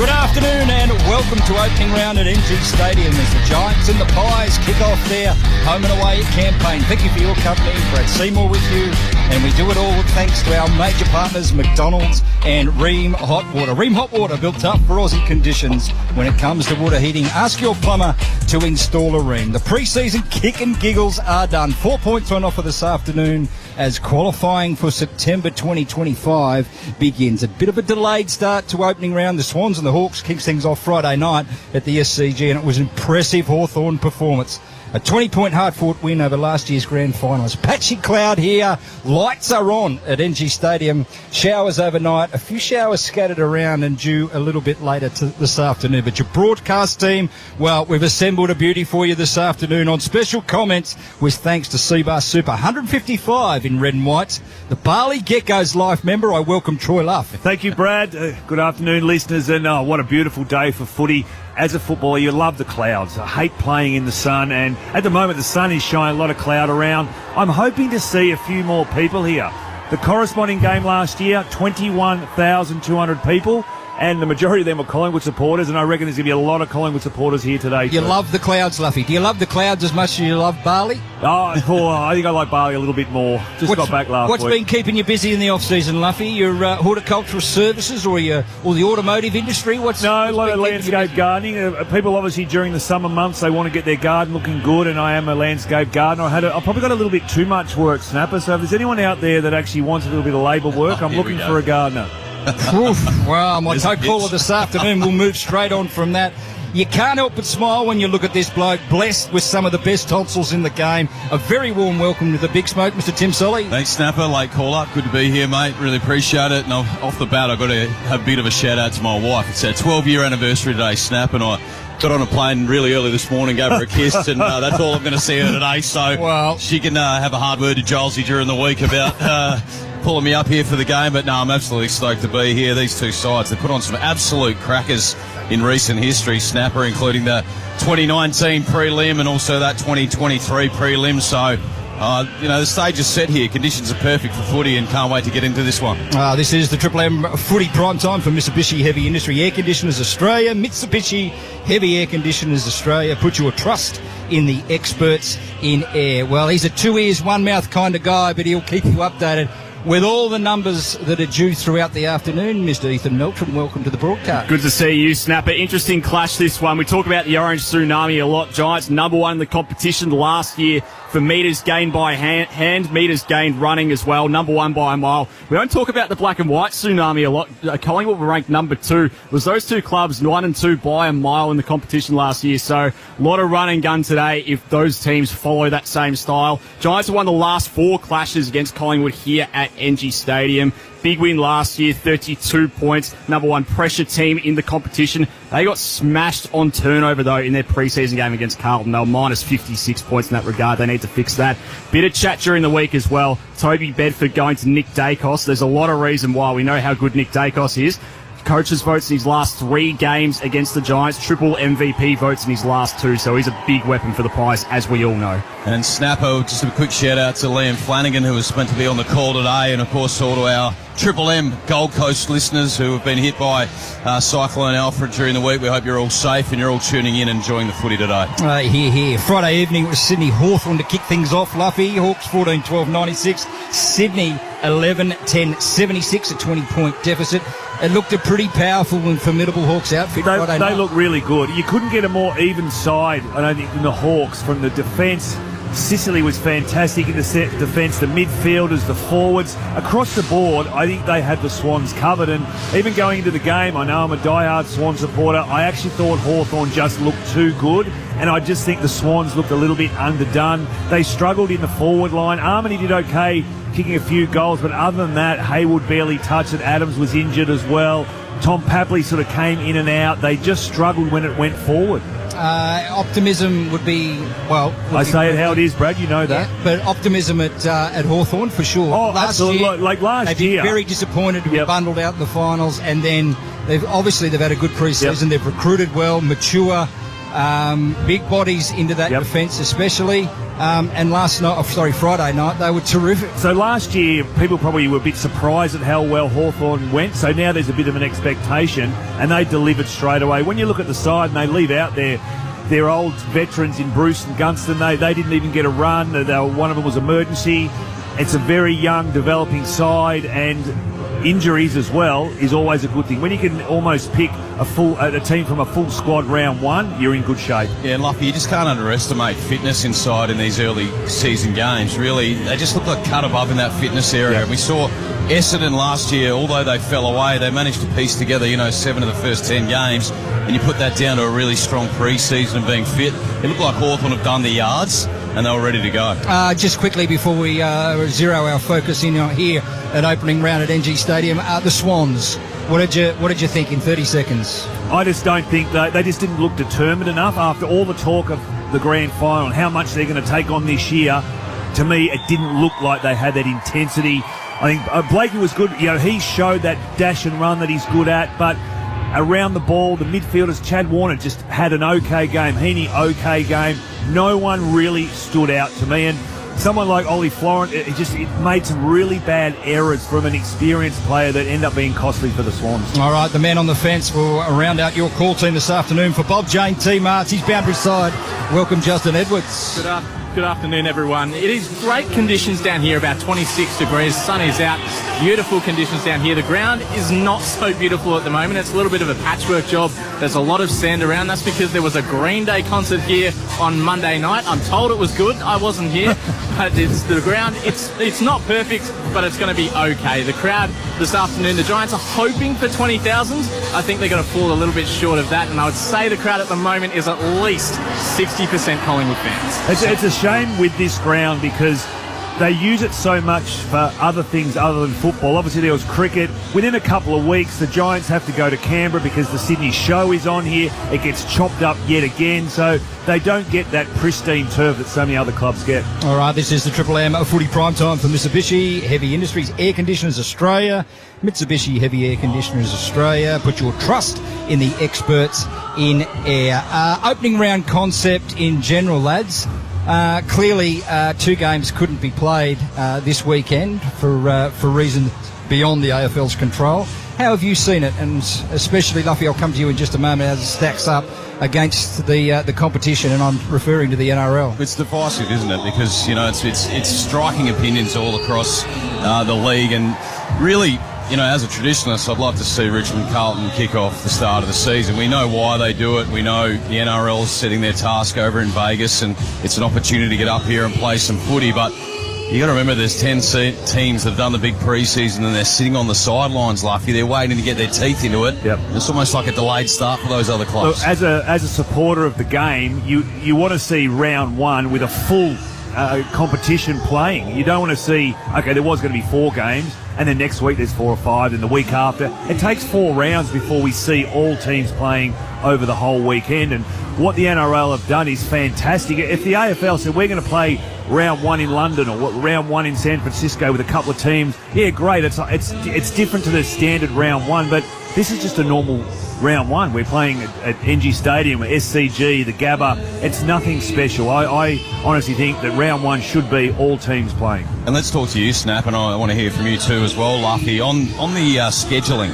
Good afternoon and welcome to opening round at NG Stadium as the Giants and the Pies kick off their home and away campaign. Thank you for your company. Brad Seymour with you, and we do it all thanks to our major partners McDonald's and Ream Hot Water. Ream Hot Water, built up for Aussie conditions. When it comes to water heating, ask your plumber to install a Ream. The pre-season kick and giggles are done. 4 points on offer this afternoon as qualifying for September 2025 begins. A bit of a delayed start to opening round. The Swans and the Hawks kicks things off Friday night at the SCG, and it was an impressive Hawthorn performance. A 20-point hard-fought win over last year's grand finalist. Patchy cloud here. Lights are on at NG Stadium. Showers overnight. A few showers scattered around and due a little bit later this afternoon. But your broadcast team, well, we've assembled a beauty for you this afternoon on special comments with thanks to Seabar Super. 155 in red and white. The Bali Geckos Life member, I welcome Troy Luff. Thank you, Brad. Good afternoon, listeners. And what a beautiful day for footy. As a footballer, you love the clouds. I hate playing in the sun, and at the moment the sun is shining, a lot of cloud around. I'm hoping to see a few more people here. The corresponding game last year, 21,200 people, and the majority of them were Collingwood supporters, and I reckon there's going to be a lot of Collingwood supporters here today. You love the clouds, Luffy. Do you love the clouds as much as you love Bali? I think I like Bali a little bit more. Got back last week. What's been keeping you busy in the off-season, Luffy? Your horticultural services or the automotive industry? A lot of landscape gardening. People obviously during the summer months, they want to get their garden looking good, and I am a landscape gardener. I probably got a little bit too much work, Snapper, so if there's anyone out there that actually wants a little bit of labour work, I'm looking for a gardener. Well, my toe caller this afternoon, we'll move straight on from that. You can't help but smile when you look at this bloke, blessed with some of the best tonsils in the game. A very warm welcome to the Big Smoke, Mr. Tim Solly. Thanks, Snapper. Late call-up. Good to be here, mate. Really appreciate it. And off the bat, I've got to have a bit of a shout-out to my wife. It's our 12-year anniversary today, Snap, and I got on a plane really early this morning, gave her a kiss, and that's all I'm going to see her today. So she can have a hard word to Jolesy during the week about pulling me up here for the game. But no, I'm absolutely stoked to be here. These two sides, they put on some absolute crackers in recent history, Snapper, including the 2019 prelim and also that 2023 prelim. So, the stage is set here. Conditions are perfect for footy, and can't wait to get into this one. This is the Triple M footy prime time for Mitsubishi Heavy Industry Air Conditioners Australia. Mitsubishi Heavy Air Conditioners Australia. Put your trust in the experts in air. Well, he's a two ears, one mouth kind of guy, but he'll keep you updated with all the numbers that are due throughout the afternoon. Mr. Ethan Meldrum, welcome to the broadcast. Good to see you, Snapper. Interesting clash, this one. We talk about the Orange Tsunami a lot. Giants number one in the competition last year for metres gained by hand, metres gained running as well, number one by a mile. We don't talk about the Black and White Tsunami a lot. Collingwood were ranked number two. It was those two clubs, 1 and 2 by a mile in the competition last year. So a lot of run and gun today if those teams follow that same style. Giants have won the last 4 clashes against Collingwood here at NG Stadium. Big win last year, 32 points. Number one pressure team in the competition. They got smashed on turnover, though, in their preseason game against Carlton. They were minus 56 points in that regard. They need to fix that. Bit of chat during the week as well. Toby Bedford going to Nick Dacos. There's a lot of reason why. We know how good Nick Dacos is. Coaches votes in his last 3 games against the Giants. Triple MVP votes in his last 2. So he's a big weapon for the Pies, as we all know. And Snapper, just a quick shout out to Liam Flanagan, who was meant to be on the call today, and of course all to our Triple M Gold Coast listeners who have been hit by Cyclone Alfred during the week. We hope you're all safe and you're all tuning in and enjoying the footy today. Here. Friday evening it was Sydney Hawthorn to kick things off. Luffy, Hawks 14-12-96. Sydney 11-10-76, a 20-point deficit. It looked a pretty powerful and formidable Hawks outfit. They look really good. You couldn't get a more even side, I don't think, than the Hawks from the defence. Sicily was fantastic in the defence, the midfielders, the forwards. Across the board, I think they had the Swans covered. And even going into the game, I know I'm a diehard Swan supporter, I actually thought Hawthorn just looked too good. And I just think the Swans looked a little bit underdone. They struggled in the forward line. Armani did okay, kicking a few goals, but other than that, Hayward barely touched it. Adams was injured as well. Tom Papley sort of came in and out. They just struggled when it went forward. Optimism would be, I say it how it is, Brad, you know that. Yeah, but optimism at Hawthorn for sure. Oh, absolutely. Like last year. They've been very disappointed to be bundled out in the finals, and then they've had a good pre-season. They've recruited well, mature. big bodies into that defence especially. And Friday night, they were terrific. So last year, people probably were a bit surprised at how well Hawthorn went. So now there's a bit of an expectation, and they delivered straight away. When you look at the side and they leave out their old veterans in Bruce and Gunston, they didn't even get a run. One of them was emergency. It's a very young, developing side, and injuries as well is always a good thing. When you can almost pick a team from a full squad round one, you're in good shape. Yeah, Luffy, you just can't underestimate fitness inside in these early season games. Really, they just look like cut above in that fitness area. Yeah. And we saw Essendon last year, although they fell away, they managed to piece together, 7 of the first 10 games, and you put that down to a really strong pre-season and being fit. It looked like Hawthorn have done the yards, and they were ready to go. Just quickly before we zero our focus in here at opening round at NG Stadium, the Swans. What did you think in 30 seconds? I just don't think they just didn't look determined enough after all the talk of the grand final and how much they're going to take on this year. To me, it didn't look like they had that intensity. I think Blakey was good. He showed that dash and run that he's good at, but around the ball, the midfielders, Chad Warner just had an okay game. Heaney, okay game. No one really stood out to me. And someone like Ollie Florent, it made some really bad errors from an experienced player that end up being costly for the Swans. All right, the man on the fence will round out your call team this afternoon for Bob Jane, T. Marts, his boundary side. Welcome, Justin Edwards. Good afternoon, everyone. It is great conditions down here, about 26 degrees. Sun is out. Beautiful conditions down here. The ground is not so beautiful at the moment. It's a little bit of a patchwork job. There's a lot of sand around. That's because there was a Green Day concert here on Monday night. I'm told it was good. I wasn't here. But it's the ground. It's not perfect, but it's going to be okay. The crowd this afternoon, the Giants are hoping for 20,000. I think they're going to fall a little bit short of that. And I would say the crowd at the moment is at least 60% Collingwood fans. It's a shame with this ground because they use it so much for other things other than football. Obviously, there was cricket. Within a couple of weeks, the Giants have to go to Canberra because the Sydney show is on here. It gets chopped up yet again, so they don't get that pristine turf that so many other clubs get. All right, this is the Triple M Footy Prime Time for Mitsubishi Heavy Industries Air Conditioners Australia. Mitsubishi Heavy Air Conditioners Australia. Put your trust in the experts in air. Opening round concept in general, lads. Clearly, 2 games couldn't be played this weekend for reasons beyond the AFL's control. How have you seen it? And especially, Luffy, I'll come to you in just a moment as it stacks up against the competition, and I'm referring to the NRL. It's divisive, isn't it? Because, it's striking opinions all across the league, and really, as a traditionalist, I'd love to see Richmond Carlton kick off the start of the season. We know why they do it. We know the NRL is setting their task over in Vegas, and it's an opportunity to get up here and play some footy. But you got to remember, there's 10 teams that have done the big pre-season, and they're sitting on the sidelines, Luffy. They're waiting to get their teeth into it. Yep. It's almost like a delayed start for those other clubs. Look, as a supporter of the game, you want to see round one with a full competition playing. You don't want to see, okay, there was going to be 4 games, and then next week there's 4 or 5, and the week after. It takes 4 rounds before we see all teams playing over the whole weekend, and what the NRL have done is fantastic. If the AFL said we're going to play round 1 in London or round 1 in San Francisco with a couple of teams, yeah, great. It's different to the standard round 1, but this is just a normal round 1. We're playing at NG Stadium, SCG, the Gabba. It's nothing special. I honestly think that round 1 should be all teams playing. And let's talk to you, Snap, and I want to hear from you too as well, Luffy. On the scheduling,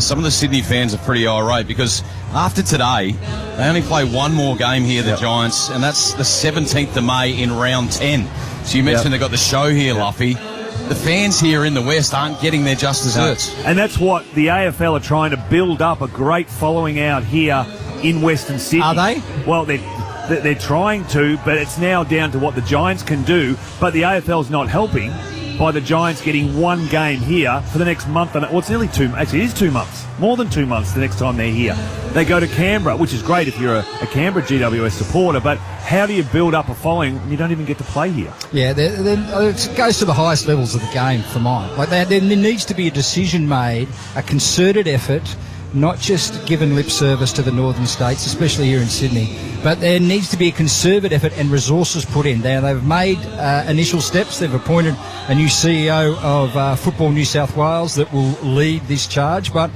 some of the Sydney fans are pretty irate because after today, they only play 1 more game here, the Giants, and that's the 17th of May in round 10. So you mentioned they've got the show here, Luffy. The fans here in the West aren't getting their just desserts. And that's what the AFL are trying to build up, a great following out here in Western Sydney. Are they? Well, they're trying to, but it's now down to what the Giants can do. But the AFL's not helping by the Giants getting 1 game here for the next month. Well, it's nearly 2. Actually, it is 2 months. More than 2 months the next time they're here. They go to Canberra, which is great if you're a Canberra GWS supporter, but how do you build up a following when you don't even get to play here? Yeah, it goes to the highest levels of the game for mine. Like there needs to be a decision made, a concerted effort, not just given lip service to the northern states, especially here in Sydney, but there needs to be a concerted effort and resources put in. They've made initial steps. They've appointed a new CEO of Football New South Wales that will lead this charge, but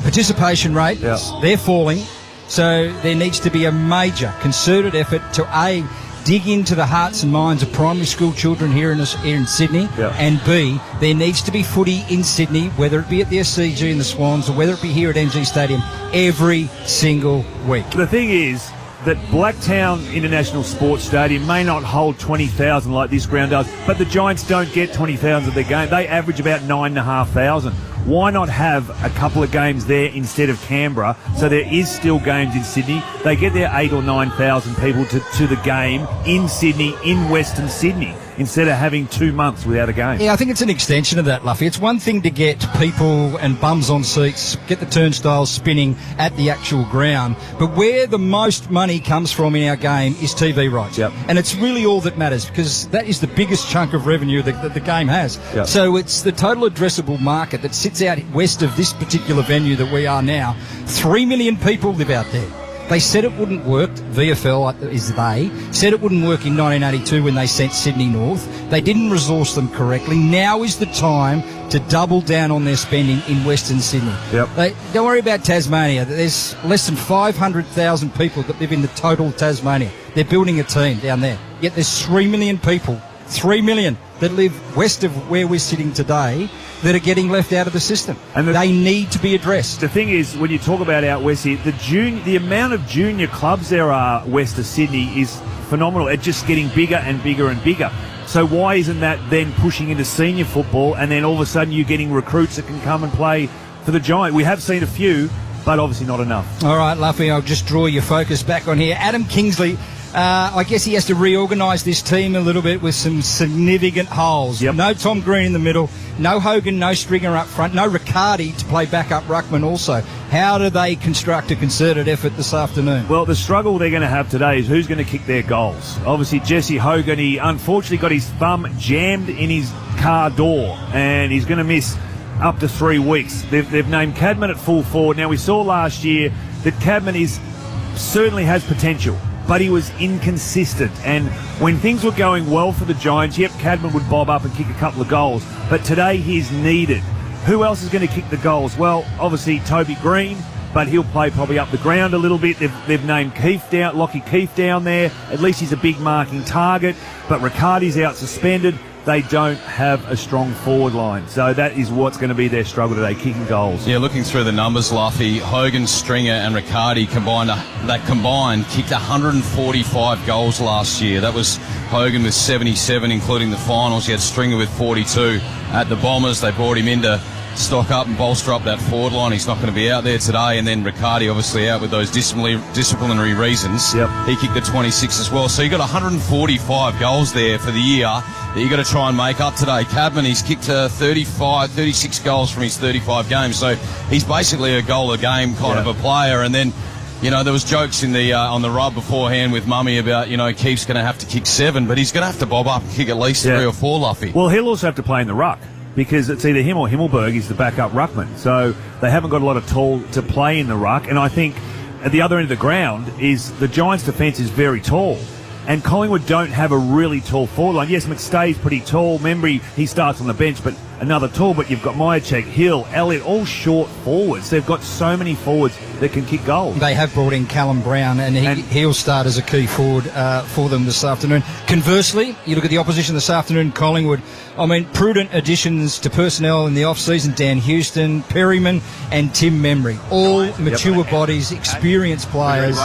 participation rates, they're falling. So there needs to be a major concerted effort to A, dig into the hearts and minds of primary school children here in Sydney, and B, there needs to be footy in Sydney, whether it be at the SCG in the Swans or whether it be here at NG Stadium, every single week. The thing is that Blacktown International Sports Stadium may not hold 20,000 like this ground does, but the Giants don't get 20,000 at their game. They average about 9,500. Why not have a couple of games there instead of Canberra? So there is still games in Sydney. They get their 8,000 or 9,000 people to the game in Sydney, in Western Sydney, instead of having 2 months without a game. Yeah, I think it's an extension of that, Luffy. It's one thing to get people and bums on seats, get the turnstiles spinning at the actual ground, but where the most money comes from in our game is TV rights. Yep. And it's really all that matters, because that is the biggest chunk of revenue that the game has. Yep. So it's the total addressable market that sits out west of this particular venue that we are now. 3 million people live out there. They said it wouldn't work. VFL said it wouldn't work in 1982 when they sent Sydney north. They didn't resource them correctly. Now is the time to double down on their spending in Western Sydney. Yep. Don't worry about Tasmania. There's less than 500,000 people that live in the total Tasmania. They're building a team down there. Yet there's 3 million people, 3 million, that live west of where we're sitting today that are getting left out of the system. And they need to be addressed. The thing is, when you talk about out west here, the amount of junior clubs there are west of Sydney is phenomenal. It's just getting bigger and bigger and bigger. So why isn't that then pushing into senior football, and then all of a sudden you're getting recruits that can come and play for the Giants? We have seen a few, but obviously not enough. All right, Luffy, I'll just draw your focus back on here. Adam Kingsley, I guess he has to reorganise this team a little bit with some significant holes. Yep. No Tom Green in the middle, no Hogan, no Stringer up front, no Riccardi to play backup ruckman also. How do they construct a concerted effort this afternoon? Well, the struggle they're going to have today is who's going to kick their goals. Obviously, Jesse Hogan, he unfortunately got his thumb jammed in his car door, and he's going to miss up to 3 weeks. They've named Cadman at full forward. Now, we saw last year that Cadman certainly has potential, but he was inconsistent. And when things were going well for the Giants, Cadman would bob up and kick a couple of goals. But today he's needed. Who else is going to kick the goals? Well, obviously Toby Green, but he'll play probably up the ground a little bit. They've named Lockie Keith down there. At least he's a big marking target. But Riccardi's out suspended. They don't have a strong forward line. So that is what's going to be their struggle today, kicking goals. Yeah, looking through the numbers, Luffy, Hogan, Stringer and Riccardi combined kicked 145 goals last year. That was Hogan with 77, including the finals. He had Stringer with 42 at the Bombers. They brought him in to stock up and bolster up that forward line. He's not going to be out there today. And then Riccardi obviously out with those disciplinary reasons. Yep. He kicked the 26 as well. So you got 145 goals there for the year that you got to try and make up today. Cadman, he's kicked 36 goals from his 35 games. So he's basically a goal a game kind of a player. And then, you know, there was jokes in the on the rub beforehand with Mummy about, you know, Keith's going to have to kick 7, but he's going to have to bob up and kick at least 3 or 4, Luffy. Well, he'll also have to play in the ruck, because it's either him or Himmelberg is the backup ruckman. So they haven't got a lot of tall to play in the ruck. And I think at the other end of the ground is the Giants' defence is very tall. And Collingwood don't have a really tall forward line. Yes, McStay's pretty tall. Membry, he starts on the bench, but another tall. But you've got Myercheck, Hill, Elliott, all short forwards. They've got so many forwards that can kick goals. They have brought in Callum Brown, and he'll start as a key forward for them this afternoon. Conversely, you look at the opposition this afternoon, Collingwood. I mean, prudent additions to personnel in the off-season, Dan Houston, Perryman and Tim Membry. All mature bodies, experienced players.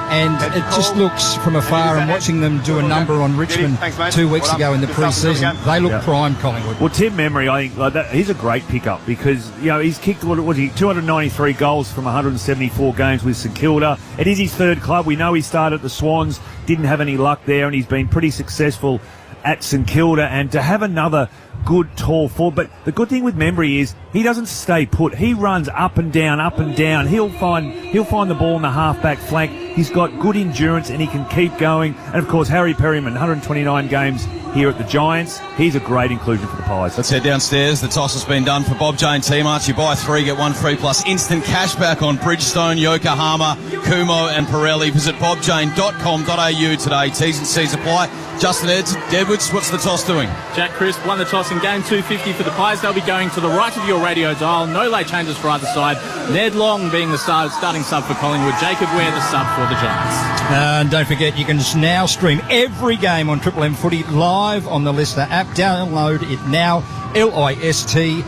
And it just looks from afar, and watching them do a number on Richmond 2 weeks ago in the pre-season, they look prime Collingwood. Well, Tim Membry, I think he's a great pickup, because, you know, he's kicked, 293 goals from 174 games with St Kilda. It is his third club. We know he started at the Swans, didn't have any luck there, and he's been pretty successful at St Kilda. And to have another good tall forward, but the good thing with Membry is he doesn't stay put. He runs up and down, up and down. He'll find the ball in the half-back flank, He's got good endurance and he can keep going. And, of course, Harry Perryman, 129 games here at the Giants. He's a great inclusion for the Pies. Let's head downstairs. The toss has been done for Bob Jane T-Marts. You buy 3, get 1 free plus instant cash back on Bridgestone, Yokohama, Kumo and Pirelli. Visit bobjane.com.au today. T's and C's apply. Justin Edwards, what's the toss doing? Jack Crisp won the toss in game 250 for the Pies. They'll be going to the right of your radio dial. No late changes for either side. Ned Long being the starting sub for Collingwood. Jacob Ware the sub for the Giants. And don't forget, you can now stream every game on Triple M Footy live on the Listener app. Download it now, LISTNR.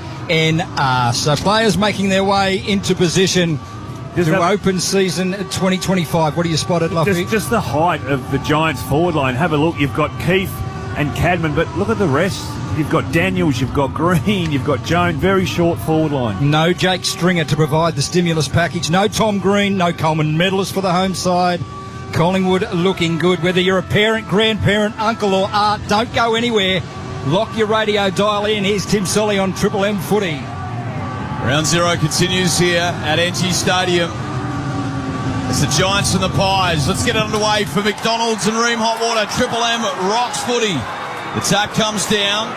So players making their way into position to open season 2025. What do you spotted, Luffy? Just the height of the Giants forward line. Have a look. You've got Keith and Cadman, but look at the rest. You've got Daniels, you've got Green, you've got Jones. Very short forward line. No Jake Stringer to provide the stimulus package. No Tom Green, no Coleman medalist for the home side. Collingwood looking good. Whether you're a parent, grandparent, uncle or aunt, don't go anywhere. Lock your radio dial in. Here's Tim Solly on Triple M Footy. Round 0 continues here at NG Stadium. It's the Giants and the Pies. Let's get it underway for McDonald's and Ream Hot Water. Triple M rocks footy. The tap comes down.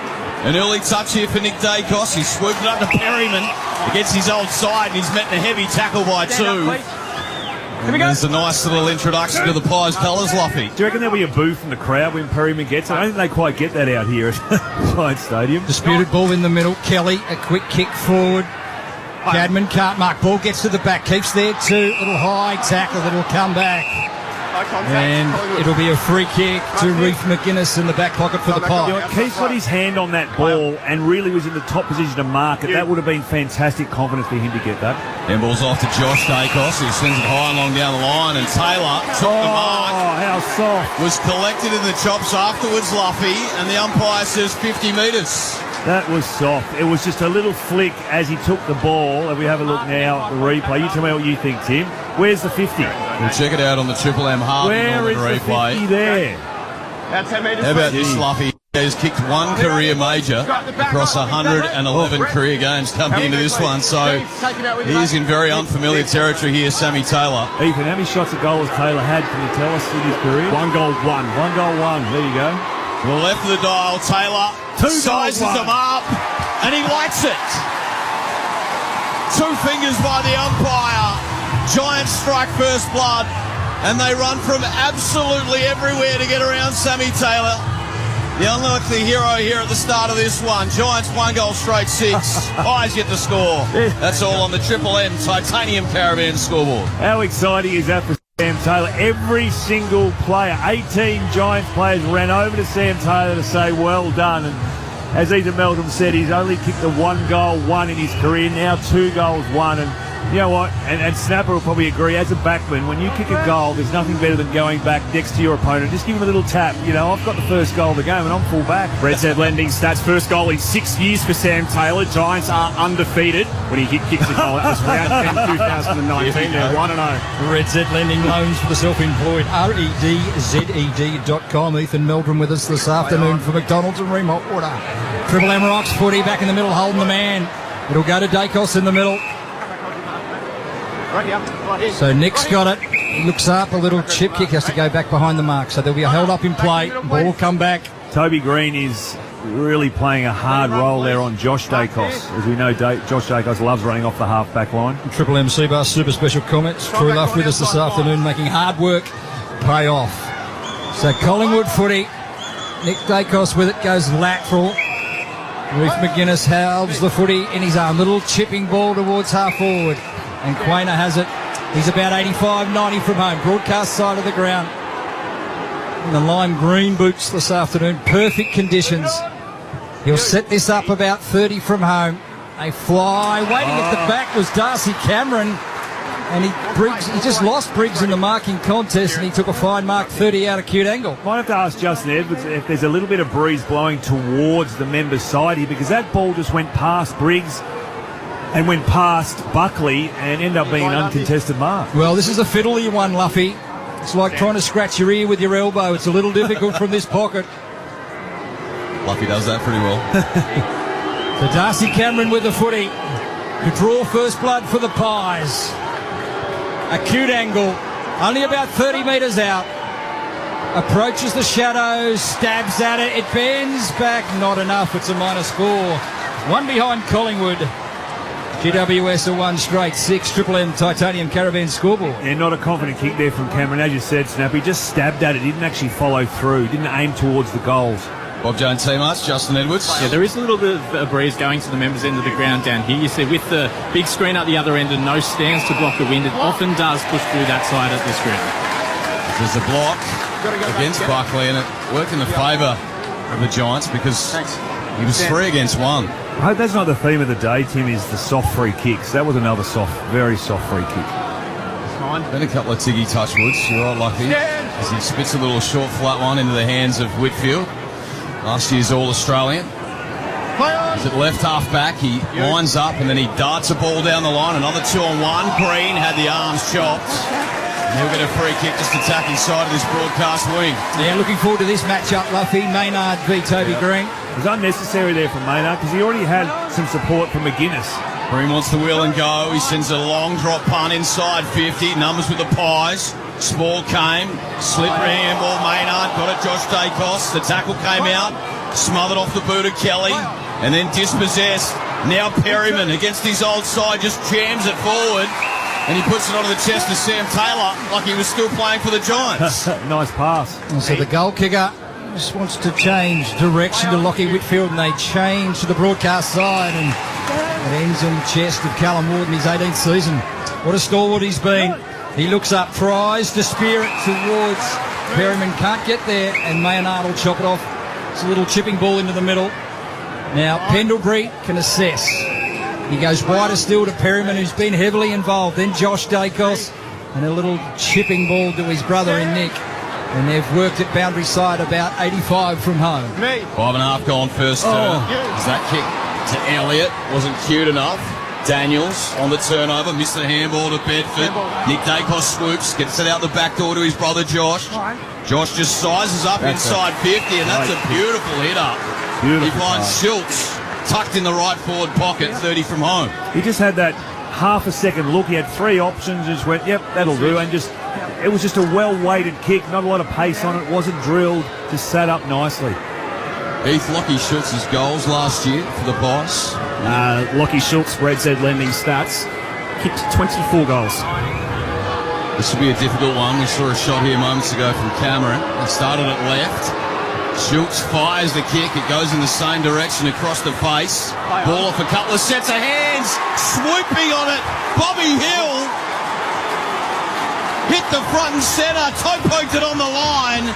An early touch here for Nick Dacos. He's swooped it up to Perryman against his old side, and he's met in a heavy tackle by 2. There's a nice little introduction to the Pies colours, Luffy. Do you reckon there'll be a boo from the crowd when Perryman gets it? I don't think they quite get that out here at Giants Stadium. Disputed ball in the middle. Kelly, a quick kick forward. Cadman can't mark. Ball gets to the back. Keeps there too. Little high tackle that'll come back. And it'll be a free kick to Reef McGuinness in the back pocket for the Pies. You know, Keith got his hand on that ball and really was in the top position to mark it. That would have been fantastic confidence for him to get that. Handball's off to Josh Dacos. He sends it high and long down the line, and Taylor took the mark. Oh, how soft. Was collected in the chops afterwards, Luffy, and the umpire says 50 metres. That was soft. It was just a little flick as he took the ball. And we have a look now at the replay. You tell me what you think, Tim. Where's the 50? We'll check it out on the Triple M hard Where is the 50 there? How about this, Luffy? He has kicked one career major across 111 career games coming into this one. So he is in very unfamiliar territory here, Sammy Taylor. Ethan, how many shots a goal has Taylor had? Can you tell us in his career? 1 goal, 1. 1 goal, 1. There you go. To the left of the dial, Taylor sizes them up, and he lights it. 2 fingers by the umpire. Giants strike first blood, and they run from absolutely everywhere to get around Sammy Taylor. The unlikely hero here at the start of this one. Giants 1 goal straight 6. Pies yet to score. That's all on the Triple M Titanium Caravan scoreboard. How exciting is that for Sam Taylor? Every single player, 18 Giants players ran over to Sam Taylor to say well done. And as Ethan Meldrum said, he's only kicked a 1 goal 1 in his career, now 2 goals 1. And you know what? And Snapper will probably agree, as a backman, when you kick a goal, there's nothing better than going back next to your opponent. Just give him a little tap. You know, I've got the first goal of the game and I'm full back. Red Set Lending stats, first goal in 6 years for Sam Taylor. Giants are undefeated when he kicks a goal. That was round 10 2019. They're 1-0. Red Set Lending loans for the self-employed. REDZED.com. Ethan Meldrum with us this afternoon for McDonald's and Ream Hot Water. Triple M rocks footy back in the middle, holding the man. It'll go to Dacos in the middle. So Nick's got it. He looks up, a little chip kick, has to go back behind the mark. So there'll be a held up in play. Ball will come back. Toby Green is really playing a hard role there on Josh Dacos. As we know, Josh Dacos loves running off the half-back line. Triple M Seabar super special comments. Troy Luff with us this afternoon, making hard work pay off. So Collingwood footy. Nick Dacos with it, goes lateral. Reef McGuinness holds the footy in his arm. Little chipping ball towards half forward. And Quainer has it. He's about 85-90 from home. Broadcast side of the ground. And the lime green boots this afternoon. Perfect conditions. He'll set this up about 30 from home. A fly. Waiting at the back was Darcy Cameron. And he just lost Briggs in the marking contest, and he took a fine mark 30 out acute angle. Might have to ask Justin Edwards if there's a little bit of breeze blowing towards the members' side here, because that ball just went past Briggs and went past Buckley and ended up being an uncontested mark. Well, this is a fiddly one, Luffy. It's like trying to scratch your ear with your elbow. It's a little difficult from this pocket. Luffy does that pretty well. So Darcy Cameron with the footy to draw first blood for the Pies. Acute angle. Only about 30 metres out. Approaches the shadows, stabs at it, it bends back, not enough, it's a minor score. One behind Collingwood. GWS are one straight, 6, Triple M Titanium Caravan scoreboard. Yeah, not a confident kick there from Cameron, as you said, Snap. He just stabbed at it, didn't actually follow through, didn't aim towards the goals. Bob Jones teammates, Justin Edwards. Yeah, there is a little bit of a breeze going to the members' end of the ground down here. You see, with the big screen at the other end and no stands to block the wind, it often does push through that side of this ground. There's a block against Buckley, and it worked in the favour of the Giants because he was 3 against 1. I hope that's not the theme of the day, Tim, is the soft free kicks. That was another very soft free kick. Then a couple of Tiggy Touchwoods, you're right, Lucky, as he spits a little short flat one into the hands of Whitfield. Last year's All-Australian. He's at left half back, he lines up and then he darts a ball down the line. Another 2-on-1. Green had the arms chopped. And he'll get a free kick just attacking side of this broadcast wing. Yeah, looking forward to this matchup, Luffy. Maynard v Toby Green. It was unnecessary there from Maynard because he already had some support from McGuinness. Green wants to wheel and go. He sends a long drop punt inside 50. Numbers with the Pies. Small came. Slippery handball. Maynard got it. Josh Dacos. The tackle came out. Smothered off the boot of Kelly. And then dispossessed. Now Perryman against his old side just jams it forward. And he puts it onto the chest of Sam Taylor like he was still playing for the Giants. Nice pass. And so the goal kicker just wants to change direction to Lockie Whitfield, and they change to the broadcast side, and it ends on the chest of Callum Ward in his 18th season. What a stalwart he's been. He looks up, tries to spear it towards Perryman, can't get there, and Maynard will chop it off. It's a little chipping ball into the middle. Now Pendlebury can assess. He goes wider still to Perryman, who's been heavily involved. Then Josh Dacos, and a little chipping ball to his brother in Nick. And they've worked at boundary side about 85 from home. 5.5 gone first turn. As that kick to Elliott wasn't cute enough. Daniels on the turnover, missed the handball to Bedford. Nick Dacos swoops, gets it out the back door to his brother Josh. Josh just sizes up inside 50, and that's a beautiful hit up. He finds Schultz tucked in the right forward pocket, 30 from home. He just had that half a second look. He had 3 options, just went, yep, that'll do, and just it was just a well-weighted kick, not a lot of pace on it, wasn't drilled, just sat up nicely. Heath, Lockie Schultz's goals last year for the Boss. Lockie Schultz, Red Z Lending Stats, kicked 24 goals. This will be a difficult one. We saw a shot here moments ago from Cameron. He started at left. Schultz fires the kick. It goes in the same direction across the face. Ball off a couple of sets of hands. Swooping on it. Bobby Hill hit the front and centre. Toe poked it on the line.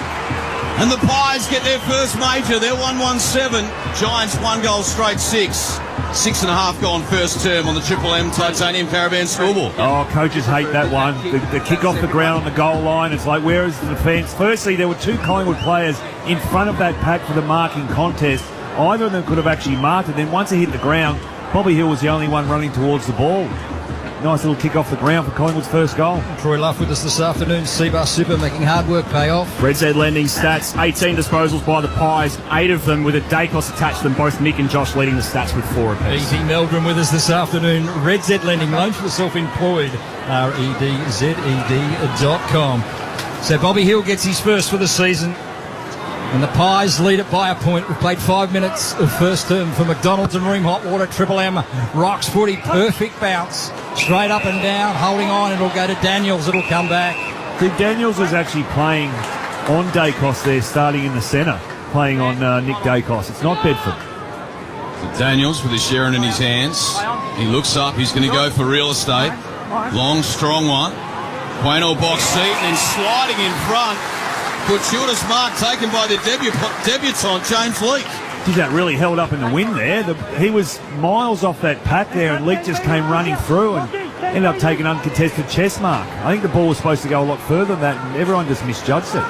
And the Pies get their first major. They're 1-1-7. Giants 1 goal straight 6. 6.5 gone first term on the Triple M Titanium Caravan scoreboard. Oh, coaches hate that one. The kick off the ground on the goal line. It's like, where is the defence? Firstly, there were 2 Collingwood players in front of that pack for the marking contest. Either of them could have actually marked it. Then once it hit the ground, Bobby Hill was the only one running towards the ball. Nice little kick off the ground for Collingwood's first goal. Troy Luff with us this afternoon. Seabar Super making hard work pay off. Red Z Lending Stats, 18 disposals by the Pies, 8 of them with a Dacos attached to them, both Nick and Josh leading the stats with 4 apiece. Easy Meldrum with us this afternoon. Red Z Lending, loan for the self-employed, REDZED.com. So Bobby Hill gets his first for the season, and the Pies lead it by a point. We've played 5 minutes of first term for McDonald's and Room Hot Water. Triple M rocks footy, perfect bounce. Straight up and down, holding on, it'll go to Daniels, it'll come back. See, Daniels was actually playing on Dacos there, starting in the centre, playing on Nick Dacos. It's not Bedford. So Daniels with his Sharon in his hands. He looks up, he's going to go for real estate. Long, strong one. Quaino box seat, and then sliding in front. Fortuitous mark taken by the debutant, James Leake. Geez, that really held up in the wind there. He was miles off that pack there, and Leake just came running through and ended up taking uncontested chest mark. I think the ball was supposed to go a lot further than that, and everyone just misjudged it.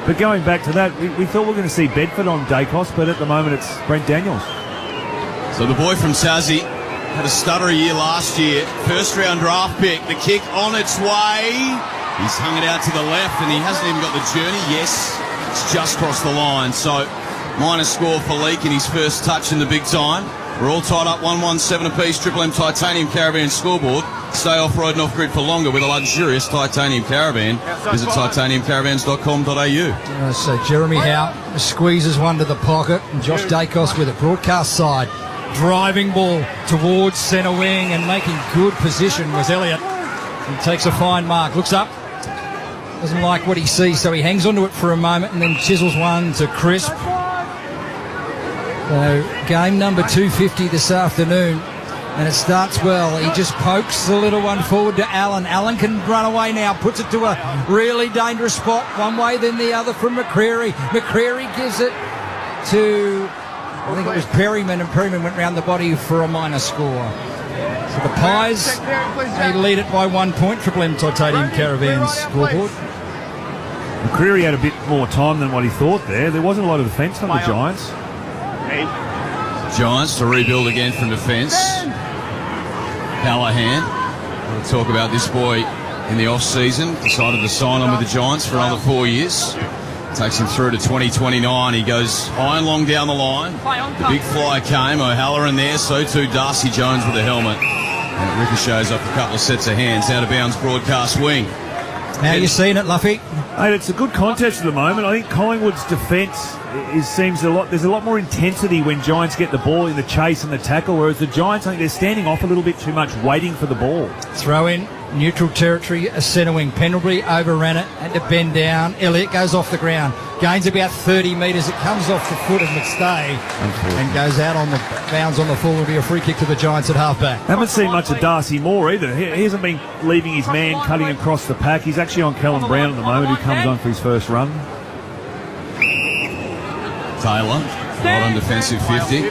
But going back to that, we thought we were going to see Bedford on Dacos, but at the moment it's Brent Daniels. So the boy from Tassie had a stutter a year last year. First round draft pick. The kick on its way. He's hung it out to the left, and he hasn't even got the journey. Yes, it's just crossed the line. So minor score for Leake in his first touch in the big time. We're all tied up 1-1-7 apiece. Triple M Titanium Caravan scoreboard. Stay off-road and off-grid for longer with a luxurious titanium caravan. Visit titaniumcaravans.com.au. So Jeremy Howe squeezes one to the pocket, and Josh Dacos with it. Broadcast side. Driving ball towards centre wing and making good position was Elliott. He takes a fine mark. Looks up. Doesn't like what he sees, so he hangs onto it for a moment and then chisels one to Crisp. So game number 250 this afternoon. And it starts well. He just pokes the little one forward to Allen. Allen can run away now. Puts it to a really dangerous spot. One way, then the other from McCreary. McCreary gives it to, I think it was Perryman, and Perryman went round the body for a minor score. So the Pies, they lead it by 1 point. Triple M Titanium Caravans scoreboard. McCreary had a bit more time than what he thought there. There wasn't a lot of defence from the Giants. Giants to rebuild again from defence. Callahan, we'll talk about this boy in the off-season. Decided to sign on with the Giants for another 4 years. Takes him through to 2029. He goes high and long down the line. The big fly came. O'Halloran there, so too Darcy Jones with the helmet. And it ricochets off a couple of sets of hands. Out of bounds broadcast wing. How are you seeing it, Luffy? Mate, it's a good contest at the moment. I think Collingwood's defence seems a lot. There's a lot more intensity when Giants get the ball in the chase and the tackle, whereas the Giants, I think they're standing off a little bit too much, waiting for the ball. Throw in, neutral territory, a centre wing. Pendlebury overran it, had to bend down. Elliott goes off the ground, gains about 30 metres. It comes off the foot of McStay and goes out on the bounds on the full. Will be a free kick to the Giants at halfback. Haven't seen much of Darcy Moore either. He hasn't been leaving his man cutting across the pack. He's actually on Callum Brown at the moment, who comes on for his first run. Taylor, right on defensive 50.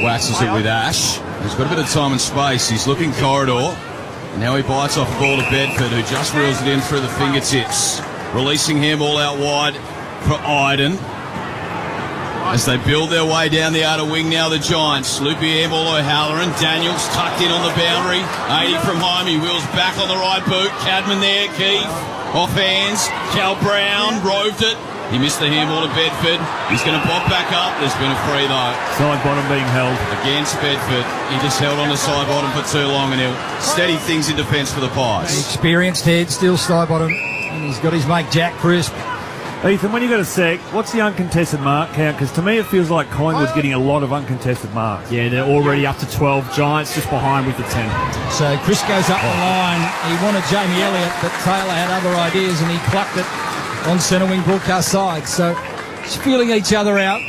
Waxes it with Ash. He's got a bit of time and space. He's looking corridor. Now he bites off a ball to Bedford, who just reels it in through the fingertips. Releasing handball out wide for Iden. As they build their way down the outer wing now, the Giants. Loopy handball O'Halloran. Daniels tucked in on the boundary. 80 from home. He wheels back on the right boot. Cadman there. Keith. Off hands. Cal Brown roved it. He missed the handball to Bedford. He's going to pop back up. There's been a free though. Side bottom being held. Against Bedford. He just held on the side bottom for too long, and he'll steady things in defence for the Pies. Experienced head, still side bottom. And he's got his mate Jack Crisp. Ethan, when you got a sec, what's the uncontested mark count? Because to me it feels like Collingwood's getting a lot of uncontested marks. Yeah, they're already up to 12. Giants just behind with the 10. So Chris goes up the line. He wanted Jamie Elliott, but Taylor had other ideas and he plucked it on centre wing broadcast side. So it's feeling each other out.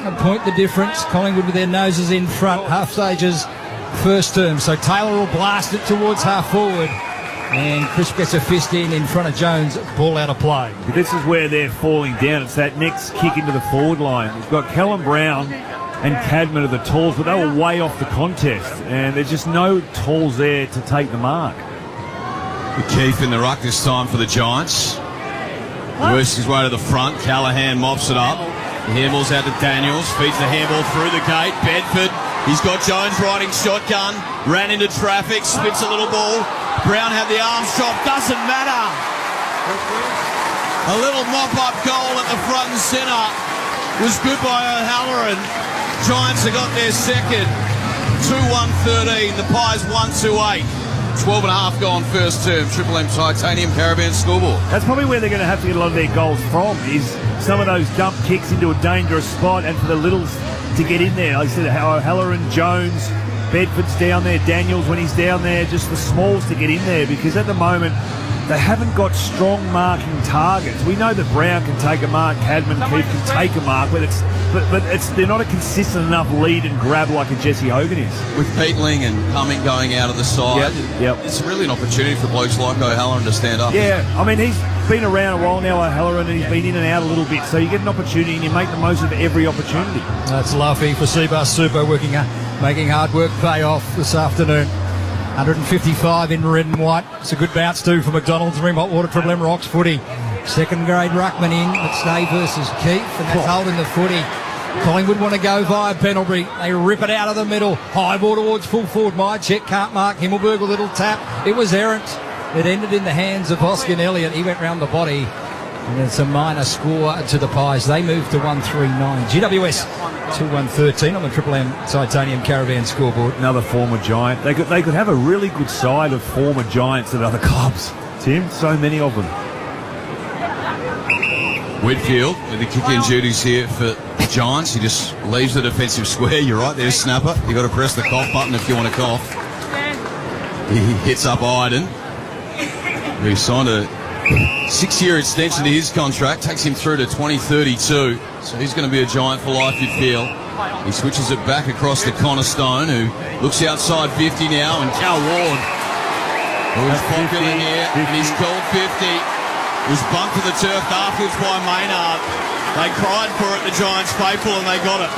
A point the difference. Collingwood with their noses in front. Half stages first term. So Taylor will blast it towards half forward. And Chris gets a fist in front of Jones. Ball out of play. This is where they're falling down. It's that next kick into the forward line. We've got Callum Brown and Cadman are the talls, but they were way off the contest. And there's just no talls there to take the mark. Keith in the ruck this time for the Giants. Works his way to the front. Callahan mops it up. The handball's out to Daniels. Feeds the handball through the gate. Bedford. He's got Jones riding shotgun. Ran into traffic. Spits a little ball. Brown had the arm shot. Doesn't matter. A little mop-up goal at the front and centre was good by O'Halloran. Giants have got their second. 2-1-13. The Pies 1-2-8. 12.5 gone first term. Triple M Titanium Caravan scoreboard. That's probably where they're going to have to get a lot of their goals from, is some of those dump kicks into a dangerous spot, and for the littles to get in there. Like I said, O'Halloran, Jones, Bedford's down there, Daniels when he's down there, just the smalls to get in there, because at the moment they haven't got strong marking targets. We know that Brown can take a mark, Cadman, Keith can take a mark, but they're not a consistent enough lead and grab like a Jesse Hogan is. With Peatling and Cumming going out of the side, yep. It's really an opportunity for blokes like O'Halloran to stand up. Yeah, I mean, he's been around a while now, O'Halloran, and he's been in and out a little bit, so you get an opportunity and you make the most of every opportunity. That's Luffy for Seabus Super, making hard work pay off this afternoon. 155 in red and white. It's a good bounce too for McDonald's. Rim Hot Water Triple M Rocks footy. Second grade ruckman in. McStay versus Keith, and that's holding the footy. Collingwood want to go via Pendlebury. They rip it out of the middle. High ball towards full forward. Myercheck can't mark. Himmelberg a little tap. It was errant. It ended in the hands of Hoskin Elliott. He went round the body And it's a minor score to the Pies. They move to 139. GWS 2-1-13 on the Triple M Titanium Caravan scoreboard. Another former Giant. They could have a really good side of former Giants at other clubs. Tim, so many of them. Whitfield with the kick-in duties here for the Giants. He just leaves the defensive square. You're right, there's Snapper. You've got to press the cough button if you want to cough. He hits up Iden. He signed a 6-year extension to his contract. Takes him through to 2032. So he's going to be a Giant for life, you'd feel. He switches it back across to Connor Stone, who looks outside 50 now. And Cal Ward, who's popular here, and he's called 50. Was bumped to the turf afterwards by Maynard. They cried for it, the Giants faithful, and they got it.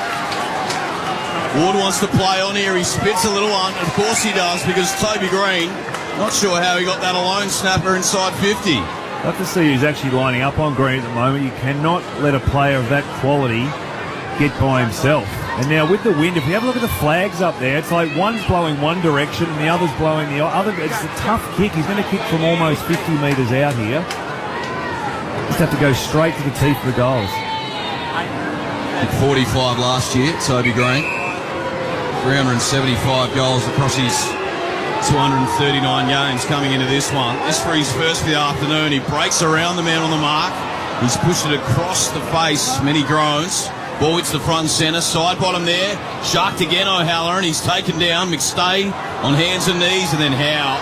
Ward wants to play on here. He spits a little one. Of course he does, because Toby Green, not sure how he got that alone snapper inside 50. Love to see who's actually lining up on Green at the moment. You cannot let a player of that quality get by himself. And now with the wind, if you have a look at the flags up there, it's like one's blowing one direction and the other's blowing the other. It's a tough kick. He's going to kick from almost 50 metres out here. Just have to go straight to the teeth of the goals. 45 last year, Toby Green. 375 goals across his 239 games coming into this one. This for his first for the afternoon. He breaks around the man on the mark. He's pushed it across the face. Many groans. Ball hits the front and centre. Side bottom there. Sharked again, O'Halloran. He's taken down. McStay on hands and knees, and then Howe.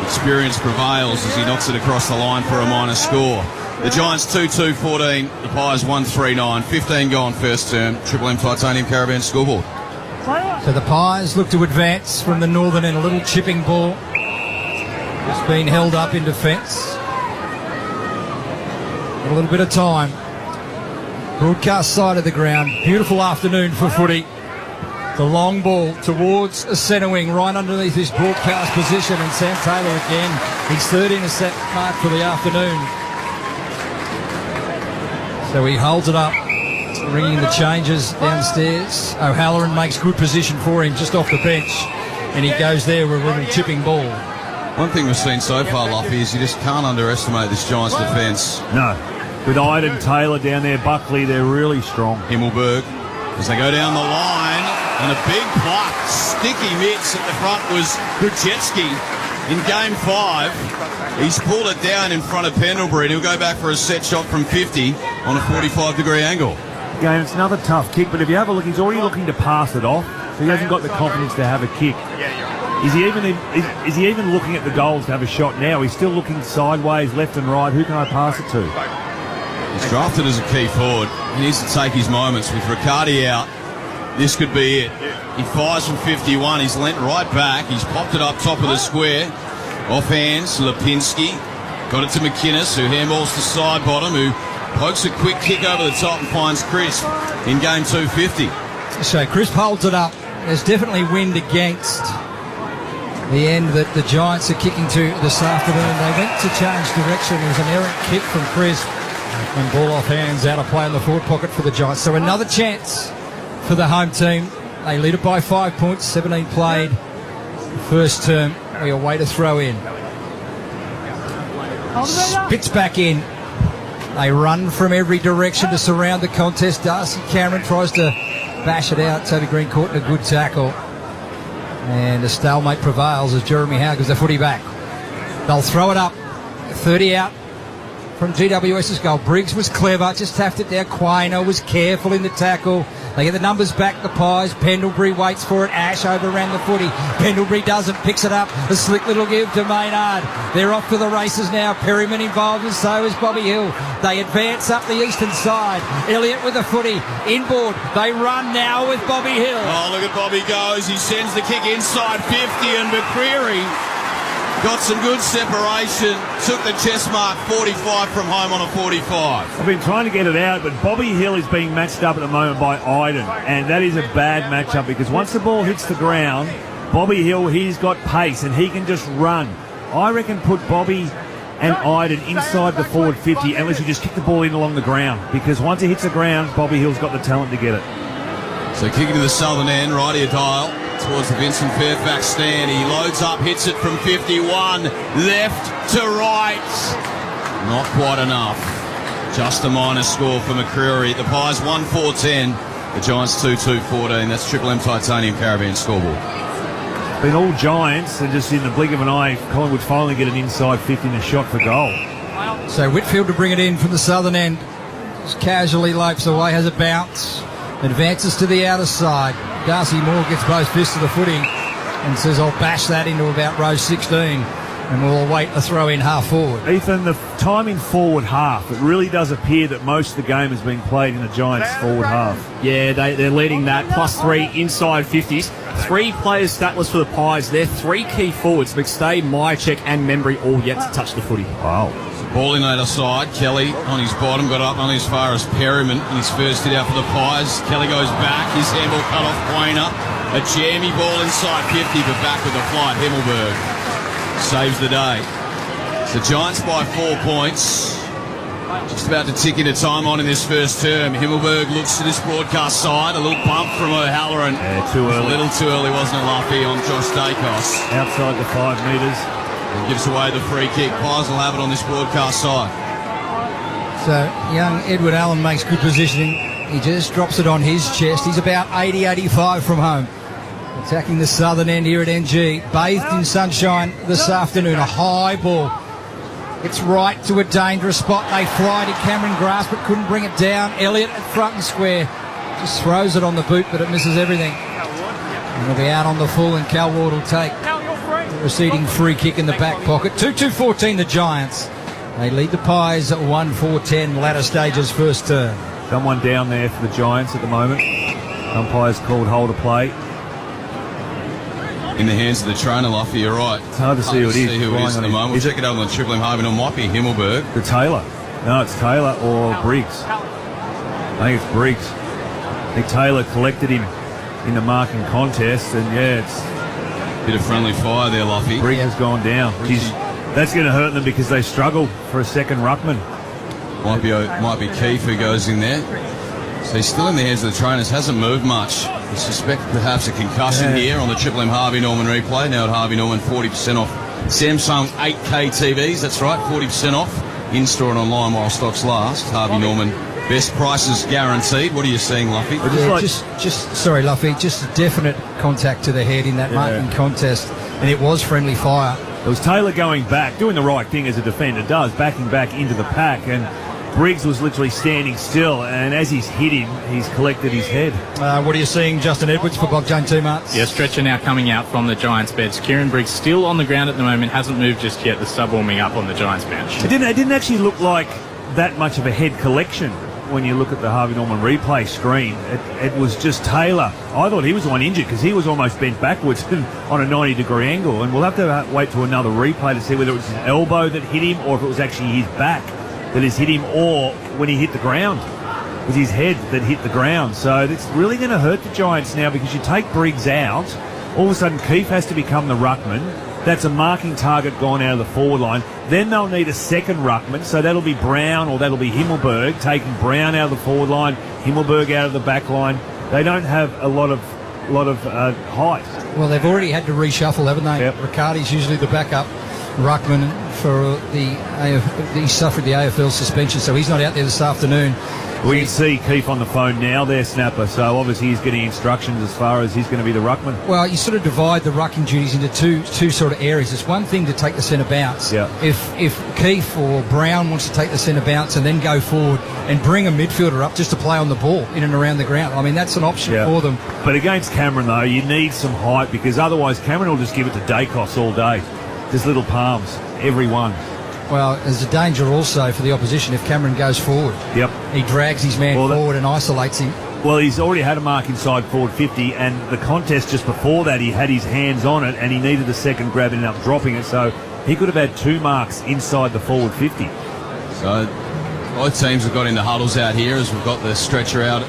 Experience prevails as he knocks it across the line for a minor score. The Giants 2-2-14. The Pies 1-3-9. 15 gone first term. Triple M Titanium Caravan scoreboard. So the Pies look to advance from the northern end. A little chipping ball. Just been held up in defence. A little bit of time. Broadcast side of the ground. Beautiful afternoon for footy. The long ball towards a centre wing right underneath his broadcast position, and Sam Taylor again. He's third intercept mark for the afternoon. So he holds it up, ringing the changes downstairs. O'Halloran makes good position for him just off the bench, and he goes there with a little chipping ball. One thing we've seen so far, Luffy, is you just can't underestimate this Giants defence. No. With Iden, Taylor down there, Buckley, they're really strong. Himmelberg, as they go down the line, and a big pluck, sticky mitts at the front was Krujetsky in game 5. He's pulled it down in front of Pendlebury, and he'll go back for a set shot from 50 on a 45-degree angle. Again, it's another tough kick, but if you have a look, he's already looking to pass it off, so he hasn't got the confidence to have a kick. Is he even looking at the goals to have a shot now? He's still looking sideways, left and right. Who can I pass it to? He's drafted as a key forward. He needs to take his moments. With Riccardi out, this could be it. He fires from 51. He's leant right back. He's popped it up top of the square. Off hands, Lipinski. Got it to McInnes, who handballs to side bottom, who pokes a quick kick over the top and finds Crisp in game 250. So Crisp holds it up. There's definitely wind against the end that the Giants are kicking to this afternoon. They went to change direction. There was an errant kick from Crisp, and ball off hands, out of play in the forward pocket for the Giants. So another chance for the home team. They lead it by 5 points, 17 played. First term, we await a throw in. Spits back in. They run from every direction to surround the contest. Darcy Cameron tries to bash it out. Toby Green caught in a good tackle. And a stalemate prevails as Jeremy Howe gives the footy back. They'll throw it up. 30 out from GWS's goal. Briggs was clever, just tapped it down. Quaino was careful in the tackle. They get the numbers back, the Pies. Pendlebury waits for it. Ash overran the footy. Pendlebury doesn't, picks it up. A slick little give to Maynard. They're off to the races now. Perryman involved, and so is Bobby Hill. They advance up the eastern side. Elliott with the footy. Inboard. They run now with Bobby Hill. Oh, look at Bobby goes. He sends the kick inside 50, and McCreary got some good separation, took the chest mark 45 from home on a 45. I've been trying to get it out, but Bobby Hill is being matched up at the moment by Iden, and that is a bad matchup because once the ball hits the ground, Bobby Hill, he's got pace and he can just run. I reckon put Bobby and Iden inside the forward 50 unless you just kick the ball in along the ground, because once it hits the ground, Bobby Hill's got the talent to get it. So kicking to the southern end, right ear dial towards the Vincent Fairfax stand. He loads up, hits it from 51, left to right. Not quite enough. Just a minus score for McCreary. The Pies 1-4-10. The Giants 2-2-14. That's Triple M Titanium Caribbean scoreboard. Been all Giants, and just in the blink of an eye, Collingwood finally get an inside 50 and a shot for goal. So Whitfield to bring it in from the southern end. Just casually lopes away, has a bounce, advances to the outer side. Darcy Moore gets both fists to the footing and says, I'll bash that into about row 16. And we'll await a throw in half forward. Ethan, the time in forward half, it really does appear that most of the game has been played in the Giants' forward half. Yeah, they're leading that. +3 inside 50s. 3 players statless for the Pies. They're 3 key forwards. McStay, Myercheck and Membry all yet to touch the footy. Wow. Ball in either side. Kelly on his bottom, got up only as far as Perryman in his first hit out for the Pies. Kelly goes back. His handball cut off Poiner. A jammy ball inside 50, but back with the flight. Himmelberg saves the day. So Giants by 4 points. Just about to tick into time on in this first term. Himmelberg looks to this broadcast side. A little bump from O'Halloran. Yeah, too early. A little too early, wasn't it, Luffy, on Josh Dacos. Outside the 5 metres. And gives away the free kick. Pies will have it on this broadcast side. So young Edward Allen makes good positioning. He just drops it on his chest. He's about 80-85 from home. Attacking the southern end here at NG. Bathed in sunshine this afternoon. A high ball. It's right to a dangerous spot. They fly to Cameron Grass but couldn't bring it down. Elliott at front and square. Just throws it on the boot but it misses everything. And it'll be out on the full and Cal Ward will take the receding free kick in the back pocket. 2-2-14 the Giants. They lead the Pies at 1-4-10 latter stages first turn. Someone down there for the Giants at the moment. Umpire's called hold of play. In the hands of the trainer, Luffy, you're right. It's hard to see who it is. Who it is at the moment. We'll check it out on the Triple M Harvey. It might be Himmelberg. The Taylor. No, it's Taylor or Briggs. I think it's Briggs. I think Taylor collected him in the marking contest, and yeah, it's Bit of friendly fire there, Luffy. Briggs has gone down. That's going to hurt them because they struggle for a second ruckman. Might be Keefe who goes in there. So he's still in the hands of the trainers. Hasn't moved much. I suspect perhaps a concussion here on the Triple M Harvey Norman replay. Now at Harvey Norman, 40% off Samsung 8K TVs. That's right, 40% off. In-store and online while stocks last. Harvey Norman, best prices guaranteed. What are you seeing, Luffy? Sorry, Luffy, just a definite contact to the head in that marking contest. And it was friendly fire. It was Taylor going back, doing the right thing as a defender does, backing back into the pack, and Briggs was literally standing still, and as he's hit him, he's collected his head. What are you seeing, Justin Edwards, for Bob Jane Two-Marts? Yeah, stretcher now coming out from the Giants bench. Kieran Briggs still on the ground at the moment, hasn't moved just yet. The sub warming up on the Giants bench. It didn't actually look like that much of a head collection when you look at the Harvey Norman replay screen. It was just Taylor. I thought he was the one injured because he was almost bent backwards on a 90-degree angle, and we'll have to wait to another replay to see whether it was his elbow that hit him or if it was actually his back that has hit him, or when he hit the ground. It was his head that hit the ground. So it's really going to hurt the Giants now because you take Briggs out, all of a sudden Keefe has to become the ruckman. That's a marking target gone out of the forward line. Then they'll need a second ruckman, so that'll be Brown or that'll be Himmelberg, taking Brown out of the forward line, Himmelberg out of the back line. They don't have a lot of height. Well, they've already had to reshuffle, haven't they? Yep. Riccardi's usually the backup ruckman for he suffered the AFL suspension, so he's not out there this afternoon. We can see Keefe on the phone now there, Snapper, so obviously he's getting instructions as far as he's going to be the ruckman. Well, you sort of divide the rucking duties into two sort of areas. It's one thing to take the centre bounce. Yeah. If Keefe or Brown wants to take the centre bounce and then go forward and bring a midfielder up just to play on the ball in and around the ground, I mean, that's an option for them. But against Cameron, though, you need some height because otherwise Cameron will just give it to Dacos all day. Just little palms, every one. Well, there's a danger also for the opposition if Cameron goes forward. Yep. He drags his man forward and isolates him. Well, he's already had a mark inside forward 50, and the contest just before that, he had his hands on it, and he needed the second grab and ended up dropping it, so he could have had 2 marks inside the forward 50. So both teams have got in the huddles out here as we've got the stretcher out,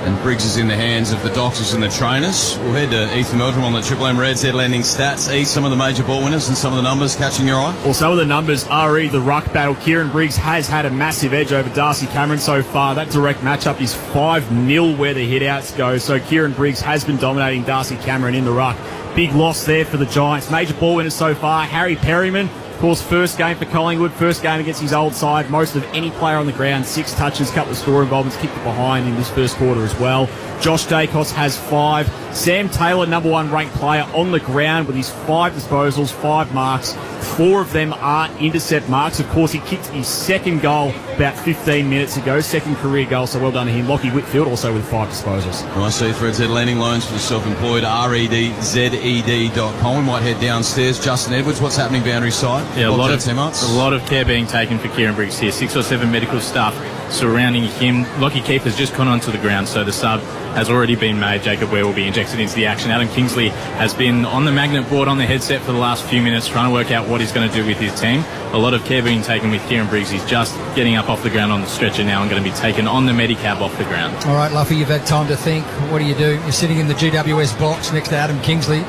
and Briggs is in the hands of the doctors and the trainers. We'll head to Ethan Meldrum on the Triple M Reds Head Landing stats. Some of the major ball winners and some of the numbers catching your eye? Well, some of the numbers re the ruck battle. Kieran Briggs has had a massive edge over Darcy Cameron so far. That direct matchup is 5-0 where the hit-outs go. So Kieran Briggs has been dominating Darcy Cameron in the ruck. Big loss there for the Giants. Major ball winners so far. Harry Perryman, Of course, first game for Collingwood, first game against his old side. Most of any player on the ground, 6 touches, couple of score involvements, kicked it behind in this first quarter as well. Josh Dacos has 5. Sam Taylor, number 1 ranked player on the ground with his 5 disposals, 5 marks. 4 of them are intercept marks. Of course, he kicked his second goal about 15 minutes ago, second career goal, so well done to him. Lockie Whitfield also with 5 disposals. I see Fred Z lending loans for the self-employed, REDZED.com. We might head downstairs. Justin Edwards, what's happening boundary side? Yeah, a lot of care being taken for Kieran Briggs here. 6 or 7 medical staff surrounding him. Lockie Keefe has just gone onto the ground, so the sub has already been made. Jacob Ware will be injected into the action. Adam Kingsley has been on the magnet board on the headset for the last few minutes trying to work out what he's going to do with his team. A lot of care being taken with Kieran Briggs. He's just getting up off the ground on the stretcher now and going to be taken on the Medicab off the ground. All right, Luffy, you've had time to think. What do? You're sitting in the GWS box next to Adam Kingsley.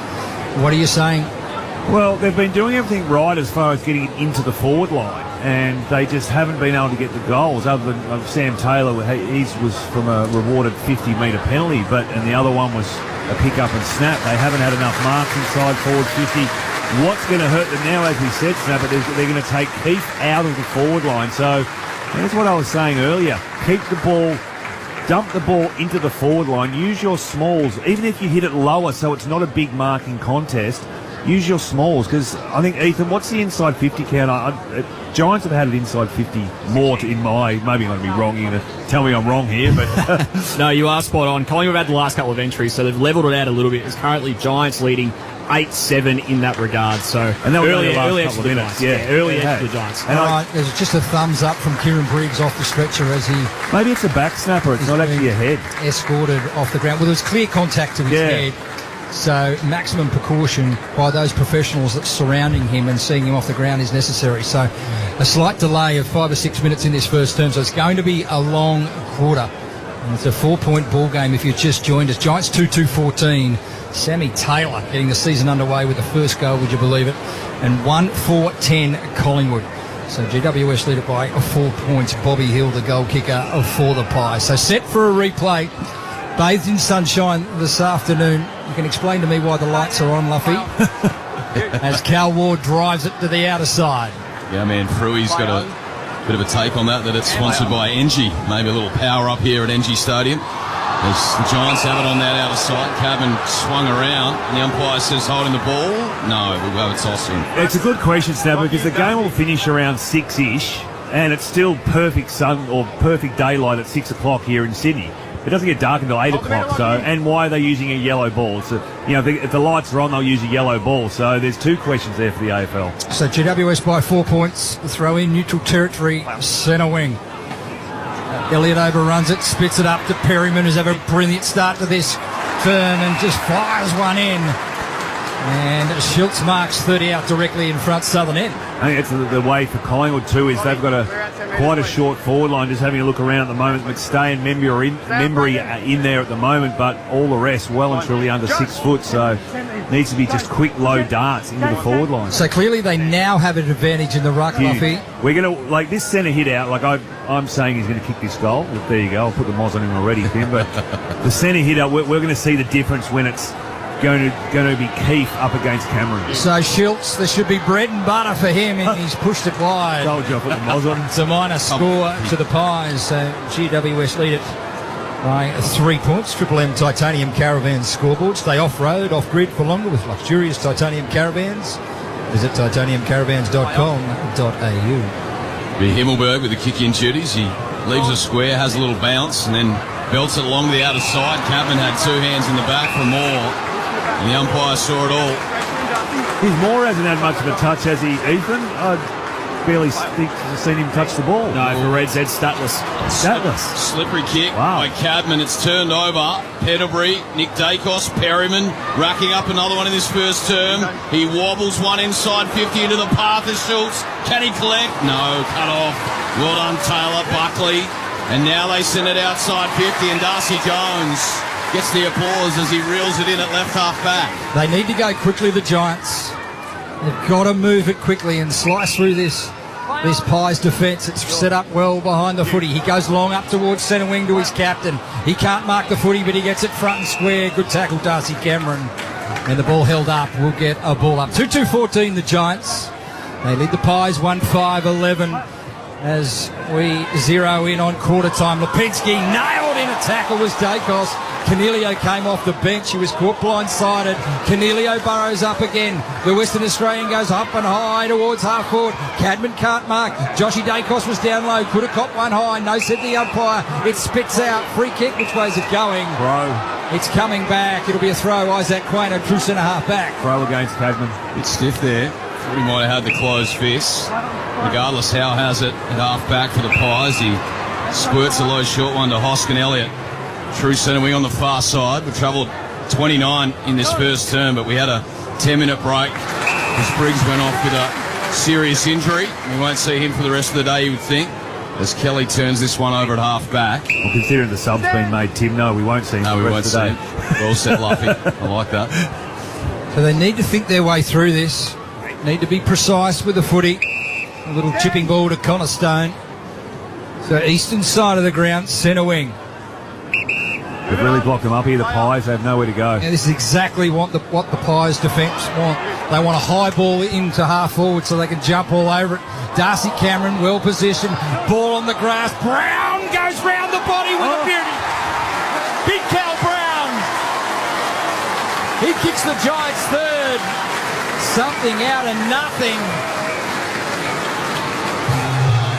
What are you saying? Well, they've been doing everything right as far as getting it into the forward line, and they just haven't been able to get the goals, other than Sam Taylor. He was from a rewarded 50-metre penalty, and the other one was a pick-up and snap. They haven't had enough marks inside forward 50. What's going to hurt them now, as we said, Snapper, they're going to take Keith out of the forward line. So that's what I was saying earlier. Keep the ball, dump the ball into the forward line. Use your smalls, even if you hit it lower so it's not a big marking contest. Use your smalls, because I think, Ethan, what's the inside 50 count? Giants have had it inside 50 more maybe I'm going to be wrong. You're going to tell me I'm wrong here, but... No, you are spot on. Collingwood have had the last couple of entries, so they've levelled it out a little bit. It's currently Giants leading 8-7 in that regard. So and early extra the Giants. Early extra the Giants. And there's just a thumbs up from Kieran Briggs off the stretcher as he... Maybe it's a back snapper. It's not actually a head. Escorted off the ground. Well, there's clear contact to his head. So maximum precaution by those professionals that's surrounding him and seeing him off the ground is necessary. So a slight delay of 5 or 6 minutes in this first term. So it's going to be a long quarter. And it's a 4-point ball game if you've just joined us. Giants 2-2-14. Sammy Taylor getting the season underway with the first goal, would you believe it? And 1-4-10 Collingwood. So GWS lead it by 4 points. Bobby Hill, the goal kicker for the Pies. So set for a replay. Bathed in sunshine this afternoon. You can explain to me why the lights are on, Luffy, as Cal Ward drives it to the outer side. Yeah, man, Frui's got a bit of a take on that it's sponsored by Engie. Maybe a little power up here at Engie Stadium. As the Giants have it on that outer side. Cabin swung around, and the umpire says holding the ball. No, we'll have a toss in. It's a good question, Snapper, because the game will finish around 6-ish, and it's still perfect sun or perfect daylight at 6 o'clock here in Sydney. It doesn't get dark until 8 o'clock, and why are they using a yellow ball? So, if the lights are on, they'll use a yellow ball. So there's 2 questions there for the AFL. So GWS by 4 points. Throw in neutral territory, centre wing. Elliott overruns it, spits it up to Perryman, who's had a brilliant start to this turn and just fires one in. And Schultz marks 30 out directly in front southern end. I think that's the way for Collingwood too, is they've got quite a short forward line. Just having a look around at the moment, McStay and Membry are in there at the moment, but all the rest well and truly under 6 foot, so needs to be just quick low darts into the forward line. So clearly they now have an advantage in the ruck, Luffy. We're going to, like this centre hit out, like I'm saying he's going to kick this goal. There you go, I'll put the moz on him already, Tim, but the centre hit out, we're going to see the difference when it's going to be Keith up against Cameron. So Schultz, there should be bread and butter for him, and he's pushed it wide. Told you I put the moz on. It's a minor score to the Pies. So GWS lead it by 3 points. Triple M Titanium Caravan scoreboard. Stay off-road, off-grid for longer with luxurious titanium caravans. Visit titaniumcaravans.com.au. Be Himmelberg with the kick-in duties. He leaves a square, has a little bounce, and then belts it along the outer side. Cabman had 2 hands in the back for Moore. And the umpire saw it all. Moore hasn't had much of a touch, has he, Ethan? I barely think I've seen him touch the ball. No, for Red Zed, statless. Slippery kick by Cadman. It's turned over. Petterbury, Nick Dacos, Perryman, racking up another one in this first term. He wobbles one inside 50 into the path of Schultz. Can he collect? No, cut off. Well done, Taylor, Buckley. And now they send it outside 50, and Darcy Jones gets the applause as he reels it in at left half back. They need to go quickly, the Giants. They've got to move it quickly and slice through this Pies defence. It's set up well behind the footy. He goes long up towards centre wing to his captain. He can't mark the footy, but he gets it front and square. Good tackle, Darcy Cameron. And the ball held up. We'll get a ball up. 2-2-14, the Giants. They lead the Pies 1-5-11 as we zero in on quarter time. Lipinski nailed in a tackle was Dacos. Canelio came off the bench. He was caught blindsided. Canelio burrows up again. The Western Australian goes up and high towards half court. Cadman can't mark. Joshy Dacos was down low. Could have caught one high. No, said the umpire. It spits out. Free kick. Which way is it going? Throw. It's coming back. It'll be a throw. Isaac Quaino, true centre half back. Throw against Cadman. Bit stiff there. Thought he might have had the closed fist. Regardless, Howe has it at half back for the Pies. He squirts a low short one to Hoskin Elliott. True centre wing on the far side. We travelled 29 in this first term, but we had a 10-minute break as Briggs went off with a serious injury. We won't see him for the rest of the day, you would think, as Kelly turns this one over at half back. Well, considering the sub's been made, Tim, no, we won't see him for the rest of the day. Well said, Luffy. I like that. So they need to think their way through this. Need to be precise with the footy. A little chipping ball to Connor Stone. So eastern side of the ground, centre wing. They've really blocked them up here, the Pies. They have nowhere to go. Yeah, this is exactly what the Pies defence want. They want a high ball into half forward so they can jump all over it. Darcy Cameron, well positioned. Ball on the grass. Brown goes round the body with a beauty. Big Cal Brown. He kicks the Giants third. Something out of nothing.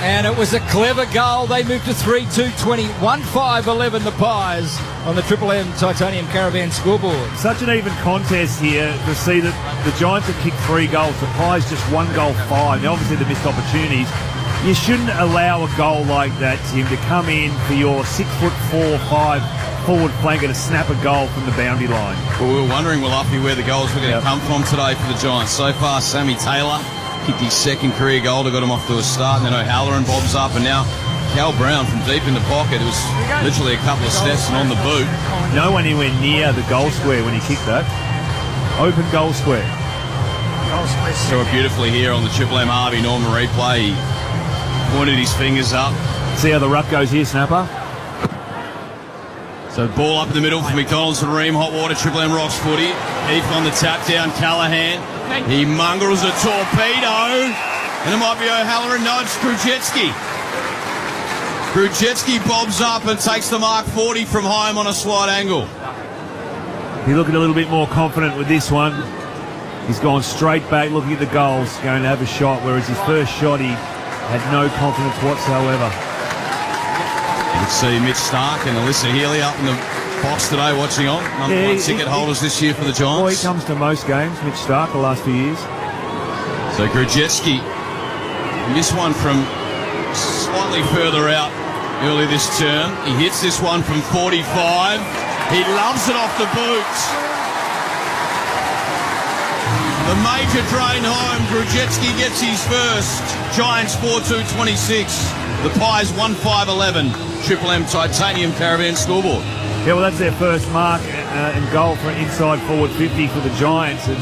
And it was a clever goal. They moved to 3-2-20, 1-5-11 the Pies on the Triple M Titanium Caravan scoreboard. Such an even contest here to see that the Giants have kicked 3 goals, the Pies just 1 goal 5. Now, obviously, the missed opportunities. You shouldn't allow a goal like that, Tim, to come in for your 6'4", 5" forward flanker to snap a goal from the boundary line. Well, we were wondering, Luffy, where the goals were going to come from today for the Giants. So far, Sammy Taylor kicked his second career goal to got him off to a start, and then O'Halloran bobs up, and now Cal Brown from deep in the pocket. It was literally a couple of steps and on the boot. No one anywhere near the goal square when he kicked that. Open goal square. Saw it beautifully here on the Triple M Harvey Norman replay. He pointed his fingers up. See how the ruck goes here, Snapper? So ball up in the middle for McDonald's and Ream. Hot water, Triple M Rocks footy. Heath on the tap down, Callahan. He mongrels a torpedo. And it might be O'Halloran. No, it's Krujetsky. Krujetsky bobs up and takes the mark 40 from home on a slight angle. He's looking a little bit more confident with this one. He's gone straight back looking at the goals, going to have a shot, whereas his first shot he had no confidence whatsoever. You can see Mitch Stark and Alyssa Healy up in the box today watching on. Number 1 ticket holders this year for the Giants. Well, he comes to most games, Mitch Stark, the last few years. So Krujetsky missed one from slightly further out early this term. He hits this one from 45. He loves it off the boots. The major drain home. Krujetsky gets his first. Giants 4-2-26. The Pies 1-5-11. Triple M Titanium Caravan scoreboard. Yeah, well, that's their first mark and goal for an inside forward 50 for the Giants. And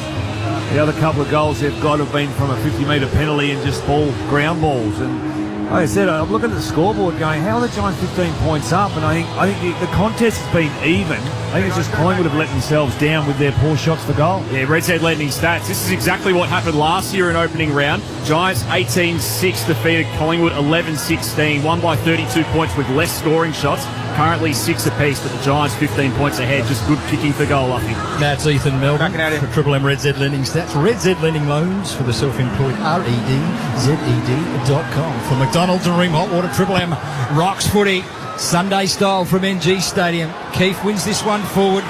the other couple of goals they've got have been from a 50-metre penalty and just ground balls. And like I said, I'm looking at the scoreboard going, how are the Giants 15 points up? And I think the contest has been even. I think it's just Collingwood have let themselves down with their poor shots for goal. Yeah, Red Zed led in stats. This is exactly what happened last year in opening round. Giants 18-6 defeated Collingwood 11-16, won by 32 points with less scoring shots. Currently 6 apiece, but the Giants 15 points ahead. Just good kicking for goal, I think. That's Ethan Meldrum for Triple M Red Z Lending Stats. Red Z Lending Loans for the self-employed. REDZED.com. From McDonald's and Ream Hot Water, Triple M Rocks Footy. Sunday style from NG Stadium. Keith wins this one forward.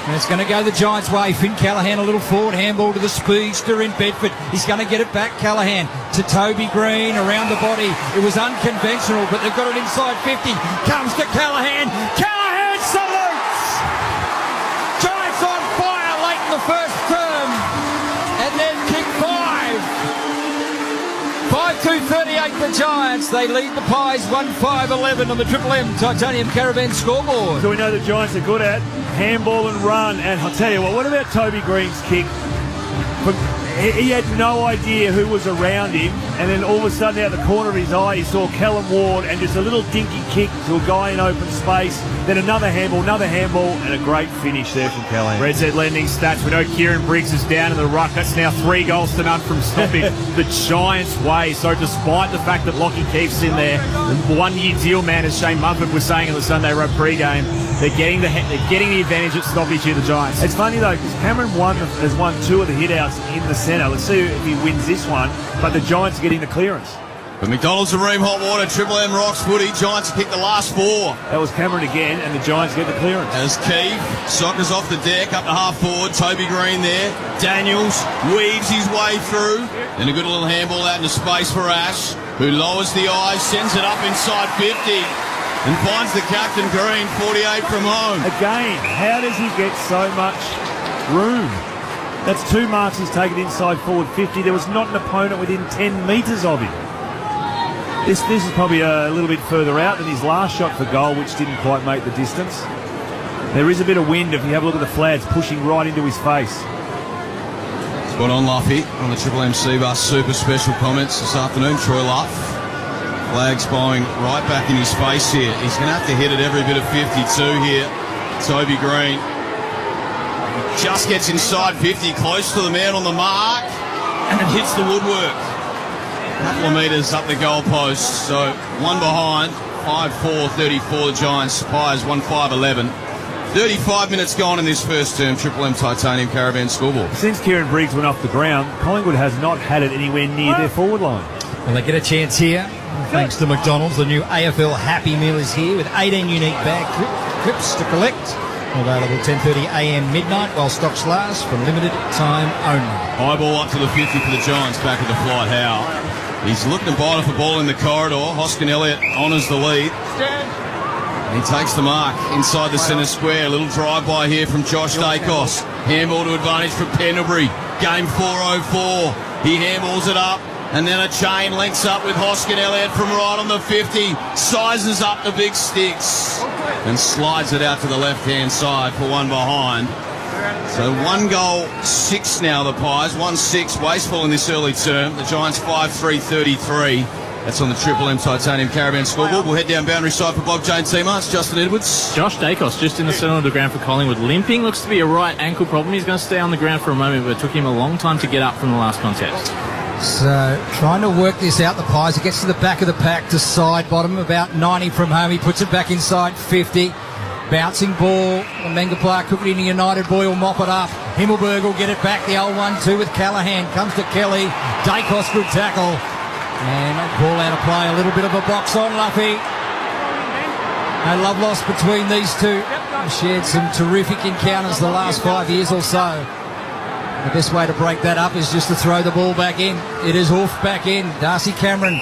And it's going to go the Giants' way. Finn Callahan a little forward handball to the speedster in Bedford. He's going to get it back, Callahan, to Toby Green around the body. It was unconventional, but they've got it inside 50. Comes to Callahan. Callahan salutes! Giants on fire late in the first term. And then kick 5-2-38 the Giants. They lead the Pies 1-5-11 on the Triple M Titanium Caravan scoreboard. So we know the Giants are good at handball and run. And I'll tell you what about Toby Green's kick? He had no idea who was around him, and then all of a sudden out the corner of his eye he saw Callum Ward and just a little dinky kick to a guy in open space, then another handball, and a great finish there from Callum. Red Z Lending stats. We know Kieran Briggs is down in the ruck. That's now 3 goals to none from stopping the Giants' way. So despite the fact that Lockie Keefe's in there, the 1-year deal man, as Shane Mumford was saying in the Sunday Road pre-game, they're getting the advantage at stoppage here, the Giants. It's funny though, because Cameron has won 2 of the hit-outs in the centre. Let's see if he wins this one, but the Giants are getting the clearance. But McDonald's and Ream Hot Water, Triple M rocks footy. Giants pick the last 4. That was Cameron again, and the Giants get the clearance. As Keefe soccers off the deck, up to half forward. Toby Green there. Daniels weaves his way through. And a good little handball out into space for Ash, who lowers the eyes, sends it up inside 50. And finds the captain, Green, 48 from home. Again, how does he get so much room? That's 2 marks he's taken inside forward 50. There was not an opponent within 10 metres of him. This is probably a little bit further out than his last shot for goal, which didn't quite make the distance. There is a bit of wind if you have a look at the flags pushing right into his face. Spot on Luffy on the Triple M C-Bus super special comments this afternoon. Troy Luff. Flags bowing right back in his face here. He's going to have to hit it every bit of 52 here. Toby Green just gets inside 50, close to the man on the mark, and it hits the woodwork. A couple of metres up the goalpost, so one behind, 5-4, 34 the Giants. Pies 1-5-11. 35 minutes gone in this first term. Triple M Titanium Caravan scoreboard. Since Kieran Briggs went off the ground, Collingwood has not had it anywhere near their forward line. Well, they get a chance here. Thanks to McDonald's, the new AFL Happy Meal is here with 18 unique bag clips to collect. Available 10:30am midnight while stocks last for limited time only. High ball up to the 50 for the Giants, back of the flight. Howe. He's looking to bite off a ball in the corridor. Hoskin Elliott honours the lead. He takes the mark inside the centre square. A little drive-by here from Josh Dacos. Handball to advantage for Pendlebury. Game 4:04. He handballs it up. And then a chain links up with Hoskin Elliott from right on the 50. Sizes up the big sticks. And slides it out to the left-hand side for one behind. So 1 goal, 6 now the Pies. 1-6, wasteful in this early term. The Giants 5-3-33. That's on the Triple M Titanium Caravan scoreboard. We'll head down boundary side for Bob Jane Seymour. It's Justin Edwards. Josh Dacos just in the centre of the ground for Collingwood. Limping, looks to be a right ankle problem. He's going to stay on the ground for a moment, but it took him a long time to get up from the last contest. So trying to work this out, the Pies. It gets to the back of the pack to side bottom, about 90 from home. He puts it back inside 50. Bouncing ball. The Menga player, Cooked in the United boy will mop it up. Himmelberg will get it back. The old 1-2 with Callahan. Comes to Kelly. Dacos, good tackle. And ball out of play. A little bit of a box on Luffy. No love lost between these two. Shared some terrific encounters the last 5 years or so. The best way to break that up is just to throw the ball back in. It is off back in. Darcy Cameron.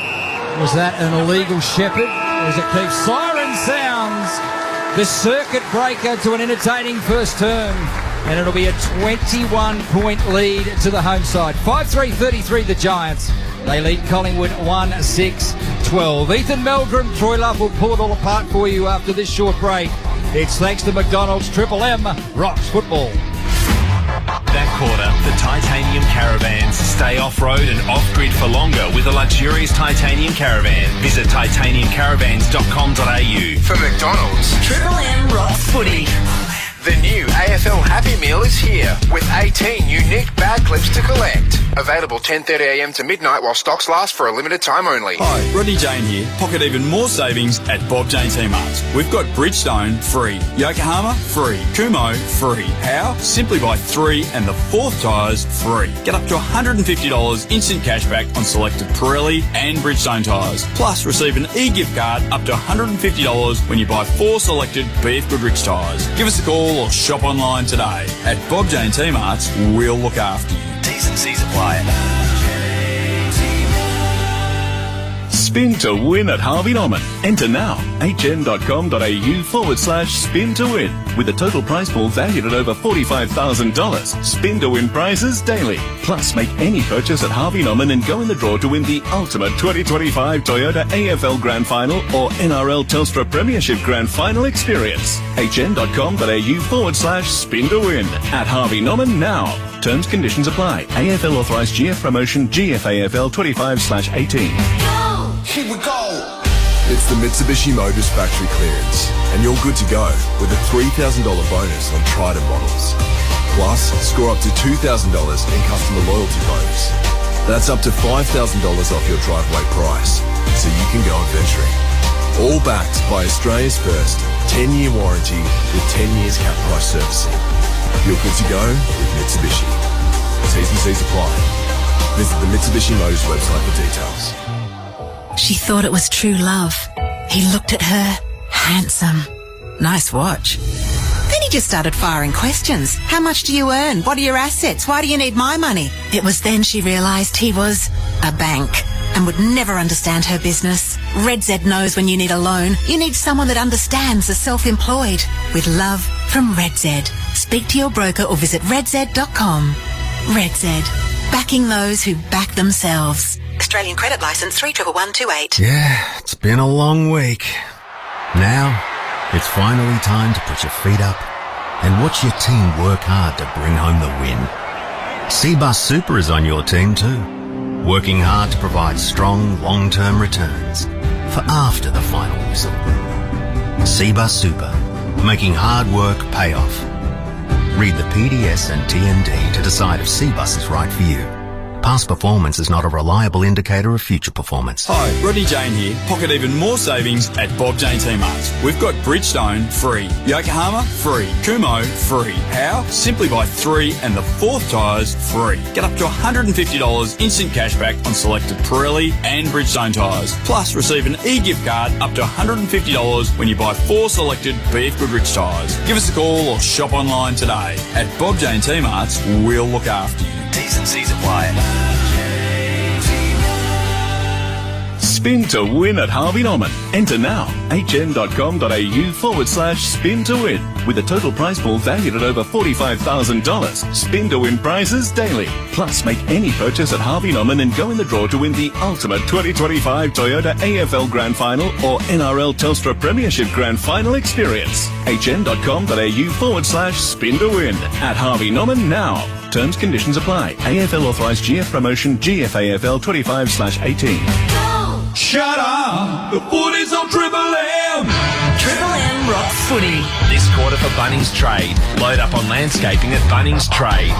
Was that an illegal shepherd? Or is it Keefe? Siren sounds. The circuit breaker to an entertaining first term. And it'll be a 21-point lead to the home side. 5-3-33 the Giants. They lead Collingwood 1-6-12. Ethan Meldrum, Troy Luff will pull it all apart for you after this short break. It's thanks to McDonald's. Triple M rocks football. That quarter, the Titanium Caravans stay off-road and off-grid for longer with a luxurious Titanium Caravan. Visit titaniumcaravans.com.au. For McDonald's, Triple M rocks footy. the new AFL Happy Meal is here with 18 unique bag clips to collect. Available 10:30am to midnight while stocks last for a limited time only. Hi, Rodney Jane here. Pocket even more savings at Bob Jane T-Marts. We've got Bridgestone free, Yokohama free, Kumho free. How? Simply buy 3 and the 4th tyres free. Get up to $150 instant cashback on selected Pirelli and Bridgestone tyres. Plus receive an e-gift card up to $150 when you buy 4 selected BF Goodrich tyres. Give us a call or shop online today. At Bob Jane T-Marts, we'll look after you. T's and C's apply. Spin to win at Harvey Norman. Enter now. hn.com.au/spin to win. With a total prize pool valued at over $45,000. Spin to win prizes daily. Plus, make any purchase at Harvey Norman and go in the draw to win the ultimate 2025 Toyota AFL Grand Final or NRL Telstra Premiership Grand Final experience. hn.com.au/spin to win. At Harvey Norman now. Terms, conditions apply. AFL authorised GF promotion GFAFL 25/18. Here we go. It's the Mitsubishi Motors factory clearance, and you're good to go with a $3,000 bonus on Trident models. Plus, score up to $2,000 in customer loyalty bonus. That's up to $5,000 off your driveway price, so you can go adventuring. All backed by Australia's first 10-year warranty with 10 years cap price servicing. You're good to go with Mitsubishi. T's and C's apply. Visit the Mitsubishi Motors website for details. She thought it was true love. He looked at her. Handsome. Nice watch. Then he just started firing questions. How much do you earn? What are your assets? Why do you need my money? It was then she realised he was a bank and would never understand her business. Red Z knows when you need a loan, you need someone that understands the self-employed. With love from Red Z. Speak to your broker or visit redz.com. Red Z. Backing those who back themselves. Australian credit licence 311128. Yeah, it's been a long week. Now, it's finally time to put your feet up and watch your team work hard to bring home the win. Cbus Super is on your team too, working hard to provide strong long-term returns for after the final whistle. Cbus Super, making hard work pay off. Read the PDS and TND to decide if Cbus is right for you. Past performance is not a reliable indicator of future performance. Hi, Rodney Jane here. Pocket even more savings at Bob Jane T-Marts. We've got Bridgestone free, Yokohama free, Kumo free. How? Simply buy 3 and the 4th tyres free. Get up to $150 instant cashback on selected Pirelli and Bridgestone tyres. Plus receive an e-gift card up to $150 when you buy 4 selected BF Goodrich tyres. Give us a call or shop online today. At Bob Jane T-Marts, we'll look after you. T's and C's apply. Spin to win at Harvey Norman. Enter now. hn.com.au/spin to win. With a total prize pool valued at over $45,000. Spin to win prizes daily. Plus, make any purchase at Harvey Norman and go in the draw to win the ultimate 2025 Toyota AFL Grand Final or NRL Telstra Premiership Grand Final experience. hn.com.au/spin to win. At Harvey Norman now. Terms, conditions apply. AFL authorised GF promotion GFAFL 25/18. Shut up! The footy's on Triple M! Triple M rocks footy. This quarter for Bunnings Trade. Load up on landscaping at Bunnings Trade.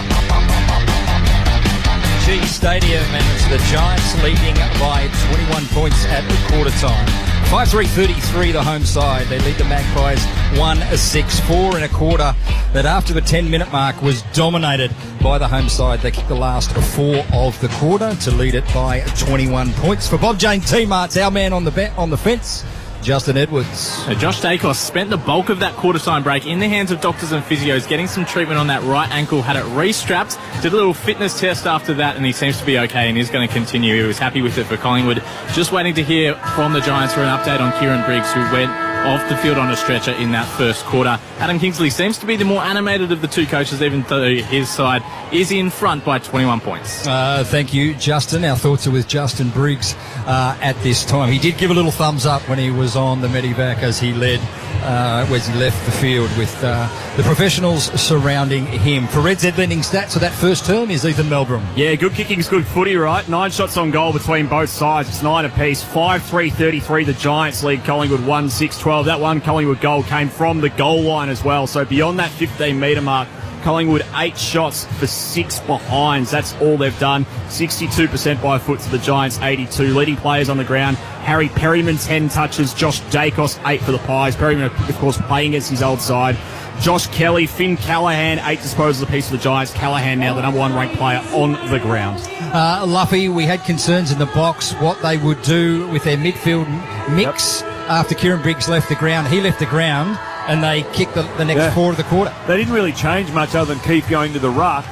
G Stadium, and it's the Giants leading by 21 points at the quarter time. 5-3-33 the home side. They lead the Magpies 1-6, 4 and a quarter. That after the 10-minute mark was dominated by the home side. They kicked the last 4 of the quarter to lead it by 21 points. For Bob Jane T-Marts, our man on the fence, Justin Edwards. Josh Dacos spent the bulk of that quarter-time break in the hands of doctors and physios, getting some treatment on that right ankle, had it re-strapped, did a little fitness test after that, and he seems to be okay and is going to continue. He was happy with it for Collingwood. Just waiting to hear from the Giants for an update on Kieran Briggs, who went off the field on a stretcher in that first quarter. Adam Kingsley seems to be the more animated of the two coaches, even though his side is in front by 21 points. Thank you, Justin. Our thoughts are with Justin Briggs at this time. He did give a little thumbs up when he was on the Medivac as he led, as he left the field with the professionals surrounding him. For Red Z leading stats for that first term is Ethan Meldrum. Yeah, good kicking's good footy, right? 9 shots on goal between both sides. It's 9 apiece. 5-3-33. The Giants lead Collingwood 1-6-12. That one Collingwood goal came from the goal line as well. So beyond that 15-metre mark, Collingwood 8 shots for 6 behinds. That's all they've done. 62% by foot to the Giants, 82. Leading players on the ground. Harry Perryman, 10 touches. Josh Dacos, 8 for the Pies. Perryman, of course, playing against his old side. Josh Kelly, Finn Callahan, 8 disposals apiece for the Giants. Callahan now the number 1 ranked player on the ground. Luffy, we had concerns in the box what they would do with their midfield mix after Kieran Briggs left the ground. He left the ground and they kicked the next 4 of the quarter. They didn't really change much other than keep going to the ruck.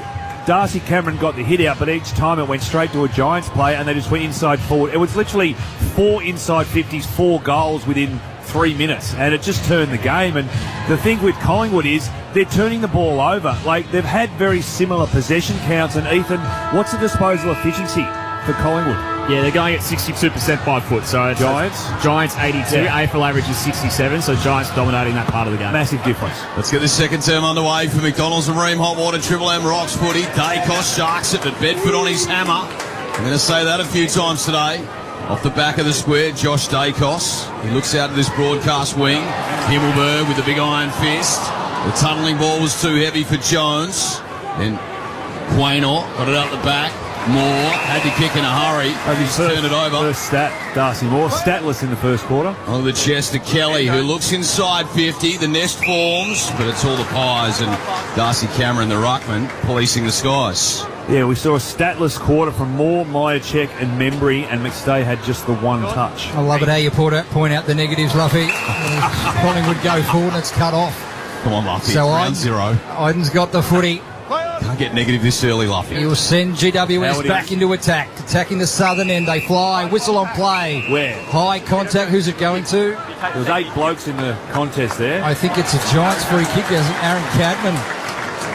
Darcy Cameron got the hit out, but each time it went straight to a Giants player and they just went inside forward. It was literally 4 inside 50s, 4 goals within 3 minutes, and it just turned the game. And the thing with Collingwood is they're turning the ball over. Like, they've had very similar possession counts. And Ethan, what's the disposal efficiency for Collingwood? Yeah, they're going at 62% by foot. So Giants 82. Yeah. AFL average is 67. So Giants dominating that part of the game. Massive difference. Let's get this second term underway for McDonald's and Ream Hot Water Triple M Rocks footy. Dacos sharks it, but Bedford on his hammer. I'm going to say that a few times today. Off the back of the square, Josh Dacos. He looks out to this broadcast wing. Himmelberg with the big iron fist. The tunnelling ball was too heavy for Jones. Then Quaynor got it out the back. Moore had to kick in a hurry. He's turned it over. First stat, Darcy Moore. Statless in the first quarter. On the chest to Kelly, who looks inside 50. The nest forms, but it's all the Pies and Darcy Cameron, the ruckman, policing the skies. Yeah, we saw a statless quarter from Moore, Myercheck and Membry, and McStay had just the one touch. I love it how you point out the negatives, Luffy. Collingwood go forward and it's cut off. Come on, Luffy. So Round zero. Iden's got the footy. Can't get negative this early, Luffy. He'll send GWS back into attack. Attacking the southern end. They fly. Whistle on play. Where? High contact. Who's it going to? There's 8 blokes in the contest there. I think it's a Giants free kick. There's Aaron Cadman.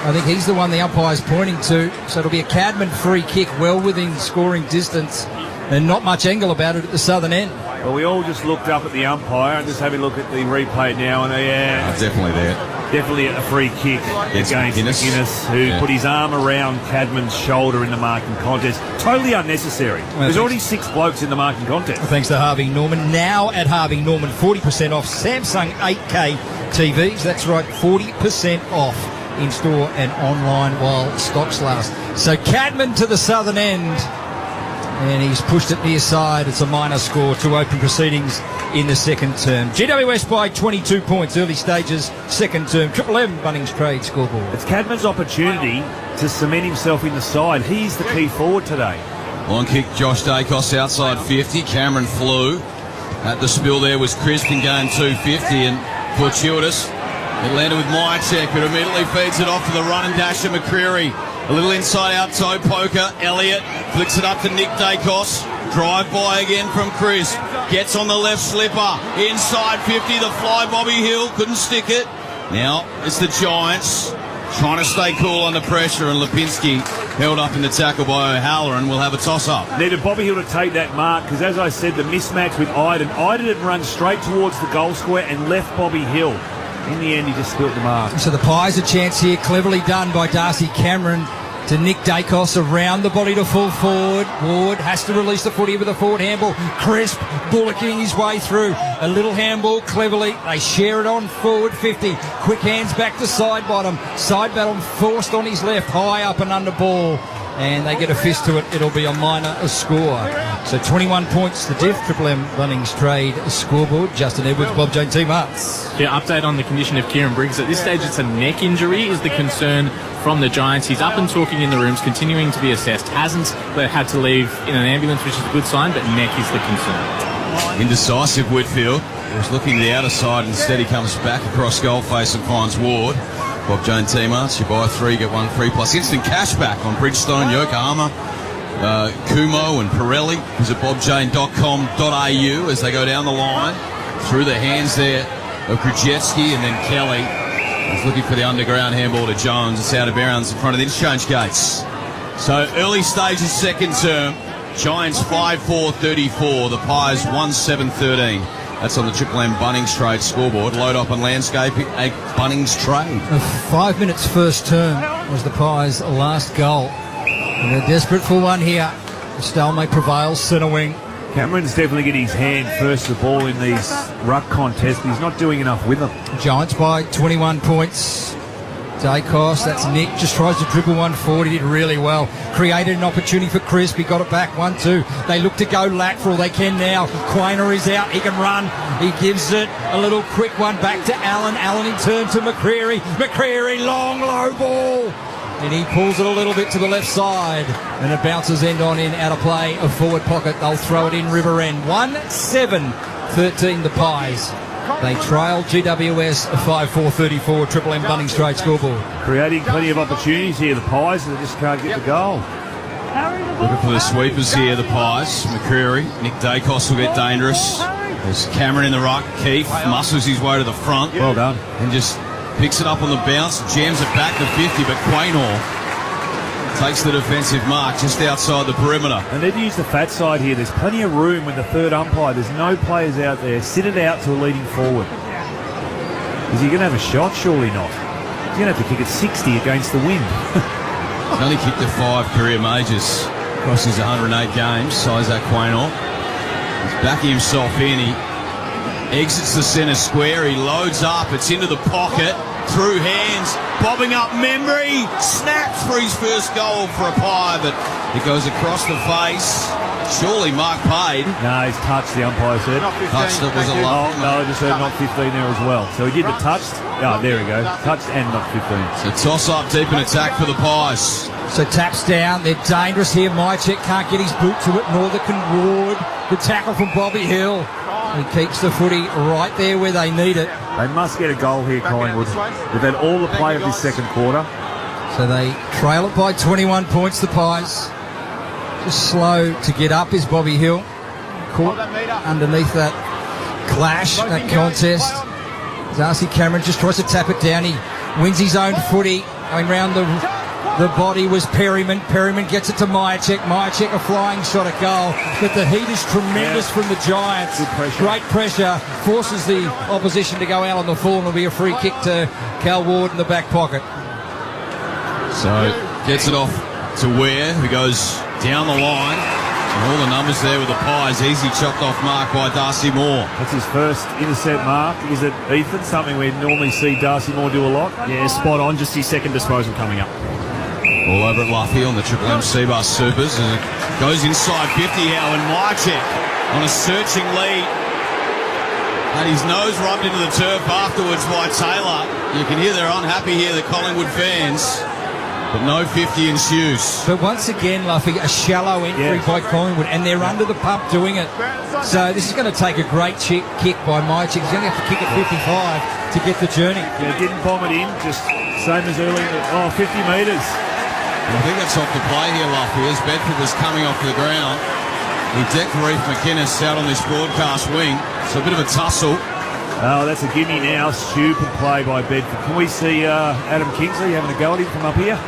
I think he's the one the umpire's pointing to. So it'll be a Cadman free kick, well within scoring distance, and not much angle about it at the southern end. Well, we all just looked up at the umpire and just having a look at the replay now, and definitely there. Definitely a free kick against McGuinness, who put his arm around Cadman's shoulder in the marking contest. Totally unnecessary. There's already 6 blokes in the marking contest. Thanks to Harvey Norman. Now at Harvey Norman, 40% off Samsung 8K TVs. That's right, 40% off in store and online while stocks last. So Cadman to the southern end. And he's pushed it near side. It's a minor score to open proceedings in the second term. GWS by 22 points, early stages, second term. Triple M Bunnings Trade scoreboard. It's Cadman's opportunity to cement himself in the side. He's the key forward today. Long kick, Josh Dacos outside 50. Cameron flew. At the spill there was crisp and going 250 and fortuitous. It landed with Myercheck, but immediately feeds it off to the run and dash of McCreary. A little inside-out toe poker. Elliott flicks it up to Nick Dacos. Drive by again from Chris. Gets on the left slipper. Inside 50, the fly Bobby Hill. Couldn't stick it. Now it's the Giants trying to stay cool under pressure, and Lipinski held up in the tackle by O'Halloran. We'll have a toss-up. Needed Bobby Hill to take that mark because, as I said, the mismatch with Iden. Iden had run straight towards the goal square and left Bobby Hill. In the end, he just spilt the mark. So the Pies a chance here, cleverly done by Darcy Cameron to Nick Dacos around the body to full forward. Ward has to release the footy with a forward handball. Crisp bullocking his way through. A little handball cleverly. They share it on forward 50. Quick hands back to side bottom. Side bottom forced on his left. High up and under ball. And they get a fist to it. It'll be a minor score. So 21 points, the diff. Triple M Bunnings Trade scoreboard. Justin Edwards, Bob Jane, Team Arts. Yeah, update on the condition of Kieran Briggs. At this stage, it's a neck injury is the concern from the Giants. He's up and talking in the rooms, continuing to be assessed. Hasn't had to leave in an ambulance, which is a good sign, but neck is the concern. Indecisive Whitfield. He was looking to the outer side. Instead, he comes back across goal face and finds Ward. Bob Jane Team Arts, you buy 3, get 1 free, plus instant cash back on Bridgestone, Yokohama, Kumo and Pirelli. Visit bobjane.com.au as they go down the line. Through the hands there of Krzyzewski, and then Kelly. He's looking for the underground handball to Jones. It's out of bounds in front of the interchange gates. So early stages, second term. Giants 5-4-34. The Pies 1-7-13. That's on the Triple M Bunnings Trade scoreboard. Load up on landscaping, a Bunnings Trade. 5 minutes first term was the Pies' last goal. And they're desperate for one here. The stalemate prevails, centre wing. Cameron's definitely getting his hand first to the ball in these ruck contests. He's not doing enough with them. Giants by 21 points. Dacos, that's Nick, just tries to dribble one forward. He did really well. Created an opportunity for Crisp. He got it back 1-2. They look to go lateral. They can now. Quaynor is out. He can run. He gives it a little quick one back to Allen. Allen in turn to McCreary. McCreary, long, low ball. And he pulls it a little bit to the left side. And it bounces end on in, out of play, a forward pocket. They'll throw it in River End. 1-7-13 the Pies. They trail GWS 5-4-34. Triple M Bunnings Trade scoreboard. Creating plenty of opportunities here, the Pies, and they just can't get the goal. Looking for the sweepers here, the Pies. McCreary, Nick Dacos will get dangerous. There's Cameron in the ruck. Keefe muscles his way to the front. Well done. And just picks it up on the bounce, jams it back to 50, but Quaynor Takes the defensive mark just outside the perimeter. And they've used the fat side here. There's plenty of room with the third umpire. There's no players out there. Sit it out to a leading forward. Is he going to have a shot? Surely not. He's going to have to kick it 60 against the wind. He's only kicked the 5 career majors across his 108 games, Isaac Quaynor. He's backing himself in. He exits the centre square. He loads up. It's into the pocket. Through hands. Bobbing up memory. Snaps for his first goal for a pie, but it goes across the face. Surely Mark paid. No, he's touched, the umpire said. Touched it was a low. Oh, no, I just heard not 15 there as well. So he did the touched. Oh, there we go. Touched and not 15. So toss up deep in attack for the Pies. So taps down. They're dangerous here. Mychek can't get his boot to it, nor can Ward. The tackle from Bobby Hill. He keeps the footy right there where they need it. They must get a goal here, Collingwood. They've had all the play of this second quarter. So they trail it by 21 points, the Pies. Just slow to get up is Bobby Hill. Caught underneath that clash, that contest. Darcy Cameron just tries to tap it down. He wins his own footy. Going round the body was Perryman. Perryman gets it to Mychek. Mychek a flying shot at goal. But the heat is tremendous from the Giants. Great pressure. Forces the opposition to go out on the full, and it'll be a free kick to Cal Ward in the back pocket. So gets it off to Ware, who goes down the line. And all the numbers there with the Pies. Easy chopped off mark by Darcy Moore. That's his first intercept mark. Is it, Ethan? Something we normally see Darcy Moore do a lot? Yeah, spot on. Just his second disposal coming up. All over at Luffy on the Triple M Seabus Supers. And it goes inside 50, Howard Mychek on a searching lead. And his nose rubbed into the turf afterwards by Taylor. You can hear they're unhappy here, the Collingwood fans. But no 50 ensues. But once again, Luffy, a shallow entry by Collingwood, and they're under the pump doing it. So this is going to take a great kick by Mychek. He's going to have to kick at 55 to get the journey. Yeah, didn't bomb it in, just same as earlier. 50 metres. I think that's off the play here, Luffy, as Bedford was coming off the ground. He decked Reef McInnes out on this broadcast wing. So a bit of a tussle. Oh, that's a gimme now. Stupid play by Bedford. Can we see Adam Kingsley having a go at him from up here?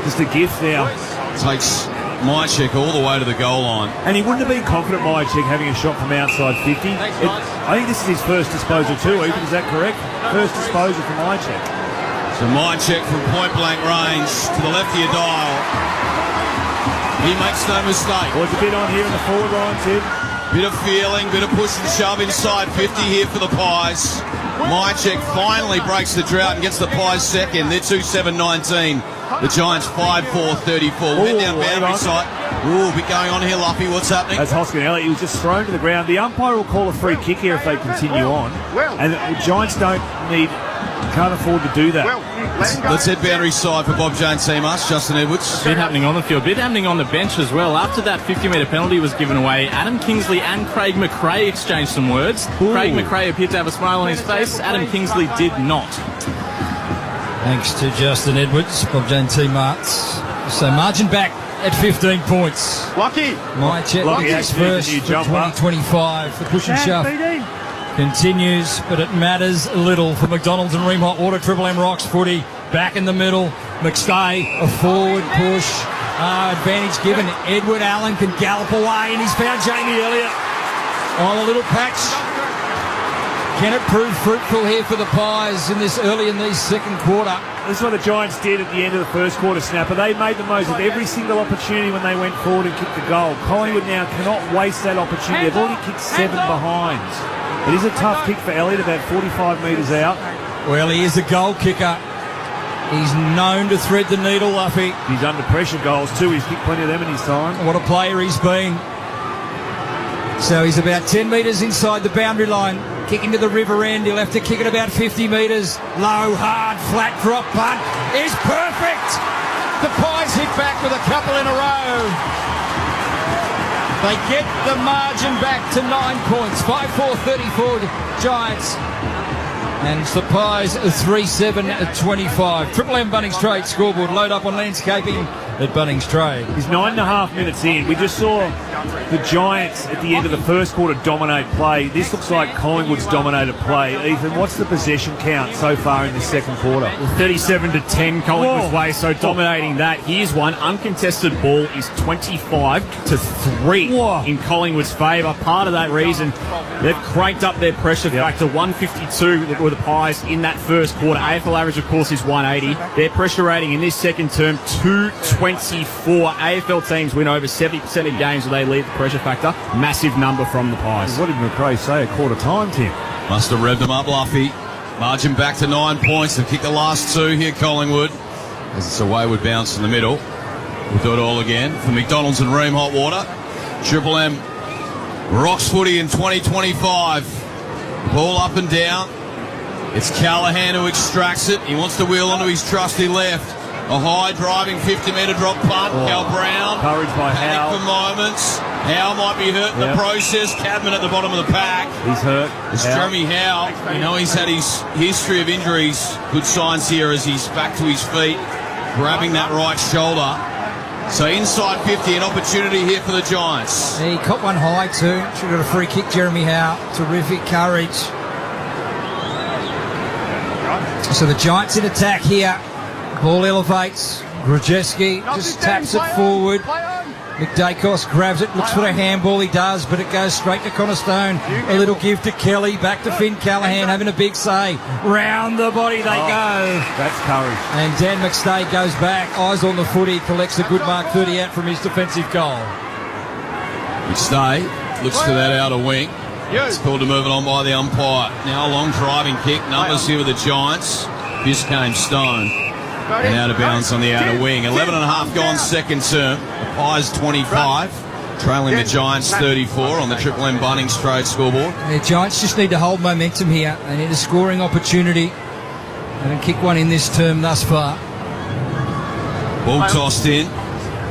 Just a gift now. Takes Mychek all the way to the goal line. And he wouldn't have been confident, Mychek, having a shot from outside 50. I think this is his first disposal too, Ethan. Is that correct? First disposal for Mychek. So Mychek from point-blank range to the left of your dial. He makes no mistake. Well, it's a bit on here in the forward line, Tim. Bit of feeling, bit of push and shove inside 50 here for the Pies. Mychek finally breaks the drought and gets the Pies second. They're 2-7-19. The Giants 5-4-34. Went down boundary side. Ooh, a bit going on here, Luffy. What's happening? That's Hoskin-Elliott. He was just thrown to the ground. The umpire will call a free kick here if they continue on. And the Giants can't afford to do that. Let's head boundary side for Bob Jones Seymour. Justin Edwards. Bit happening on the field, bit happening on the bench as well. After that 50-metre penalty was given away, Adam Kingsley and Craig McRae exchanged some words. Ooh. Craig McRae appeared to have a smile on his face. Adam Kingsley did not. Thanks to Justin Edwards, Bob Jones Marts. So margin back at 15 points. Lucky. Mychek is first for 2025. The push and shove continues, but it matters little for McDonald's and Ream Hot Water. Triple M Rocks footy back in the middle. McStay, a forward push. Advantage given. Edward Allen can gallop away, and he's found Jamie Elliott on a little patch. Can it prove fruitful here for the Pies early in this second quarter? This is what the Giants did at the end of the first quarter, Snapper. They made the most of every single opportunity when they went forward and kicked the goal. Collingwood now cannot waste that opportunity. They've already kicked 7 behinds. It is a tough kick for Elliott, about 45 metres out. Well, he is a goal kicker. He's known to thread the needle, Luffy. He's under pressure goals too. He's kicked plenty of them in his time. What a player he's been. So he's about 10 metres inside the boundary line. Kicking to the river end. He'll have to kick it about 50 metres. Low, hard, flat drop punt is perfect. The Pies hit back with a couple in a row. They get the margin back to 9 points. 5-4-34 Giants. And it's the Pies 3-7-25. Triple M Bunnings Trade scoreboard. Load up on landscaping at Bunnings Trade. He's 9.5 minutes in. We just saw the Giants at the end of the first quarter dominate play. This looks like Collingwood's dominated play. Ethan, what's the possession count so far in this second quarter? 37-10 Collingwood's way, so dominating that. Here's one. Uncontested ball is 25-3 in Collingwood's favour. Part of that reason, they've cranked up their pressure factor. 152 were the Pies in that first quarter. AFL average, of course, is 180. Their pressure rating in this second term, 224. AFL teams win over 70% of games where they lead the pressure factor. Massive number from the Pies. What did McRae say at quarter time, Tim? Must have revved them up, Luffy. Margin back to 9 points. They've kicked the last two here, Collingwood. As it's a wayward bounce in the middle. We'll do it all again for McDonald's and Ream Hot Water. Triple M rocks footy in 2025. Ball up and down. It's Callahan who extracts it. He wants to wheel onto his trusty left. A high driving 50-metre drop punt. Cal Brown. Courage by Howe. For moments. Howe might be hurt in the process. Cadman at the bottom of the pack. He's hurt. It's Jeremy Howe. You know, he's had his history of injuries. Good signs here as he's back to his feet, grabbing that right shoulder. So inside 50, an opportunity here for the Giants. He caught one high too. Should have got a free kick, Jeremy Howe. Terrific courage. So the Giants in attack here. Ball elevates. Grujeski just taps it forward. McDacos grabs it, looks for the handball, he does, but it goes straight to Cornerstone. A little give to Kelly, back to Finn Callahan, having a big say. Round the body they go. That's courage. And Dan McStay goes back, eyes on the footy, collects a good mark 30 out from his defensive goal. McStay looks to that outer wing. It's called to move it on by the umpire. Now a long driving kick, numbers here with the Giants. Biscayne Stone. And out of bounds on the outer wing. 11.5 gone second term. The Pies 25. Trailing the Giants 34 on the Triple M Bunnings Trade scoreboard. The Giants just need to hold momentum here. They need a scoring opportunity. They don't kick one in this term thus far. Ball tossed in.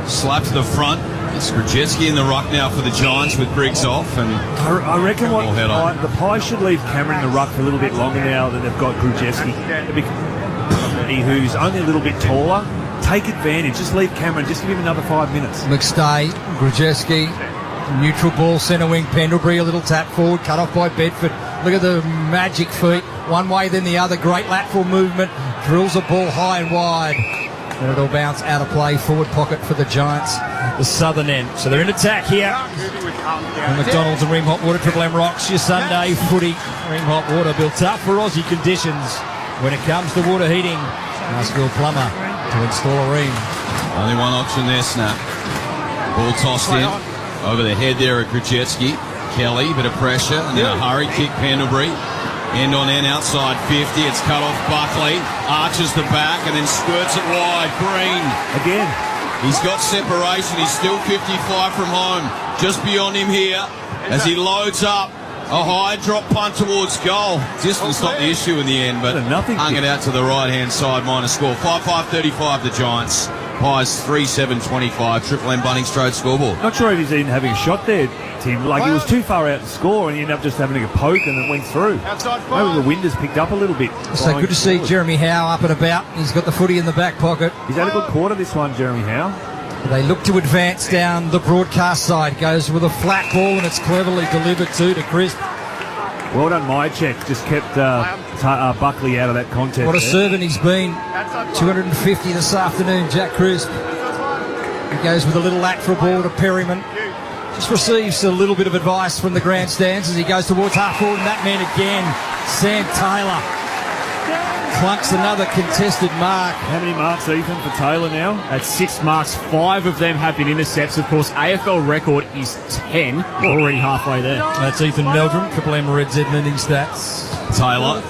Slap to the front. It's Grujeski in the ruck now for the Giants with Briggs off. And I reckon the Pies should leave Cameron in the ruck for a little bit longer now that they've got Grujeski, who's only a little bit taller. Take advantage. Just leave Cameron. Just give him another 5 minutes. McStay, Grujeski, neutral ball, centre wing, Pendlebury, a little tap forward, cut off by Bedford. Look at the magic feet. One way, then the other. Great lateral movement. Drills a ball high and wide. And it'll bounce out of play. Forward pocket for the Giants. The southern end. So they're in attack here. And McDonald's and Ream Hot Water, Triple M rocks your Sunday footy. Ream Hot Water built up for Aussie conditions. When it comes to water heating, ask your plumber to install a Ream. Only one option there, Snap. Ball tossed in. Over the head there at Grujeski. Kelly, bit of pressure. And then a hurry kick, Pendlebury. End on end outside 50. It's cut off Buckley. Arches the back and then squirts it wide. Green. Again. He's got separation. He's still 55 from home. Just beyond him here as he loads up. A high drop punt towards goal. Distance not the issue in the end, but hung it out to the right-hand side, minus score. 5-5-35 the Giants. Pies 3-7-25. Triple M Bunnings Trade scoreboard. Not sure if he's even having a shot there, Tim. Like, he was too far out to score and he ended up just having a poke and it went through. Maybe the wind has picked up a little bit. So good to see Jeremy Howe up and about. He's got the footy in the back pocket. He's had a good quarter this one, Jeremy Howe. They look to advance down the broadcast side. Goes with a flat ball and it's cleverly delivered to Crisp. Well done, Mychek. Just kept Buckley out of that contest. What a servant he's been. 250 this afternoon, Jack Crisp. He goes with a little lateral ball to Perryman. Just receives a little bit of advice from the grandstands as he goes towards half forward, and that man again, Sam Taylor. Clunks another contested mark. How many marks, Ethan, for Taylor now? At 6 marks, 5 of them have been intercepts. Of course, AFL record is 10. We're already halfway there. That's Ethan Meldrum, Triple M Red Z Lending Stats. Taylor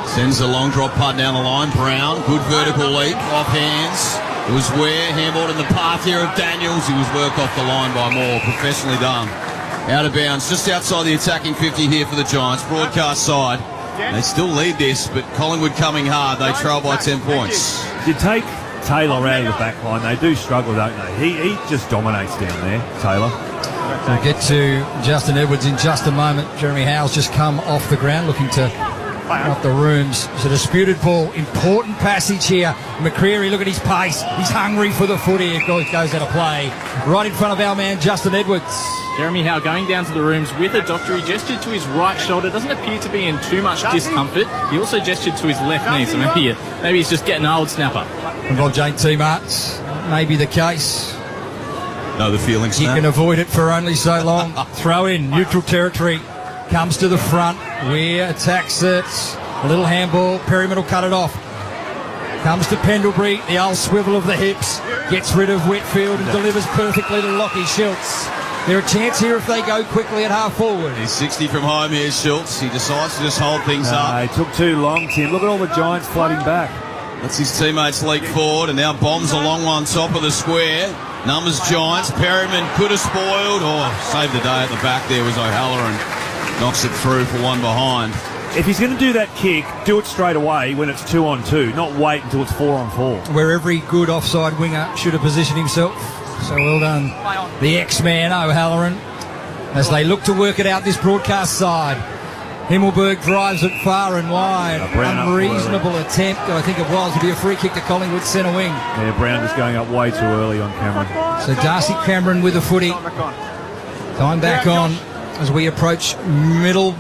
sends a long drop punt down the line. Brown, good vertical leap, off hands. It was Ware, handballed in the path here of Daniels. He was worked off the line by Moore, professionally done. Out of bounds, just outside the attacking 50 here for the Giants. Broadcast side. They still lead this, but Collingwood coming hard. They trail by 10 points. You take Taylor out of the back line. They do struggle, don't they? He just dominates down there, Taylor. We'll get to Justin Edwards in just a moment. Jeremy Howe's just come off the ground looking to Off the rooms. It's a disputed ball. Important passage here. McCreary, look at his pace. He's hungry for the footy. It goes out of play. Right in front of our man, Justin Edwards. Jeremy Howe going down to the rooms with a doctor. He gestured to his right shoulder. Doesn't appear to be in too much discomfort. He also gestured to his left knee. So maybe he's just getting old, Snapper. Involved J.T. Martz. Maybe the case. No, the feeling, You can avoid it for only so long. Throw in, neutral territory. Comes to the front. Weir attacks it. A little handball. Perryman will cut it off. Comes to Pendlebury. The old swivel of the hips. Gets rid of Whitfield and delivers perfectly to Lockie Schultz. They're a chance here if they go quickly at half forward. He's 60 from home here, Schultz. He decides to just hold things up. It took too long, Tim. Look at all the Giants flooding back. That's his teammates leap forward, and now bombs a long one top of the square. Numbers Giants. Perryman could have spoiled or saved the day at the back there was O'Halloran. Knocks it through for one behind. If he's going to do that kick, do it straight away when it's 2-on-2, not wait until it's 4-on-4. Where every good offside winger should have positioned himself. So well done, the X-Man O'Halloran, as they look to work it out this broadcast side. Himmelberg drives it far and wide. Unreasonable attempt, I think it was, to be a free kick to Collingwood centre wing. Yeah, Brown is going up way too early on Cameron. So Darcy Cameron with the footy. Time back on as we approach middle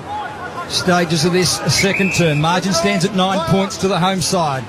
stages of this second term. Margin stands at 9 points to the home side.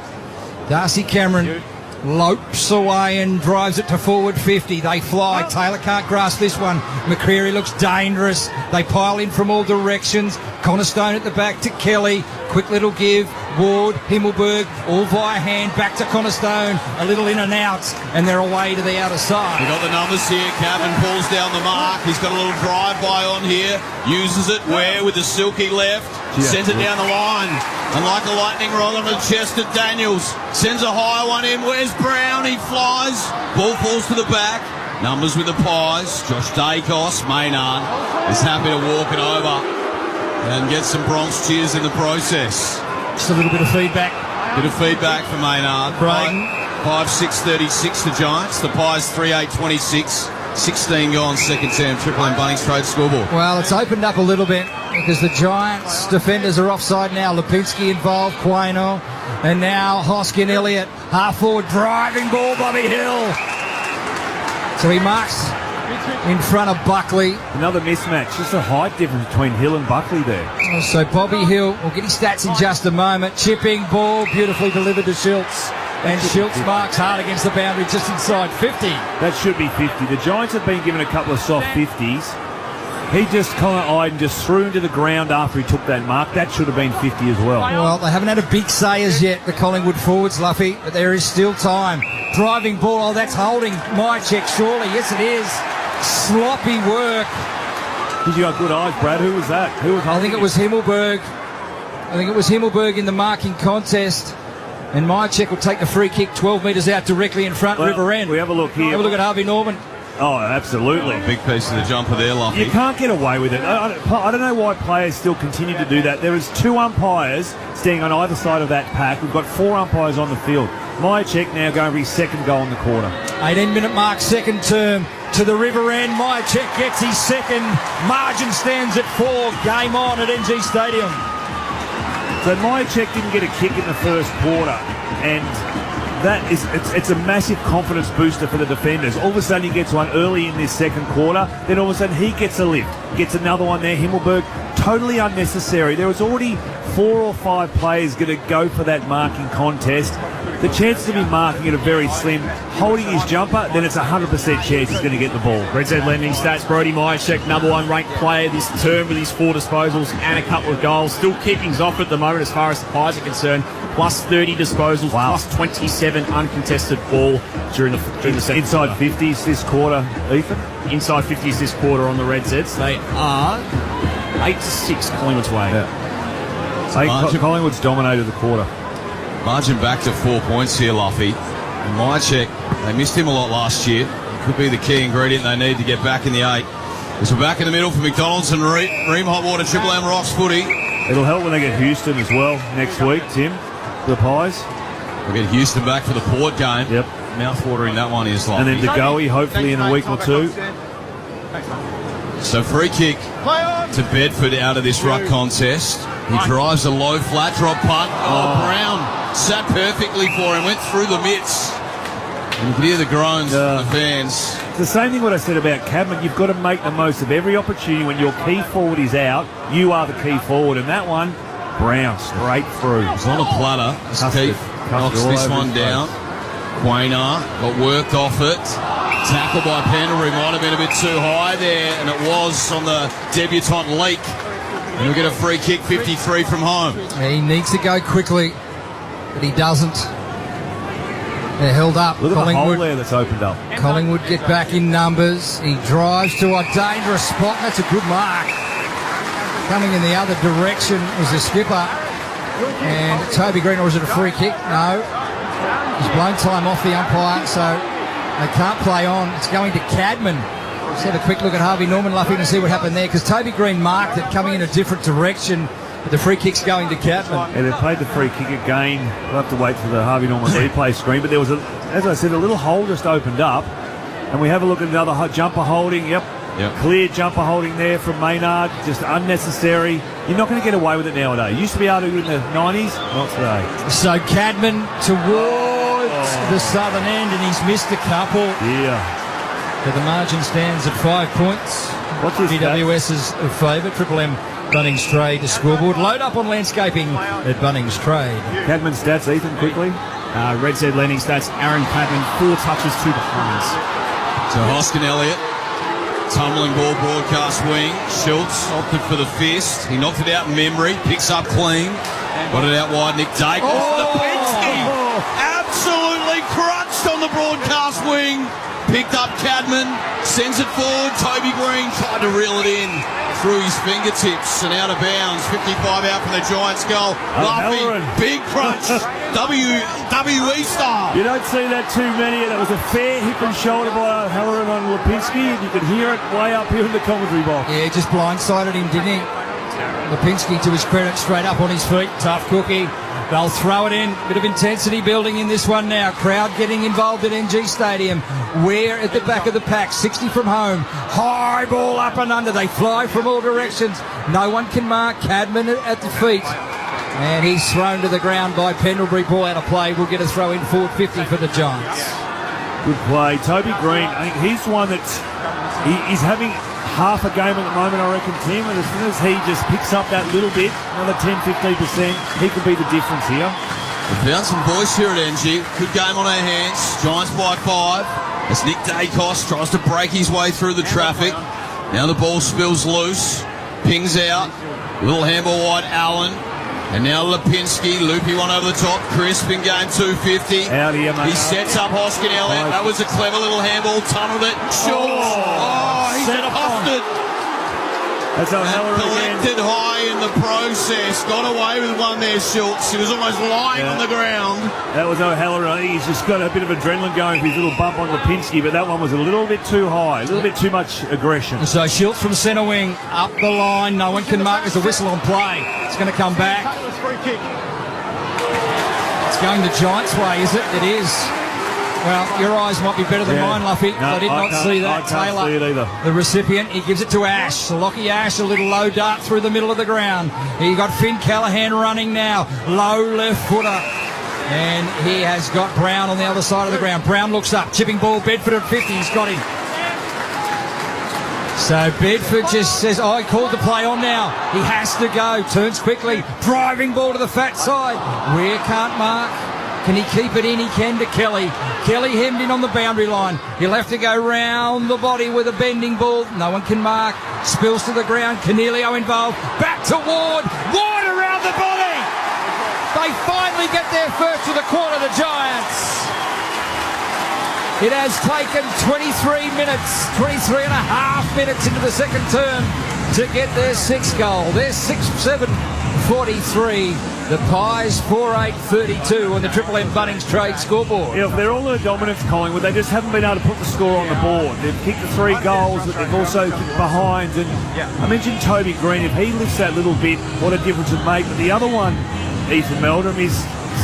Darcy Cameron lopes away and drives it to forward 50. They fly. Taylor can't grasp this one. McCreary looks dangerous. They pile in from all directions. Cornerstone at the back to Kelly. Quick little give. Ward, Himmelberg, all via hand. Back to Cornerstone. A little in and out. And they're away to the outer side. We've got the numbers here. Cavan pulls down the mark. He's got a little drive-by on here. Uses it. Ware with the silky left. Sends it down the line. And like a lightning rod on the chest at Daniels. Sends a high one in. Where's Brown? He flies. Ball falls to the back. Numbers with the Pies. Josh Dacos. Maynard is happy to walk it over and get some Bronx cheers in the process. Just a little bit of feedback. Bit of feedback for Maynard. Braden. 5-6-36 the Giants. The Pies 3-8-26. 16 gone second term. Triple M Bunnings Trade scoreboard. Well, it's opened up a little bit because the Giants defenders are offside now. Lipinski involved, Quaino, and now Hoskin Elliott. Half forward driving ball, Bobby Hill. So he marks in front of Buckley. Another mismatch. Just a height difference between Hill and Buckley there. So Bobby Hill, we'll get his stats in just a moment. Chipping ball, beautifully delivered to Schultz. And Schultz marks hard against the boundary just inside 50. That should be 50. The Giants have been given a couple of soft 50s. He just kind of eyed and just threw him to the ground after he took that mark. That should have been 50 as well. Well, they haven't had a big say as yet, the Collingwood forwards, Luffy, but there is still time. Driving ball, oh, that's holding Myercheck, surely. Yes, it is. Sloppy work. Did you have good eyes, Brad? Who was that? I think it was Himmelberg. I think it was Himmelberg in the marking contest. And Myercheck will take the free kick 12 metres out directly in front, River End. We have a look here. Have a look at Harvey Norman. Oh, absolutely. Big piece of the jumper there, Luffy. You can't get away with it. I don't know why players still continue to do that. There is 2 umpires standing on either side of that pack. We've got 4 umpires on the field. Myercheck now going for his second goal in the quarter. 18-minute mark, second term to the River End. Myercheck gets his second. Margin stands at 4. Game on at NG Stadium. So Myercheck didn't get a kick in the first quarter, and that is it's a massive confidence booster for the defenders. All of a sudden he gets one early in this second quarter, then all of a sudden he gets a lift, gets another one there. Himmelberg, totally unnecessary. There was already 4 or 5 players going to go for that marking contest. The chances of him marking it are very slim. Holding his jumper, then it's 100% chance he's going to get the ball. Red Z lending stats, Brody Myercheck, number 1 ranked player this term with his 4 disposals and a couple of goals. Still keeping's off at the moment as far as the Pies are concerned. Plus 30 disposals, plus 27 uncontested ball during the second Inside quarter. 50s this quarter, Ethan? Inside 50s this quarter on the Red Zeds. They are 8-6 Collingwood's way. Yeah. Collingwood's dominated the quarter. Margin back to 4 points here, Luffy. And Myercheck, they missed him a lot last year. Could be the key ingredient they need to get back in the 8. As we're back in the middle for McDonald's and Ream Hot Water Triple M Rocks footy. It'll help when they get Houston as well next week, Tim, the Pies. We'll get Houston back for the Port game. Yep. Mouth-watering that one is, Luffy. And then De Goey, hopefully in a week or 2. So free kick to Bedford out of this ruck contest. He drives a low flat drop punt. Brown sat perfectly for him, went through the mitts. And you can hear the groans from the fans. It's the same thing what I said about Cadman. You've got to make the most of every opportunity. When your key forward is out, you are the key forward. And that one, Brown, straight through. He's on a platter. Keith knocks this one down. Quaynar got worked off it. Tackle by Pendlebury might have been a bit too high there, and it was on the debutant Leak. And he'll get a free kick, 53 from home. He needs to go quickly, but he doesn't. They're held up. Look at the hole there that's opened up. Collingwood get back in numbers. He drives to a dangerous spot. That's a good mark. Coming in the other direction was the skipper. And Toby Green, or is it a free kick? No. He's blown time off the umpire, so they can't play on. It's going to Cadman. Let's have a quick look at Harvey Norman, Luffy, to see what happened there, because Toby Green marked it coming in a different direction, but the free kick's going to Cadman. Yeah, they played the free kick again. We'll have to wait for the Harvey Norman replay screen, but there was, as I said, a little hole just opened up, and we have a look at another jumper holding. Yep. Clear jumper holding there from Maynard, just unnecessary. You're not going to get away with it nowadays. Used to be able to in the 90s, not today. So Cadman towards the southern end, and he's missed a couple. Yeah. So the margin stands at 5 points. What's his GWS is a favourite. Triple M Bunnings Trade scoreboard. Load up on landscaping at Bunnings Trade. Cadman stats, Ethan, quickly. Red Z landing stats, Aaron Cadman, 4 touches, 2 behinds. So Hoskin Elliott, tumbling ball, broadcast wing. Schultz opted for the fist. He knocked it out in memory, picks up clean. Got it out wide, Nick Dacos. Lipinski absolutely crunched on the broadcast wing. Picked up Cadman, sends it forward. Toby Green tried to reel it in through his fingertips and out of bounds. 55 out from the Giants' goal. Luffy, big crunch. WWE style. You don't see that too many. That was a fair hip and shoulder by Halloran on Lipinski, and you could hear it way up here in the commentary box. Yeah, just blindsided him, didn't he? Lipinski, to his credit, straight up on his feet. Tough cookie. They'll throw it in. Bit of intensity building in this one now. Crowd getting involved at NG Stadium. We're at the back of the pack. 60 from home. High ball up and under. They fly from all directions. No one can mark Cadman at the feet. And he's thrown to the ground by Pendlebury. Ball out of play. We'll get a throw in forward 50 for the Giants. Good play. Toby Green, I think he's one that he's having half a game at the moment, I reckon, Tim, and as soon as he just picks up that little bit, another 10-15%, he could be the difference here. We found some voice here at NG. Good game on our hands. Giants by 5 as Nick Dacos tries to break his way through the traffic. Now the ball spills loose, pings out, little handball wide Allen, and now Lipinski, loopy one over the top. Crisp in game 250. Out here, mate. He sets up Hoskin Elliott. That was a clever little handball, tunneled it. Schultz. He's puffed it. That's O'Halloran again. Collected high in the process. Got away with one there, Schultz. He was almost lying on the ground. That was O'Halloran. I think he's just got a bit of adrenaline going for his little bump on Lipinski, but that one was a little bit too high, a little bit too much aggression. So Schultz from centre wing, up the line. No one can mark. There's a whistle on play. It's going to come back. It's going the Giants' way, is it? It is. Well, your eyes might be better than mine, Luffy. No, I did not see that. I can't see it either. The recipient, he gives it to Ash. Lockie Ash, a little low dart through the middle of the ground. He got Finn Callahan running now. Low left footer. And he has got Brown on the other side of the ground. Brown looks up. Chipping ball, Bedford at 50. He's got him. So Bedford just says, he called the play on now. He has to go. Turns quickly. Driving ball to the fat side. Where can't mark. Can he keep it in? He can to Kelly. Kelly hemmed in on the boundary line. He'll have to go round the body with a bending ball. No one can mark. Spills to the ground. Cornelio involved. Back to Ward. Ward around the body. They finally get there first to the corner, the Giants. It has taken 23 minutes, 23 and a half minutes into the second term to get their 6th goal. Their 6-7-43. The Pies 4-8-32 on the Triple M Bunnings Trade scoreboard. Yeah, they're all in the dominance, Collingwood. They just haven't been able to put the score on the board. They've kicked the 3 goals, but they've also kicked behind. And I mentioned Toby Green. If he lifts that little bit, what a difference it'd make. But the other one, Ethan Meldrum, is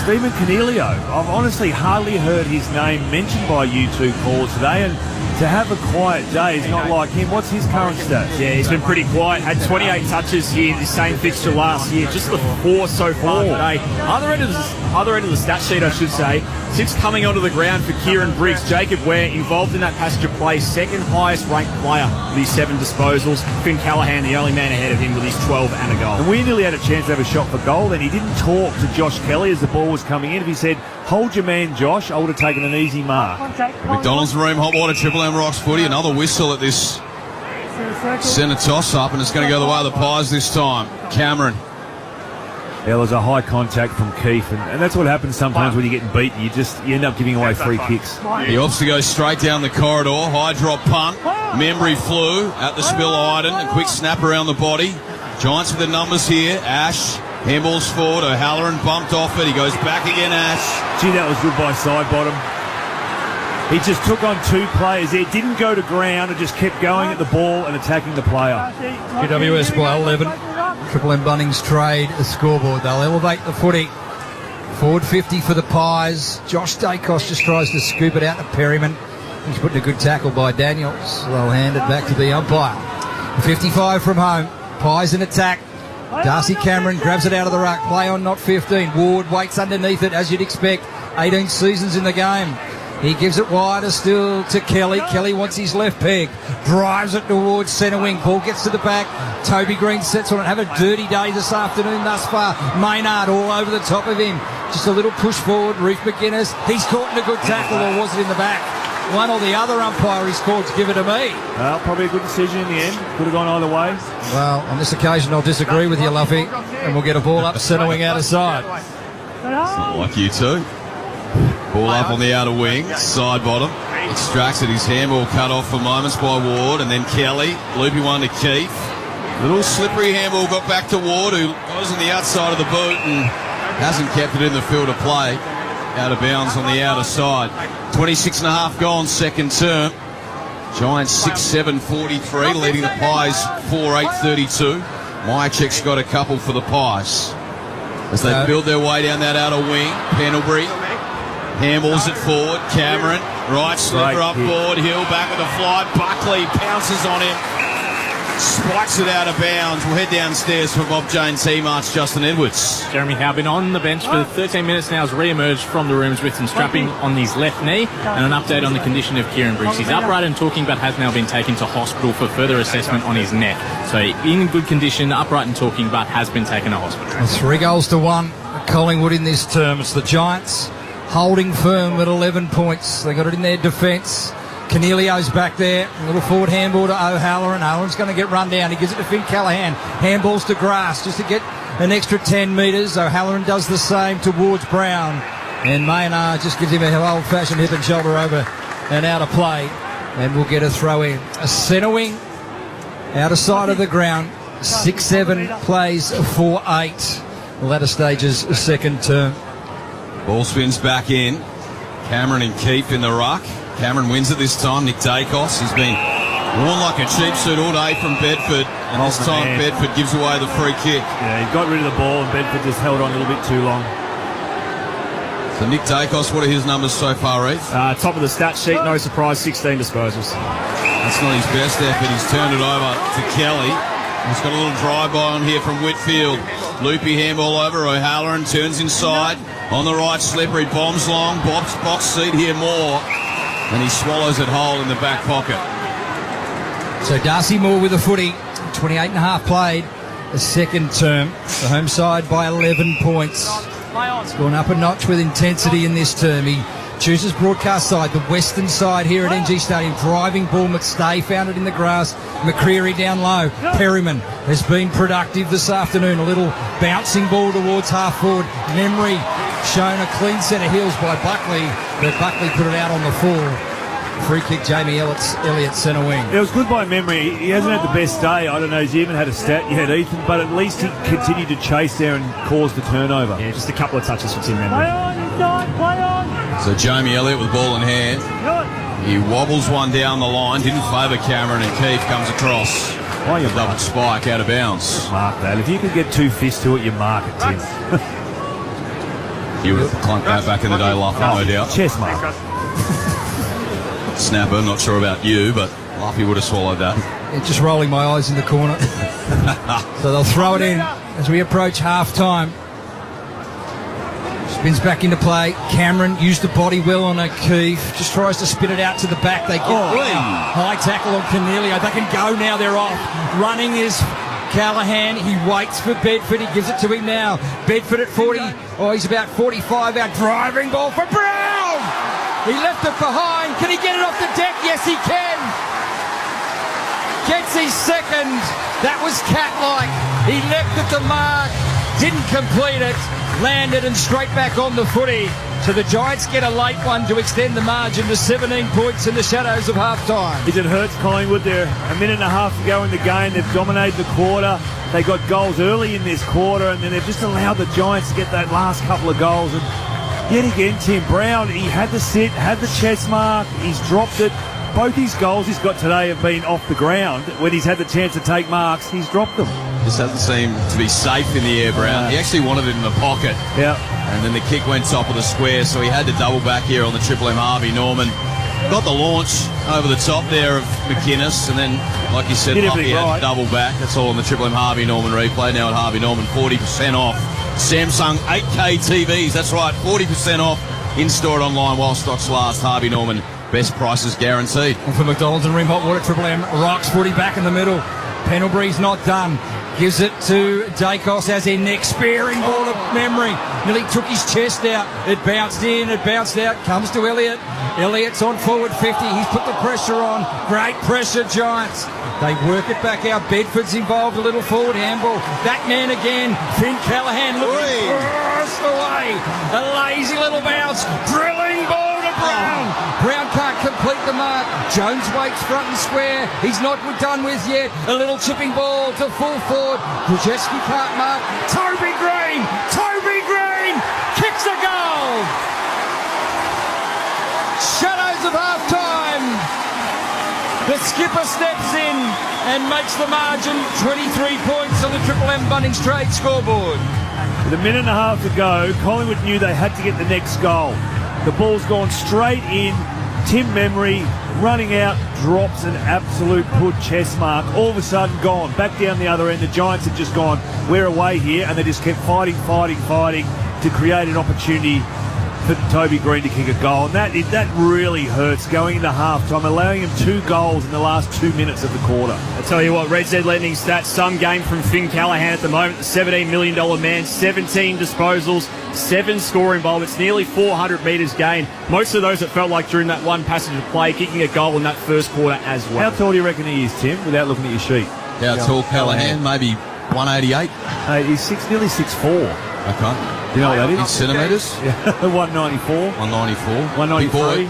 Stephen Cornelio. I've honestly hardly heard his name mentioned by you two callers today. And to have a quiet day is not like him. What's his current stats? Yeah, he's been pretty quiet. Had 28 touches here in the same fixture last year. Just the 4 so far today. Other end of the stat sheet, I should say. Since coming onto the ground for Kieran Briggs, Jacob Ware involved in that passenger play, second highest ranked player with his 7 disposals. Finn Callaghan, the only man ahead of him with his 12 and a goal. And we nearly had a chance to have a shot for goal. Then he didn't talk to Josh Kelly as the ball was coming in. If he said, "Hold your man, Josh," I would have taken an easy mark. McDonald's room, hot water, Triple M Rocks footy. Another whistle at this centre toss-up, and it's going to go the way of the Pies this time. Cameron. There was a high contact from Keefe, and that's what happens sometimes when you're getting beaten. You end up giving away free kicks. He opts to go straight down the corridor. High drop punt. Membry flew at the spill Iden. A quick snap around the body. Giants with the numbers here. Ash. Handballs forward. O'Halloran bumped off it. He goes back again, Ash. Gee, that was good by side bottom. He just took on 2 players there. Didn't go to ground and just kept going at the ball and attacking the player. GWS by 11. Triple M Bunnings trade the scoreboard. They'll elevate the footy. Forward 50 for the Pies. Josh Dacos just tries to scoop it out to Perryman. He's put in a good tackle by Daniels. They'll hand it back to the umpire. 55 from home. Pies in attack. Darcy Cameron grabs it out of the ruck. Play on, not 15. Ward waits underneath it, as you'd expect. 18 seasons in the game. He gives it wider still to Kelly. Kelly wants his left peg. Drives it towards centre wing. Ball gets to the back. Toby Green sets on it. Have a dirty day this afternoon thus far. Maynard all over the top of him. Just a little push forward. Reef McGuinness. He's caught in a good tackle, or was it in the back? One or the other umpire he's called to give it to me. Well, probably a good decision in the end. Could have gone either way. Well, on this occasion I'll disagree with you, Luffy. And we'll get a ball up centre wing out of side. It's not like you two. Ball up on the outer wing, side bottom. Extracts it, his handball cut off for moments by Ward, and then Kelly. Loopy one to Keefe. Little slippery handball got back to Ward, who goes on the outside of the boot and hasn't kept it in the field of play. Out of bounds on the outer side. 26 and a half gone, second term. Giants 6-7-43, leading the Pies 4-8-32. Mychek's got a couple for the Pies as they build their way down that outer wing. Pendlebury handballs it forward. Cameron, right slipper up forward. Hill back with a fly. Buckley pounces on him. Spikes it out of bounds. We'll head downstairs for Bob Jane's teammates, Justin Edwards. Jeremy Howe been on the bench for 13 minutes now, has re-emerged from the rooms with some strapping on his left knee and an update on the condition of Kieran Briggs. He's upright and talking, but has now been taken to hospital for further assessment on his neck. So in good condition, upright and talking, but has been taken to hospital. 3-1 Collingwood in this term. It's the Giants holding firm at 11 points. They got it in their defence. Cornelio's back there. A little forward handball to O'Halloran. Owen's going to get run down. He gives it to Finn Callaghan. Handballs to Grass just to get an extra 10 metres. O'Halloran does the same towards Brown. And Maynard just gives him an old-fashioned hip and shoulder over and out of play. And we'll get a throw in. A centre wing out of sight of the ground. 6-7 plays 4-8. Latter stages second term. Ball spins back in. Cameron and Keefe in the ruck. Cameron wins it this time. Nick Dacos has been worn like a cheap suit all day from Bedford, and this time Bedford gives away the free kick. Yeah, he got rid of the ball and Bedford just held on a little bit too long. So Nick Dacos, what are his numbers so far, Reece? Top of the stat sheet, no surprise, 16 disposals. That's not his best effort. He's turned it over to Kelly. He's got a little drive-by on here from Whitfield. Loopy handball over. O'Halloran turns inside. On the right slipper, he bombs long. Box seat here more. And he swallows it whole in the back pocket. So Darcy Moore with the footy. 28 and a half played. The second term. The home side by 11 points. It's gone up a notch with intensity in this term. He chooses broadcast side, the western side here at NG Stadium. Driving ball, McStay found it in the grass. McCreary down low. Perryman has been productive this afternoon. A little bouncing ball towards half forward. Memory shown a clean set of heels by Buckley, but Buckley put it out on the full. Free kick, Jamie Elliott centre wing. It was good by Memory. He hasn't had the best day. I don't know, he even had a stat. You had Ethan, but at least he continued to chase there and cause the turnover. Yeah, just a couple of touches for Tim Memory. Play on. So Jamie Elliott with ball in hand. He wobbles one down the line. Didn't favour Cameron, and Keefe comes across. Why you double spike out of bounds. Mark that. If you could get 2 fists to it, you mark it, Tim. You would have clunked that back in the day, Luff, no doubt. Chess mark. snapper. Not sure about you, but Luffy would have swallowed that. Yeah, just rolling my eyes in the corner. So they'll throw it in as we approach half-time. Spins back into play. Cameron used the body well on O'Keefe. Just tries to spin it out to the back. They get high tackle on Cornelio. They can go now. They're off. Running is Callahan. He waits for Bedford. He gives it to him now. Bedford at 40. Oh, he's about 45 out. Driving ball for Brown. He left it behind. Can he get it off the deck? Yes, he can. Gets his second. That was cat-like. He left at the mark. Didn't complete it. Landed and straight back on the footy. So the Giants get a late one to extend the margin to 17 points in the shadows of half-time. It hurts Collingwood. They're a minute and a half to go in the game. They've dominated the quarter. They got goals early in this quarter, and then they've just allowed the Giants to get that last couple of goals. And yet again, Tim Brown, he had the sit, had the chest mark. He's dropped it. Both his goals he's got today have been off the ground. When he's had the chance to take marks, he's dropped them. Just doesn't seem to be safe in the air, Brown. He actually wanted it in the pocket. Yeah. And then the kick went top of the square, so he had to double back here on the Triple M Harvey Norman. Got the launch over the top there of McInnes, and then, like you said, Luffy had to double back. That's all on the Triple M Harvey Norman replay. Now at Harvey Norman, 40% off. Samsung 8K TVs, that's right, 40% off. In-store and online while stocks last. Harvey Norman, best prices guaranteed. And for McDonald's and Ream Hot Water, Triple M rocks footy back in the middle. Pendlebury's not done. Gives it to Dacos as their next sparing ball of memory. Nearly took his chest out. It bounced in, it bounced out. Comes to Elliott. Elliott's on forward 50. He's put the pressure on. Great pressure, Giants. They work it back out. Bedford's involved, a little forward handball. That man again. Finn Callahan looking across the way. A lazy little bounce. Drilling ball to Brown. Brown can't complete the mark. Jones waits front and square. He's not done with yet. A little chipping ball to full forward. Krzyzewski can't mark. Toby Green kicks a goal. Shadows of half-time. The skipper steps in and makes the margin 23 points on the Triple M Bunnings Trade scoreboard. With a minute and a half to go, Collingwood knew they had to get the next goal. The ball's gone straight in. Tim Memory running out, drops an absolute put chest mark. All of a sudden gone. Back down the other end, the Giants had just gone, we're away here, and they just kept fighting to create an opportunity for Toby Green to kick a goal. And that really hurts going into half-time, allowing him 2 goals in the last 2 minutes of the quarter. I tell you what, Red Z Lending stats, some game from Finn Callahan at the moment, the $17 million man, 17 disposals, 7 scoring involvements, nearly 400 metres gained. Most of those, it felt like during that one passage of play, kicking a goal in that first quarter as well. How tall do you reckon he is, Tim, without looking at your sheet? How tall Callahan? Maybe 188? He's nearly 6'4". Okay. Do you know what that is? In centimetres? Yeah, 194. 193.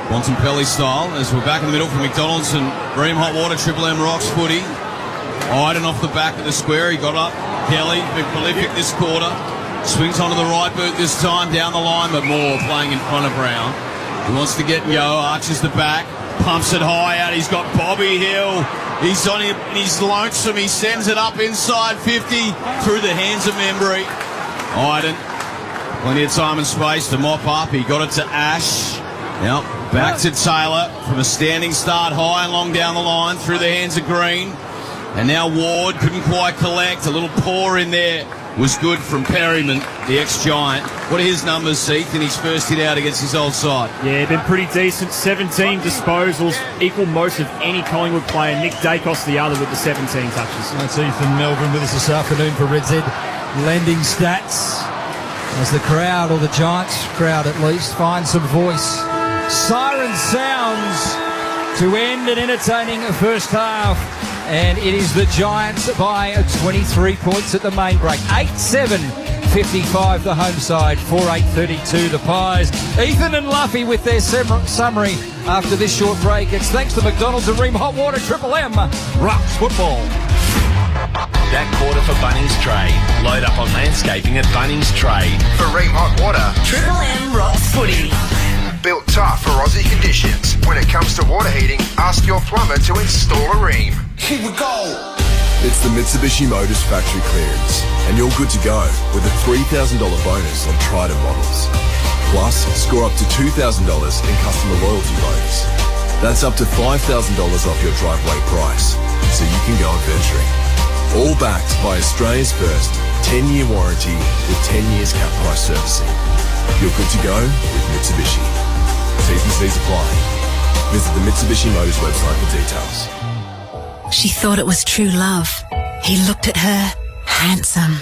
Bontempelli style, as we're back in the middle for McDonald's and Bream Hot Water, Triple M rocks footy. Iden off the back of the square. He got up. Kelly, been prolific this quarter. Swings onto the right boot this time, down the line, but Moore playing in front of Brown. He wants to get and go, arches the back, pumps it high out. He's got Bobby Hill. He's on him, and he's lonesome. He sends it up inside 50 through the hands of Membry. Iden, plenty of time and space to mop up. He got it to Ash. Now back to Taylor from a standing start, high and long down the line through the hands of Green. And now Ward couldn't quite collect. A little paw in there was good from Perryman, the ex-Giant. What are his numbers, Heath, in his first hit out against his old side? Yeah, been pretty decent. 17 disposals, equal most of any Collingwood player. Nick Dacos the other with the 17 touches. That's Ethan Meldrum with us this afternoon for Red Z Lending Stats. As the crowd, or the Giants crowd at least, finds some voice. Siren sounds to end an entertaining first half. And it is the Giants by 23 points at the main break. 8-7, 55 the home side, 4-8-32 the Pies. Ethan and Luffy with their summary after this short break. It's thanks to McDonald's and Ream Hot Water, Triple M rocks football. That quarter for Bunnings Trade. Load up on landscaping at Bunnings Trade. For Ream Hot Water, Triple M rocks footy. built tough for Aussie conditions. When it comes to water heating, ask your plumber to install a Ream. Here we go! It's the Mitsubishi Motors factory clearance, and you're good to go with a $3,000 bonus on Trident models. Plus, score up to $2,000 in customer loyalty bonus. That's up to $5,000 off your driveway price, so you can go adventuring. All backed by Australia's first 10-year warranty with 10 years cap price servicing. You're good to go with Mitsubishi. T's and C's apply. Visit the Mitsubishi Motors website for details. She thought it was true love. He looked at her. Handsome.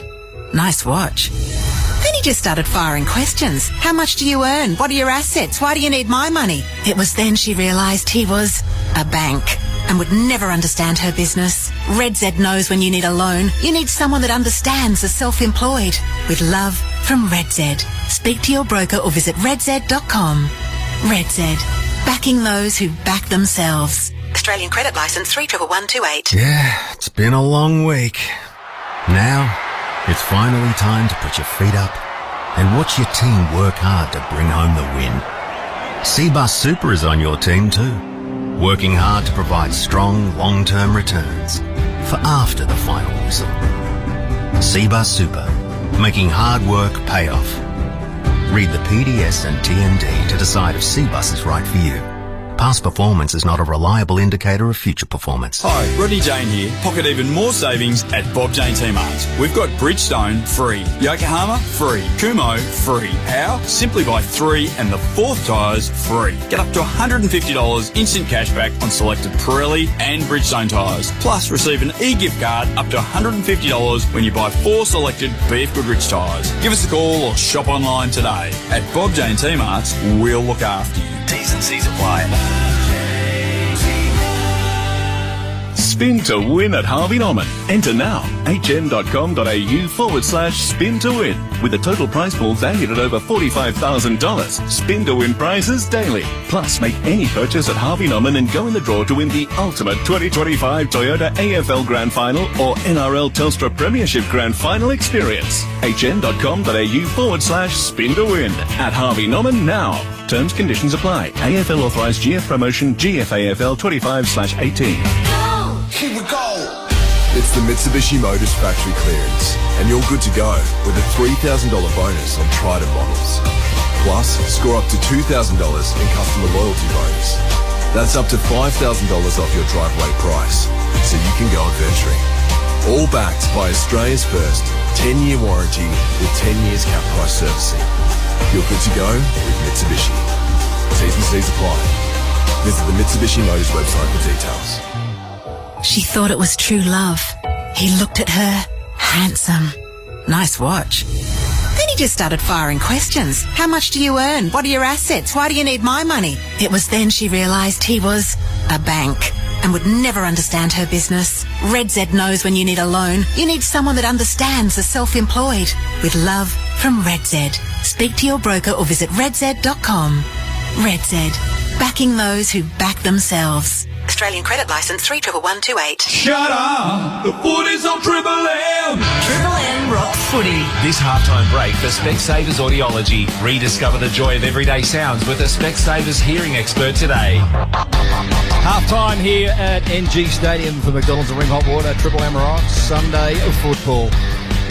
Nice watch. Then he just started firing questions. How much do you earn? What are your assets? Why do you need my money? It was then she realised he was a bank and would never understand her business. Red Z knows when you need a loan, you need someone that understands the self-employed. With love from Red Z. Speak to your broker or visit redz.com. Red Z. Backing those who back themselves. Australian credit licence 311128. Yeah, it's been a long week. Now, it's finally time to put your feet up and watch your team work hard to bring home the win. Cbus Super is on your team too, working hard to provide strong long-term returns for after the final whistle. Cbus Super, making hard work pay off. Read the PDS and TMD to decide if Cbus is right for you. Past performance is not a reliable indicator of future performance. Hi, Rodney Jane here. Pocket even more savings at Bob Jane T-Mart. We've got Bridgestone free, Yokohama free, Kumo free. How? Simply buy 3 and the 4th tyres free. Get up to $150 instant cashback on selected Pirelli and Bridgestone tyres. Plus receive an e-gift card up to $150 when you buy 4 selected BF Goodrich tyres. Give us a call or shop online today. At Bob Jane T-Marts, we'll look after you. T's and C's apply. Spin to win at Harvey Norman. Enter now. hm.com.au/spin to win. With a total prize pool valued at over $45,000. Spin to win prizes daily. Plus, make any purchase at Harvey Norman and go in the draw to win the ultimate 2025 Toyota AFL Grand Final or NRL Telstra Premiership Grand Final experience. hm.com.au/spin to win. At Harvey Norman now. Terms, conditions apply. AFL authorised GF promotion GFAFL 25/18. Here we go! It's the Mitsubishi Motors factory clearance, and you're good to go with a $3,000 bonus on Trident models. Plus, score up to $2,000 in customer loyalty bonus. That's up to $5,000 off your driveway price, so you can go adventuring. All backed by Australia's first 10-year warranty with 10 years cap price servicing. You're good to go with Mitsubishi. T's and C's apply. Visit the Mitsubishi Motors website for details. She thought it was true love. He looked at her. Handsome. Nice watch. Then he just started firing questions. How much do you earn? What are your assets? Why do you need my money? It was then she realised he was a bank and would never understand her business. Red Z knows when you need a loan, you need someone that understands the self-employed. With love from Red Z. Speak to your broker or visit redz.com. Red Z. Backing those who back themselves. Australian credit licence 311128. Shut up! The footy's on Triple M! Triple M Rock Footy. This halftime break for Specsavers Audiology. Rediscover the joy of everyday sounds with a Specsavers hearing expert today. Half-time here at NG Stadium for McDonald's and Ring Hot Water. Triple M Rock Sunday football.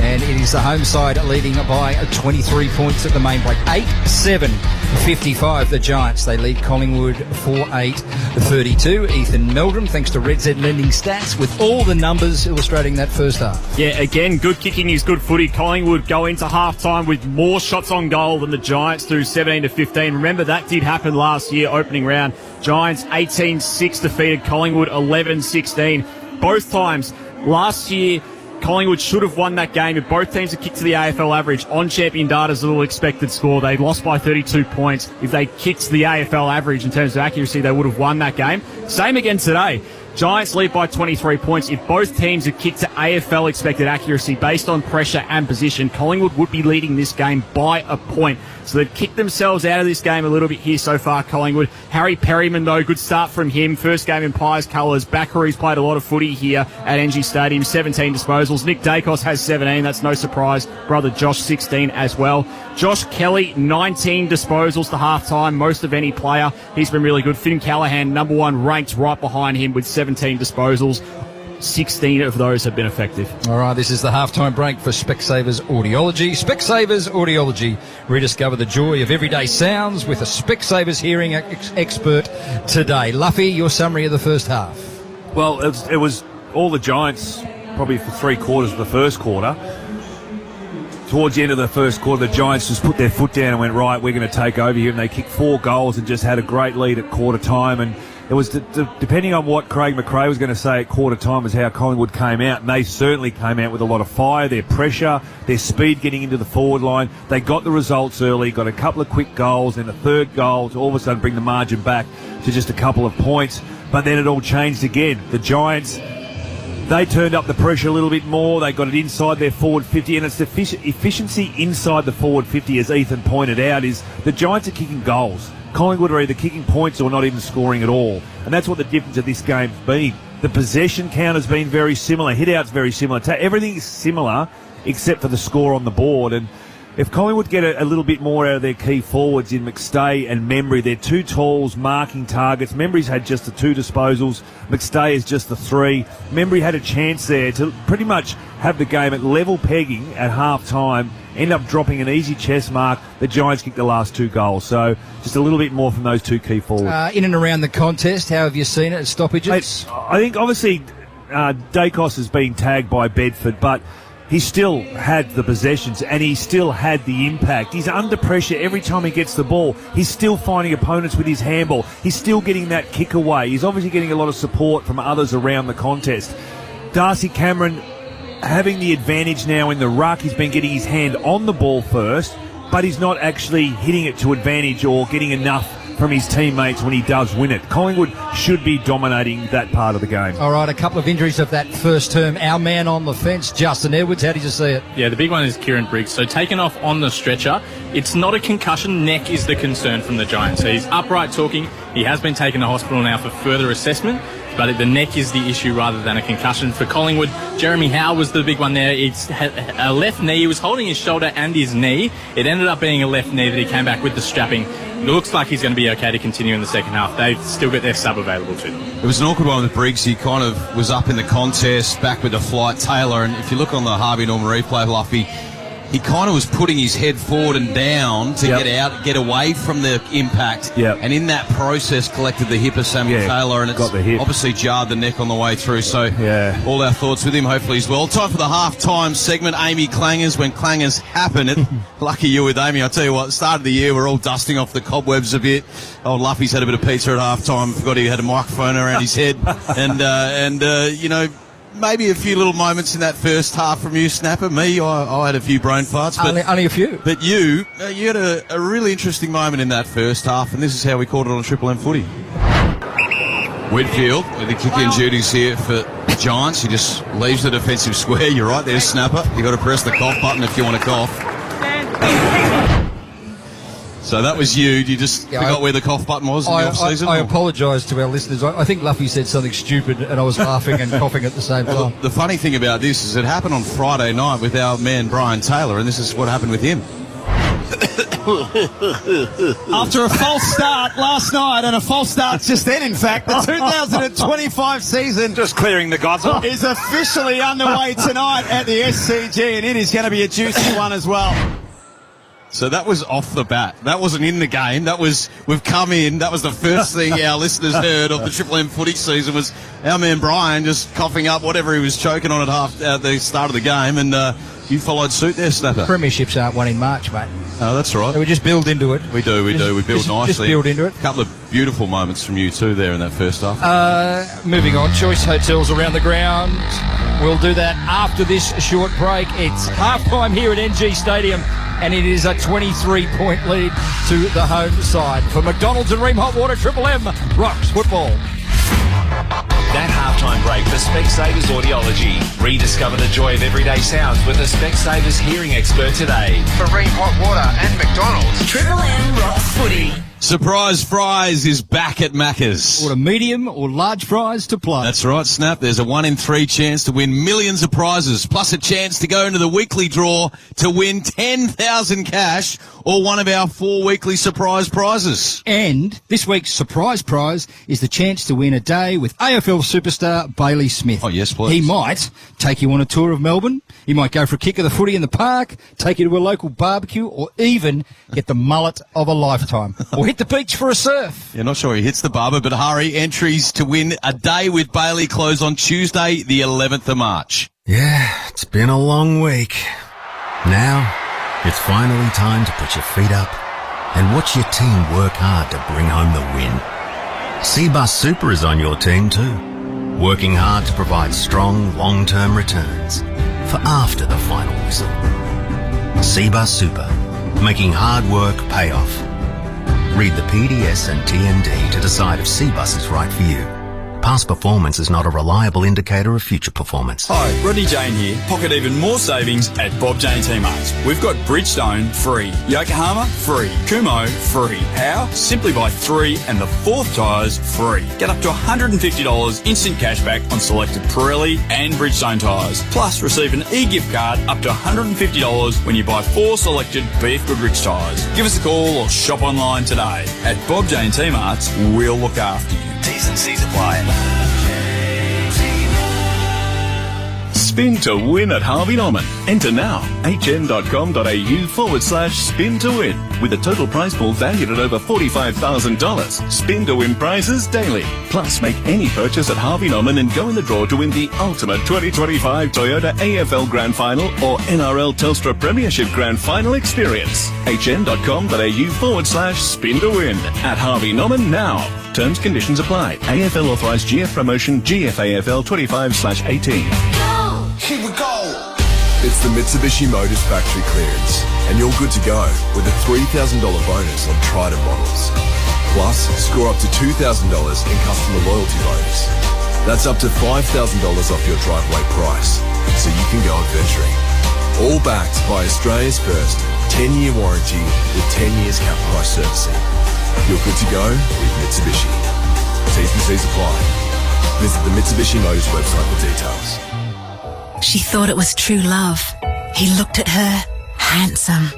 And it is the home side leading by 23 points at the main break. 8-7-55, the Giants. They lead Collingwood 4-8-32. Ethan Meldrum, thanks to Red Z Lending Stats, with all the numbers illustrating that first half. Yeah, again, good kicking is good footy. Collingwood go into half-time with more shots on goal than the Giants through 17-15. Remember, that did happen last year, opening round. Giants 18-6 defeated Collingwood 11-16. Both times last year, Collingwood should have won that game. If both teams had kicked to the AFL average on Champion Data's little expected score, they lost by 32 points. If they kicked to the AFL average in terms of accuracy, they would have won that game. Same again today. Giants lead by 23 points. If both teams had kicked to AFL expected accuracy based on pressure and position, Collingwood would be leading this game by a point. So they've kicked themselves out of this game a little bit here so far, Collingwood. Harry Perryman, though, good start from him. First game in Pies colours. Backery's played a lot of footy here at NG Stadium. 17 disposals. Nick Dacos has 17. That's no surprise. Brother Josh, 16 as well. Josh Kelly, 19 disposals to half-time. Most of any player. He's been really good. Finn Callahan, number 1, ranked right behind him with 17 disposals. 16 of those have been effective. All right, this is the halftime break for Specsavers Audiology. Specsavers Audiology. Rediscover the joy of everyday sounds with a Specsavers hearing expert today. Luffy, your summary of the first half. Well, it was all the Giants probably for 3/4 of the first quarter. Towards the end of the first quarter, the Giants just put their foot down and went, right, we're going to take over here. And they kicked 4 goals and just had a great lead at quarter time. And it was, depending on what Craig McRae was going to say at quarter time, was how Collingwood came out. And they certainly came out with a lot of fire, their pressure, their speed getting into the forward line. They got the results early, got a couple of quick goals, and a third goal to all of a sudden bring the margin back to just a couple of points. But then it all changed again. The Giants, they turned up the pressure a little bit more. They got it inside their forward 50, and it's the efficiency inside the forward 50, as Ethan pointed out, is the Giants are kicking goals. Collingwood are either kicking points or not even scoring at all. And that's what the difference of this game's been. The possession count has been very similar. Hit-out's very similar. Everything is similar except for the score on the board. And if Collingwood get a little bit more out of their key forwards in McStay and Membry, they're 2 talls, marking targets. Membry's had just the 2 disposals. McStay is just the 3. Membry had a chance there to pretty much have the game at level pegging at half-time, end up dropping an easy chest mark. The Giants kicked the last 2 goals. So just a little bit more from those 2 key forwards. In and around the contest, how have you seen it at stoppages? I think obviously Dacos has been tagged by Bedford, but he still had the possessions and he still had the impact. He's under pressure every time he gets the ball. He's still finding opponents with his handball. He's still getting that kick away. He's obviously getting a lot of support from others around the contest. Darcy Cameron having the advantage now in the ruck. He's been getting his hand on the ball first, but he's not actually hitting it to advantage or getting enough from his teammates when he does win it. Collingwood should be dominating that part of the game. All right, a couple of injuries of that first term. Our man on the fence, Justin Edwards, how did you see it? Yeah, the big one is Kieran Briggs. So taken off on the stretcher. It's not a concussion. Neck is the concern from the Giants. So he's upright talking. He has been taken to hospital now for further assessment, but the neck is the issue rather than a concussion. For Collingwood, Jeremy Howe was the big one there. It's a left knee. He was holding his shoulder and his knee. It ended up being a left knee that he came back with the strapping. It looks like he's going to be okay to continue in the second half. They've still got their sub available to them. It was an awkward one with Briggs. He kind of was up in the contest, back with the flight. Taylor, and if you look on the Harvey Norman replay, Luffy, he kind of was putting his head forward and down to get away from the impact. And in that process collected the hip of Samuel Taylor, and it's obviously jarred the neck on the way through. So all our thoughts with him. Hopefully he's well. Time for the half-time segment, Amy Clangers. When clangers happen, lucky you with Amy. I tell you what, start of the year, we're all dusting off the cobwebs a bit. Old Luffy's had a bit of pizza at half-time. Forgot he had a microphone around his head. And you know, maybe a few little moments in that first half from you, Snapper. Me, I had a few brain farts. But, only a few. But you had a really interesting moment in that first half, and this is how we called it on Triple M Footy. Whitfield with the kick-in duties here for the Giants. He just leaves the defensive square. You're right there, Snapper. You've got to press the cough button if you want to cough. So that was you. You just forgot where the cough button was in the off-season? I apologise to our listeners. I think Luffy said something stupid and I was laughing and coughing at the same time. The funny thing about this is it happened on Friday night with our man Brian Taylor, and this is what happened with him. After a false start last night and a false start just then, in fact, the 2025 season, just clearing the gods off, is officially underway tonight at the SCG, and it is going to be a juicy one as well. So that was off the bat. That wasn't in the game. That was, we've come in. That was the first thing our listeners heard of the Triple M footy season, was our man Brian just coughing up whatever he was choking on at the start of the game, and you followed suit there, Snapper. Premierships aren't won in March, mate. Oh, that's right. So we just build into it. We do. We build nicely. Just build into it. A couple of beautiful moments from you too there in that first half. Moving on, Choice Hotels around the ground. We'll do that after this short break. It's half-time here at NG Stadium, and it is a 23-point lead to the home side. For McDonald's and Ream Hot Water, Triple M rocks football. That halftime break for Specsavers Audiology. Rediscover the joy of everyday sounds with a Specsavers hearing expert today. For Ream Hot Water and McDonald's, Triple M rocks footy. Surprise Fries is back at Macca's. Order medium or large fries to play. That's right, Snap. There's a 1 in 3 chance to win millions of prizes, plus a chance to go into the weekly draw to win 10,000 cash or one of our 4 weekly surprise prizes. And this week's surprise prize is the chance to win a day with AFL superstar Bailey Smith. Oh, yes, please. He might take you on a tour of Melbourne. He might go for a kick of the footy in the park, take you to a local barbecue, or even get the mullet of a lifetime. Or hit the beach for a surf. Yeah, not sure he hits the barber, but hurry. Entries to win a day with Bailey close on Tuesday, the 11th of March. Yeah, it's been a long week. Now, it's finally time to put your feet up and watch your team work hard to bring home the win. Cbus Super is on your team too, working hard to provide strong, long-term returns for after the final whistle. Cbus Super, making hard work pay off. Read the PDS and TND to decide if Cbus is right for you. Past performance is not a reliable indicator of future performance. Hi, Rodney Jane here. Pocket even more savings at Bob Jane T-Marts. We've got Bridgestone free, Yokohama free, Kumo free. How? Simply buy 3 and the 4th tyres free. Get up to $150 instant cashback on selected Pirelli and Bridgestone tyres. Plus, receive an e-gift card up to $150 when you buy 4 selected BF Goodrich tyres. Give us a call or shop online today. At Bob Jane T-Marts, we'll look after you. T's and C's apply. Spin to win at Harvey Norman. Enter now. hn.com.au/spin to win. With a total prize pool valued at over $45,000. Spin to win prizes daily. Plus, make any purchase at Harvey Norman and go in the draw to win the ultimate 2025 Toyota AFL Grand Final or NRL Telstra Premiership Grand Final experience. hn.com.au/spin to win. At Harvey Norman now. Terms, conditions apply. AFL authorised GF promotion GFAFL 25/18. Here we go! It's the Mitsubishi Motors factory clearance, and you're good to go with a $3,000 bonus on Trident models. Plus, score up to $2,000 in customer loyalty bonus. That's up to $5,000 off your driveway price, so you can go adventuring. All backed by Australia's first 10-year warranty with 10 years cap price servicing. You're good to go with Mitsubishi. T's and C's apply. Visit the Mitsubishi Motors website for details. She thought it was true love. He looked at her. Handsome.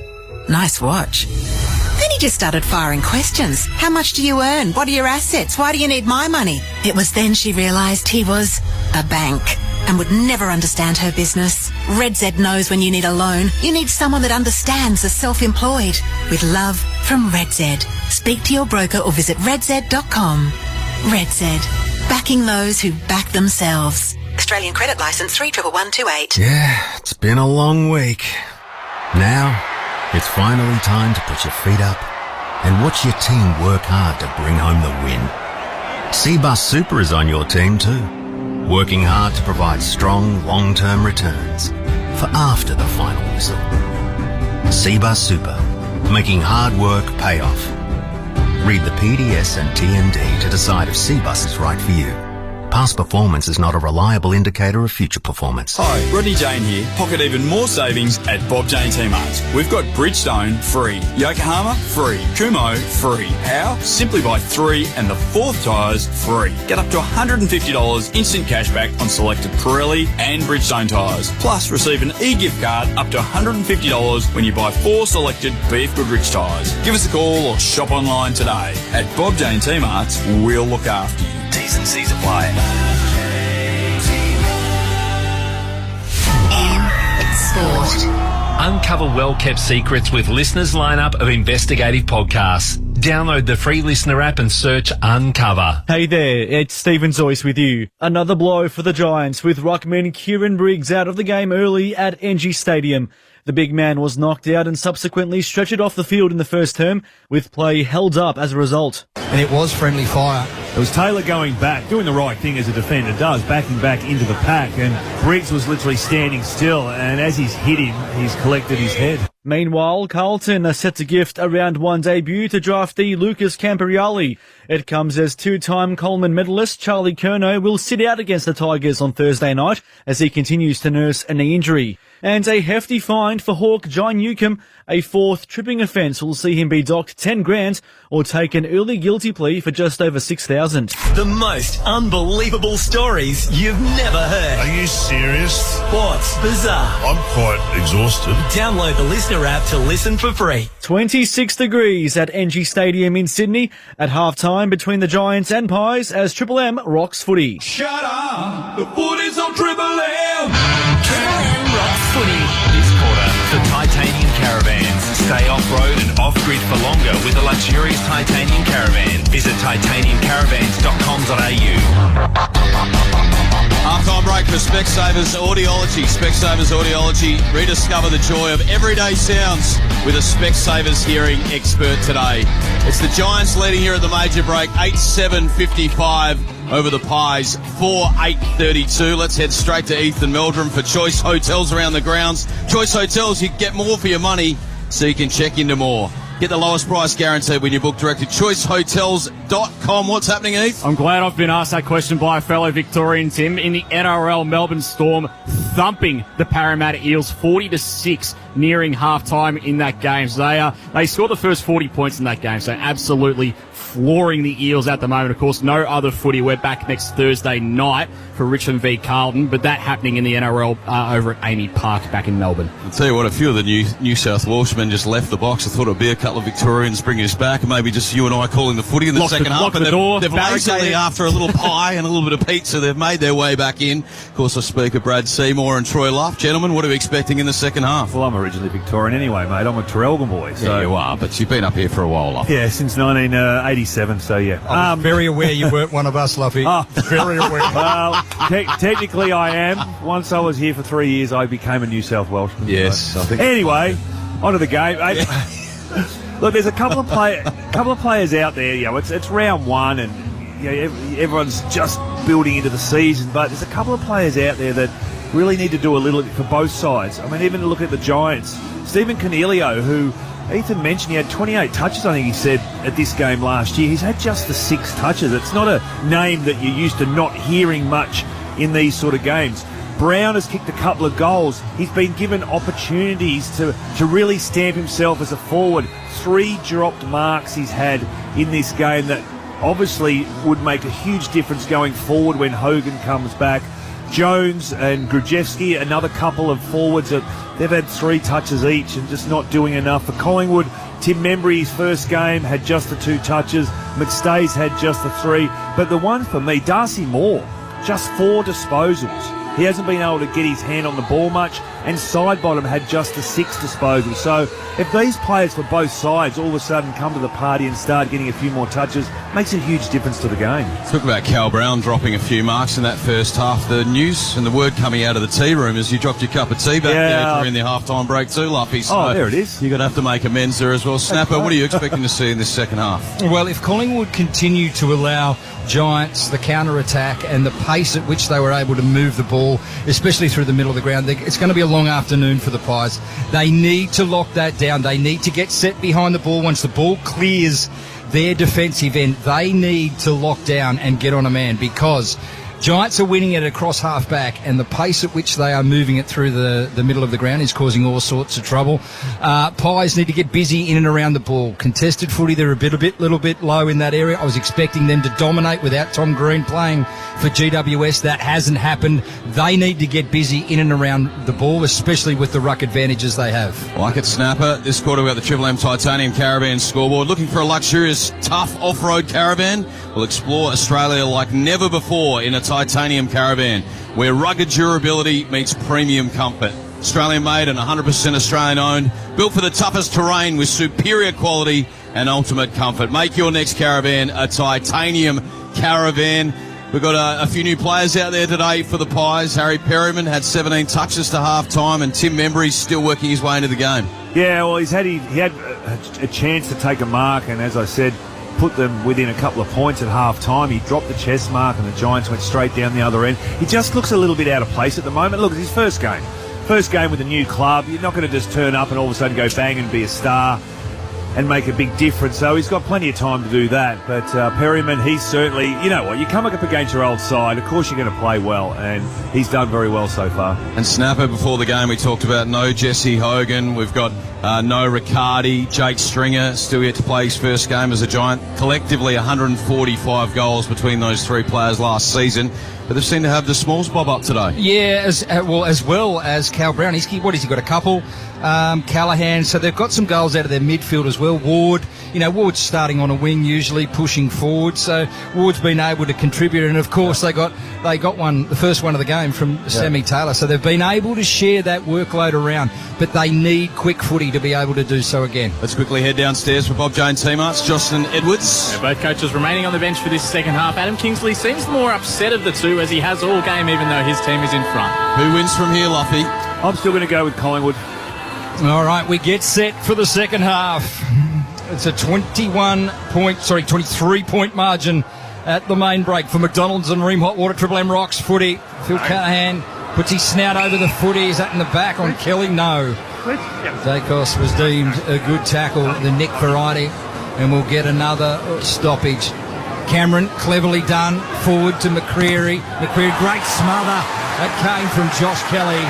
Nice watch. Then he just started firing questions. How much do you earn? What are your assets? Why do you need my money? It was then she realised he was a bank and would never understand her business. Red Z knows when you need a loan, you need someone that understands the self-employed. With love from Red Z. Speak to your broker or visit redz.com. Red Z. Backing those who back themselves. Australian credit licence 311128. Yeah, it's been a long week. Now, it's finally time to put your feet up and watch your team work hard to bring home the win. Cbus Super is on your team too, working hard to provide strong, long-term returns for after the final whistle. Cbus Super, making hard work pay off. Read the PDS and TND to decide if Cbus is right for you. Past performance is not a reliable indicator of future performance. Hi, Rodney Jane here. Pocket even more savings at Bob Jane T-Marts. We've got Bridgestone free, Yokohama free, Kumo free. How? Simply buy 3 and the 4th tyres free. Get up to $150 instant cashback on selected Pirelli and Bridgestone tyres. Plus, receive an e-gift card up to $150 when you buy 4 selected BF Goodrich tyres. Give us a call or shop online today. At Bob Jane T-Marts, we'll look after you. T's and C's apply. Sport. Uncover well-kept secrets with listeners' lineup of investigative podcasts. Download the free listener app and search Uncover. Hey there, it's Stephen Zoyce with you. Another blow for the Giants with ruckman Kieran Briggs out of the game early at NG Stadium. The big man was knocked out and subsequently stretchered off the field in the first term, with play held up as a result. And it was friendly fire. It was Taylor going back, doing the right thing as a defender does, backing back into the pack, and Briggs was literally standing still, and as he's hit him, he's collected his head. Meanwhile, Carlton are set to gift a round one debut to draftee Lucas Campioli. It comes as two-time Coleman medalist Charlie Curnow will sit out against the Tigers on Thursday night as he continues to nurse a knee injury. And a hefty fine for Hawk John Newcomb. A fourth tripping offence will see him be docked 10 grand or take an early guilty plea for just over 6,000. The most unbelievable stories you've never heard. Are you serious? Sports Bizarre. I'm quite exhausted. Download the Listener app to listen for free. 26 degrees at NG Stadium in Sydney at half-time between the Giants and Pies as Triple M rocks footy. Shut up! The footy's on Triple M! Triple M rocks footy. This quarter, the Titanium Caravans. Stay off-road and off-grid for longer with a luxurious Titanium Caravan. Visit titaniumcaravans.com.au. Half-time break for Specsavers Audiology. Specsavers Audiology. Rediscover the joy of everyday sounds with a Specsavers hearing expert today. It's the Giants leading here at the major break, 8-7-55 over the Pies, 4-8-32. Let's head straight to Ethan Meldrum for Choice Hotels around the grounds. Choice Hotels, you get more for your money, so you can check into more. Get the lowest price guaranteed when you book direct to choicehotels.com. What's happening, Heath? I'm glad I've been asked that question by a fellow Victorian, Tim. In the NRL, Melbourne Storm thumping the Parramatta Eels 40-6 nearing half-time in that game. So they scored the first 40 points in that game, so absolutely flooring the Eels at the moment. Of course, no other footy. We're back next Thursday night for Richmond v Carlton, but that happening in the NRL over at Amy Park back in Melbourne. I'll tell you what, a few of the New South Welshmen just left the box. I thought it would be a couple of Victorians bringing us back, and maybe just you and I calling the footy in the second half. And they've lazily, after a little pie and a little bit of pizza, they've made their way back in. Of course, I speak of Brad Seymour and Troy Luff. Gentlemen, what are we expecting in the second half? Well, I'm originally Victorian anyway, mate. I'm a Traralgon boy. So. Yeah, you are, but you've been up here for a while, Luff. Yeah, since 1987, so yeah. I'm very aware you weren't one of us, Luffy. Very aware. Well, technically I am. Once I was here for 3 years, I became a New South Welshman. Yes, I think. Anyway, onto the game. Look, there's a couple of players out there. You know, it's round one, and you know, everyone's just building into the season. But there's a couple of players out there that really need to do a little bit for both sides. I mean, even look at the Giants. Stephen Cornelio, who Ethan mentioned, he had 28 touches, I think he said, at this game last year. He's had just the 6 touches. It's not a name that you're used to not hearing much in these sort of games. Brown has kicked a couple of goals. He's been given opportunities to really stamp himself as a forward. 3 dropped marks he's had in this game that obviously would make a huge difference going forward when Hogan comes back. Jones and Gruszewski, another couple of forwards that they've had 3 touches each and just not doing enough. For Collingwood, Tim Membry's first game had just the 2 touches. McStay's had just the 3. But the one for me, Darcy Moore, just 4 disposals. He hasn't been able to get his hand on the ball much, and Sidebottom had just the 6 disposals. So if these players for both sides all of a sudden come to the party and start getting a few more touches, makes a huge difference to the game. Talk about Cal Brown dropping a few marks in that first half. The news and the word coming out of the tea room is you dropped your cup of tea back there during the half-time break too, Luffy. So there it is. You're going to have to make amends there as well. Snapper, what are you expecting to see in this second half? Well, if Collingwood continue to allow Giants the counter-attack and the pace at which they were able to move the ball, especially through the middle of the ground, it's going to be a long afternoon for the Pies. They need to lock that down. They need to get set behind the ball. Once the ball clears their defensive end, they need to lock down and get on a man, because Giants are winning it across half-back, and the pace at which they are moving it through the middle of the ground is causing all sorts of trouble. Pies need to get busy in and around the ball. Contested footy, they're a little bit low in that area. I was expecting them to dominate without Tom Green playing for GWS. That hasn't happened. They need to get busy in and around the ball, especially with the ruck advantages they have. Like it, Snapper. This quarter we got the Triple M Titanium Caravan scoreboard. Looking for a luxurious, tough off-road caravan? We'll explore Australia like never before in a Titanium Caravan, where rugged durability meets premium comfort. Australian made and 100% Australian owned, built for the toughest terrain with superior quality and ultimate comfort. Make your next caravan a Titanium Caravan. We've got a few new players out there today for the Pies. Harry Perryman had 17 touches to half-time, and Tim Membry's still working his way into the game. Yeah, well, he had a chance to take a mark, and as I said, put them within a couple of points at half-time. He dropped the chest mark, and the Giants went straight down the other end. He just looks a little bit out of place at the moment. Look, it's his first game first game with a new club. You're not going to just turn up and all of a sudden go bang and be a star and make a big difference. So he's got plenty of time to do that. But Perryman, he's certainly, you know what, you come up against your old side, of course you're going to play well, and he's done very well so far. And Snapper, before the game we talked about no Jesse Hogan, we've got no Riccardi, Jake Stringer still yet to play his first game as a Giant. Collectively 145 goals between those three players last season. But they've seemed to have the smalls bob up today. Yeah, as well as Cal Brown. He's got a couple. Callahan. So they've got some goals out of their midfield as well. Ward's starting on a wing, usually pushing forward. So Ward's been able to contribute, and of course they got one, the first one of the game from Sammy Taylor. So they've been able to share that workload around, but they need quick footy to be able to do so again. Let's quickly head downstairs for Bob Jane teammates. Jocelyn Edwards. Yeah, both coaches remaining on the bench for this second half. Adam Kingsley seems the more upset of the two, as he has all game, even though his team is in front. Who wins from here, Luffy? I'm still going to go with Collingwood. All right, we get set for the second half. It's a 23-point margin at the main break for McDonald's and Ream Hot Water Triple M Rocks footy. Phil Callahan puts his snout over the footy. Is that in the back on Kelly? No. Dacos was deemed a good tackle, the Nick variety, and we'll get another stoppage. Cameron, cleverly done, forward to McCreary. McCreary, great smother. That came from Josh Kelly.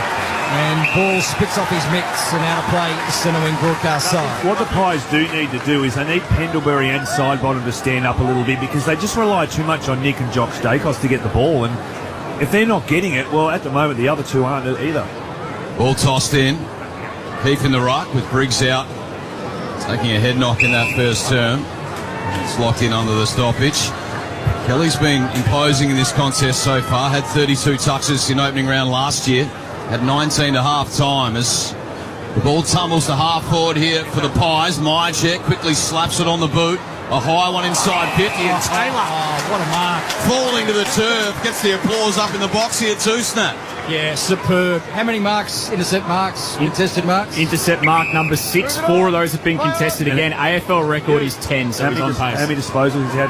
And ball spits off his mitts and out of play, centre wing broadcast side. What the Pies do need to do is they need Pendlebury and Sidebottom to stand up a little bit, because they just rely too much on Nick and Josh Dacos to get the ball. And if they're not getting it, well, at the moment the other two aren't either. Ball tossed in. Keith in the ruck with Briggs out, taking a head knock in that first term. It's locked in under the stoppage. Kelly's been imposing in this contest so far. Had 32 touches in opening round last year. At 19 to half time as the ball tumbles to half forward here for the Pies. Myercheck quickly slaps it on the boot. A high one inside 50, and Taylor, what a mark, falling to the turf, gets the applause up in the box here too, Snap. Yeah, superb. How many marks, intercept marks, contested marks? Intercept mark number 6. 4 of those have been contested again. AFL record is 10, so he's on pace. How many disposals he's had?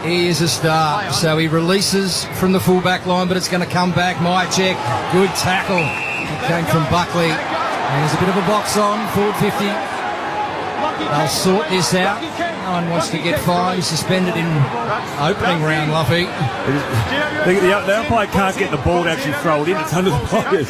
He is a star. So he releases from the full-back line, but it's going to come back. Myercheck, good tackle. It came from Buckley. And there's a bit of a box on, forward 50. They'll sort this out. No one wants to get fined, suspended in opening round, Luffy. The umpire can't get the ball to actually throw it in. It's under the players.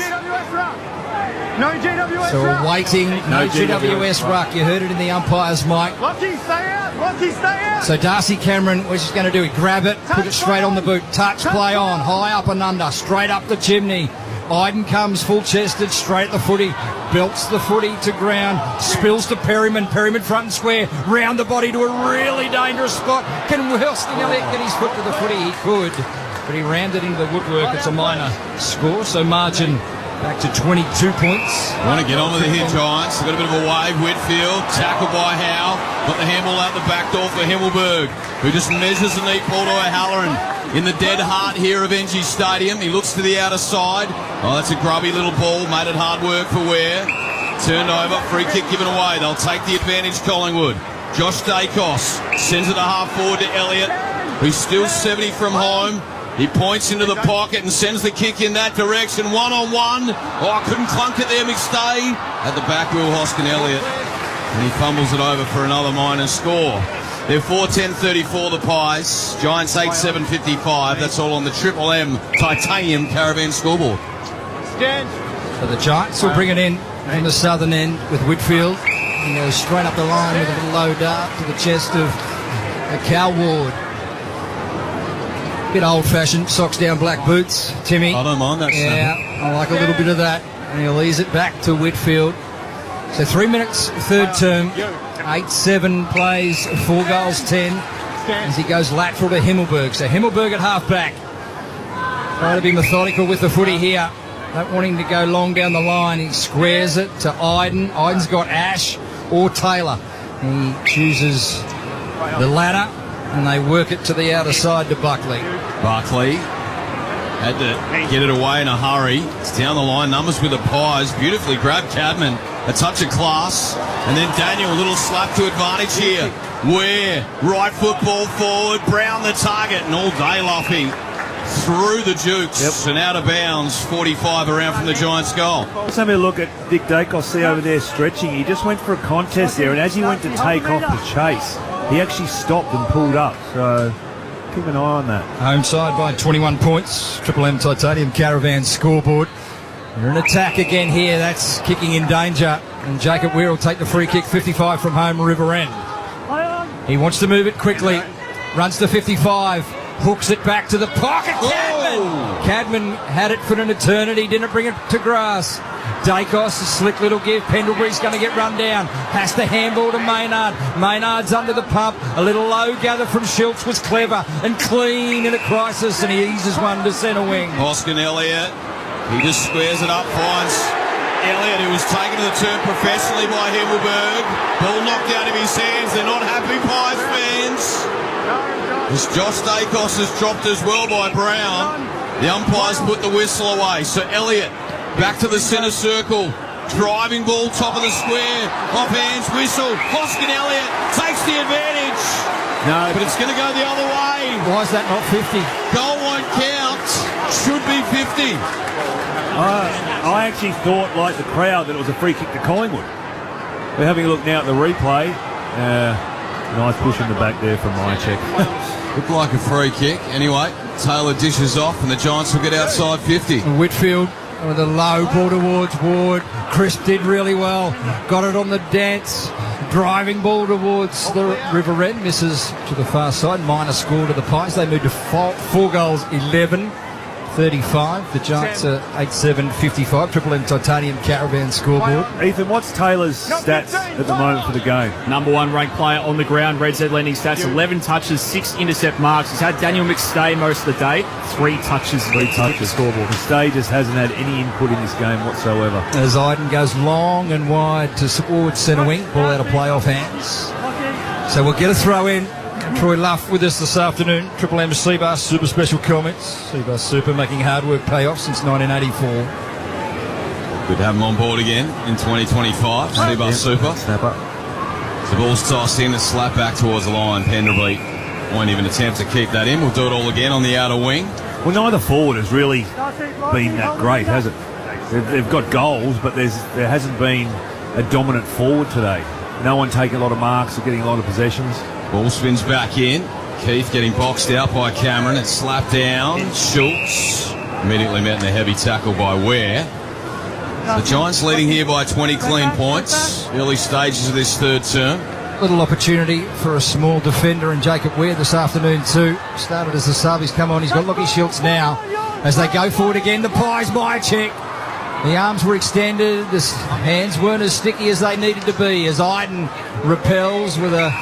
No GWS. So we're waiting. No GWS ruck. You heard it in the umpire's mic. Lucky, stay out. Lucky, stay out. So Darcy Cameron, what's he going to do? He grab it, put it straight on the boot, touch, play on, high up and under, straight up the chimney. Iden comes full-chested, straight at the footy, belts the footy to ground, spills to Perryman, Perryman front and square, round the body to a really dangerous spot. Can Welston Elliott get his foot to the footy? He could, but he rammed it into the woodwork. It's a minor score, so margin back to 22 points. Want to get on with it here, Giants. They've got a bit of a wave. Whitfield, tackled by Howe. Got the handball out the back door for Himmelberg, who just measures the neat ball to O'Halloran. In the dead heart here of NG Stadium. He looks to the outer side. Oh, that's a grubby little ball. Made it hard work for Ware. Turned over. Free kick given away. They'll take the advantage, Collingwood. Josh Dacos sends it a half forward to Elliott, who's still 70 from home. He points into the pocket and sends the kick in that direction. One-on-one. Oh, I couldn't clunk it there, McStay. At the back, Will Hoskin Elliott. And he fumbles it over for another minor score. They're 4-10-34, the Pies. Giants 8-7-55. That's all on the Triple M Titanium Caravan scoreboard. So the Giants will bring it in from the southern end with Whitfield. He goes straight up the line with a little low dart to the chest of Cal Ward. Bit old-fashioned, socks down, black boots. Timmy. I don't mind that. Yeah, I like a little bit of that. And he'll ease it back to Whitfield. So 3 minutes, third term. 8-7 plays, 4 goals, 10. As he goes lateral to Himmelberg. So Himmelberg at half-back. Trying to be methodical with the footy here. Not wanting to go long down the line. He squares it to Iden. Iden's got Ash or Taylor. He chooses the latter, and they work it to the outer side to Buckley. Buckley had to get it away in a hurry. It's down the line. Numbers with the Pies. Beautifully grabbed Cadman. A touch of class. And then Daniel, a little slap to advantage here. Where? Right foot ball forward. Brown the target. And all day, Luffy. through the Dukes and out of bounds, 45 around from the Giants' goal. Let's have a look at Nick Dacos, see over there stretching. He just went for a contest there, and as he went to take off the chase, he actually stopped and pulled up. So keep an eye on that. Home side by 21 points. Triple M Titanium Caravan scoreboard. They're in attack again here. That's kicking in danger. And Jacob Weir will take the free kick, 55 from home, River End. He wants to move it quickly. Runs to 55. Hooks it back to the pocket. Cadman had it for an eternity. Didn't bring it to grass. Dacos, a slick little give. Pendlebury's going to get run down. Has to handball to Maynard. Maynard's under the pump. A little low gather from Schultz was clever and clean in a crisis, and he eases one to centre wing. Hoskin Elliott, he just squares it up, finds Elliott, who was taken to the turn professionally by Himmelberg. Ball knocked out of his hands. They're not happy, Pies fans. As Josh Dacos has dropped as well by Brown. The umpires put the whistle away. So Elliott back to the centre circle. Driving ball, top of the square. Off hands, whistle. Hoskin Elliott takes the advantage. No, but it's going to go the other way. Why is that not 50? Goal won't count. Should be 50. I actually thought, like the crowd, that it was a free kick to Collingwood. We're having a look now at the replay. Nice push in the back there from Mychek. Looked like a free kick. Anyway, Taylor dishes off and the Giants will get outside 50. Whitfield with a low ball towards Ward. Crisp did really well. Got it on the dance. Driving ball towards the River End. Misses to the far side. Minor score to the Pies. They moved to 4 goals, 11-35. The Giants are 8-7-55. Triple M Titanium Caravan scoreboard. Ethan, what's Taylor's stats at the moment for the game? Number 1 ranked player on the ground. Red Z lending stats, 11 touches, 6 intercept marks. He's had Daniel McStay most of the day. 3 touches. The scoreboard. McStay just hasn't had any input in this game whatsoever. As Iden goes long and wide to towards centre wing. Ball out of play off hands. So we'll get a throw in. Troy Luff with us this afternoon. Triple M Seabass Super special comments. Seabass Super making hard work pay off since 1984. Good to have him on board again in 2025. Seabass Super. Snap up. The ball's tossed in, a slap back towards the line. Pendlebury won't even attempt to keep that in. We'll do it all again on the outer wing. Well, neither forward has really been that great, has it? They've got goals, but there hasn't been a dominant forward today. No one taking a lot of marks or getting a lot of possessions. Ball spins back in. Keith getting boxed out by Cameron. It's slapped down. Schultz immediately met in a heavy tackle by Ware. The Giants leading here by 20 clean points. Early stages of this third term. Little opportunity for a small defender and Jacob Weir this afternoon too. Started as the sub. He's come on. He's got Lockie Schultz now. As they go forward again, the Pies Mychek. The arms were extended. The hands weren't as sticky as they needed to be. As Iden repels with a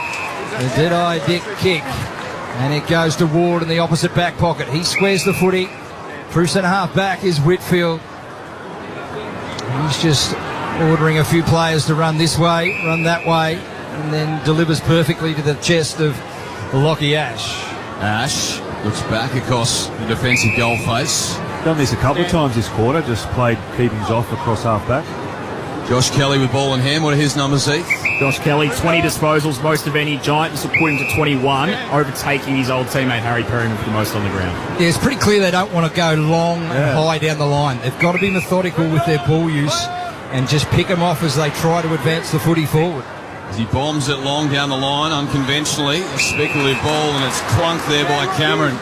dead-eye dick kick. And it goes to Ward in the opposite back pocket. He squares the footy. Through centre-half back is Whitfield. He's just ordering a few players to run this way, run that way, and then delivers perfectly to the chest of Lockie Ash. Ash looks back across the defensive goal face. Done this a couple of times this quarter, just played keepings off across half-back. Josh Kelly with ball in hand. What are his numbers, Heath? Josh Kelly, 20 disposals, most of any Giant. This will put him to 21, overtaking his old teammate Harry Perryman for the most on the ground. Yeah, it's pretty clear they don't want to go long and high down the line. They've got to be methodical with their ball use and just pick them off as they try to advance the footy forward. As he bombs it long down the line, unconventionally, a speculative ball, and it's clunked there by Cameron,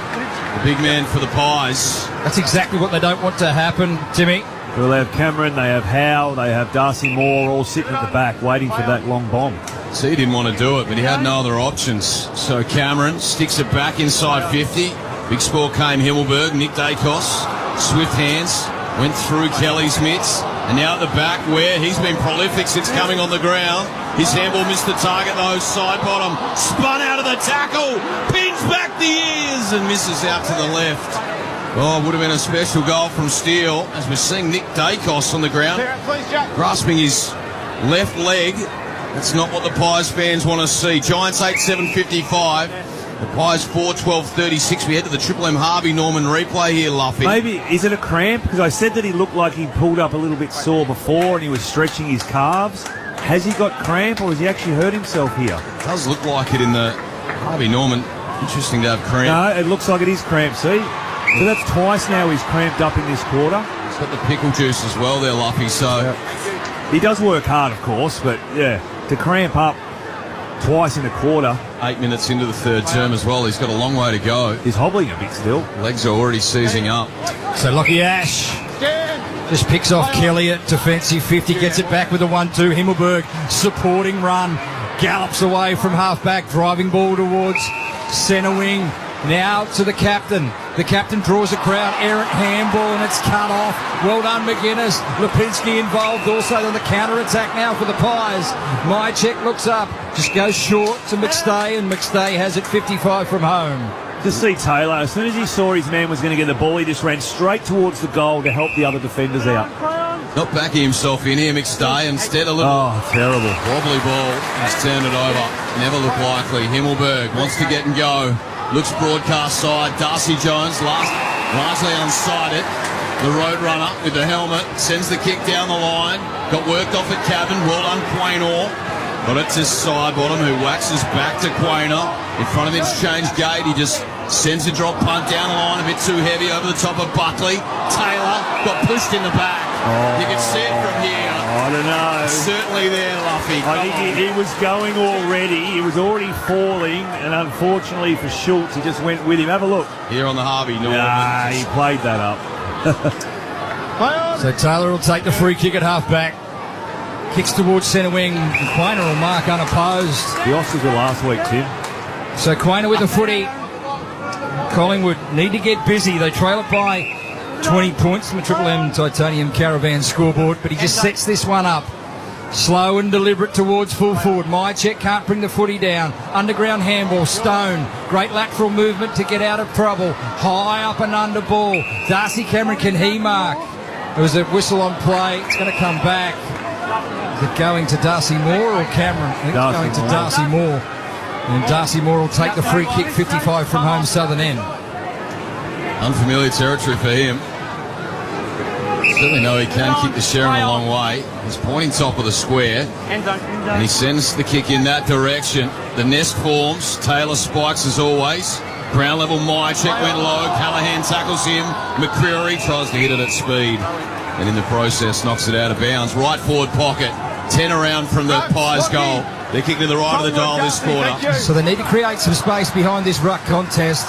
the big man for the Pies. That's exactly what they don't want to happen, Timmy. Well, they have Cameron, they have Howe, they have Darcy Moore all sitting at the back waiting for that long bomb. So he didn't want to do it, but he had no other options. So Cameron sticks it back inside 50. Big score came Himmelberg, Nick Dacos, swift hands, went through Kelly's mitts, and now at the back where he's been prolific since coming on the ground. His handball missed the target though, side bottom, spun out of the tackle, pins back the ears and misses out to the left. Oh, it would have been a special goal from Steele, as we're seeing Nick Dacos on the ground, grasping his left leg. That's not what the Pies fans want to see. Giants 8-7-55. The Pies 4-12-36. We head to the Triple M Harvey Norman replay here, Luffy. Maybe, is it a cramp? Because I said that he looked like he pulled up a little bit sore before and he was stretching his calves. Has he got cramp or has he actually hurt himself here? It does look like it in the Harvey Norman. Interesting to have cramp. No, it looks like it is cramp, see? So that's twice now he's cramped up in this quarter. He's got the pickle juice as well there, Luffy, so... He does work hard, of course, but, yeah, to cramp up twice in a quarter. 8 minutes into the third term as well. He's got a long way to go. He's hobbling a bit still. Legs are already seizing up. So Lockie Ash just picks off Kelly at defensive 50, gets it back with a 1-2. Himmelberg, supporting run, gallops away from half-back, driving ball towards centre wing. Now to the captain. The captain draws a crowd. Errant handball, and it's cut off. Well done, McGuinness. Lipinski involved also on the counter-attack now for the Pies. Mychek looks up, just goes short to McStay, and McStay has it 55 from home. To see Taylor, as soon as he saw his man was going to get the ball, he just ran straight towards the goal to help the other defenders out. Not backing himself in here, McStay. Instead, a little terrible wobbly ball. He's turned it over. Never looked likely. Himmelberg wants to get and go. Looks broadcast side. Darcy Jones, largely unsighted. The Roadrunner with the helmet sends the kick down the line. Got worked off at Cabin. Well done, Quaynor. Got it to Sidebottom, who waxes back to Quaynor. In front of him, Change Gate. He just sends a drop punt down the line, a bit too heavy over the top of Buckley. Taylor got pushed in the back. You can see it from here. I don't know. Certainly there, Luffy. I think he was going already. He was already falling, and unfortunately for Schultz, he just went with him. Have a look. Here on the Harvey Norman. Nah, he played that up. So Taylor will take the free kick at half-back. Kicks towards centre wing. Quaynor will mark unopposed. The Oscars were last week, Tim. So Quaynor with the footy. Collingwood need to get busy. They trail it by 20 points from the Triple M Titanium Caravan scoreboard, but he just sets this one up. Slow and deliberate towards full forward. Mychek can't bring the footy down. Underground handball. Stone. Great lateral movement to get out of trouble. High up and under ball. Darcy Cameron, can he mark? There was a whistle on play. It's going to come back. Is it going to Darcy Moore or Cameron? I think it's going to Darcy Moore. And Darcy Moore will take the free kick, 55 from home southern end. Unfamiliar territory for him. Certainly know he can kick the Sharon a long way. He's pointing top of the square. And he sends the kick in that direction. The nest forms. Taylor spikes as always. Ground level Mychek went low. Callahan tackles him. McCreary tries to hit it at speed. And in the process knocks it out of bounds. Right forward pocket. 10 around from the Pies goal. They're kicking to the right of the dial this quarter. So they need to create some space behind this ruck contest.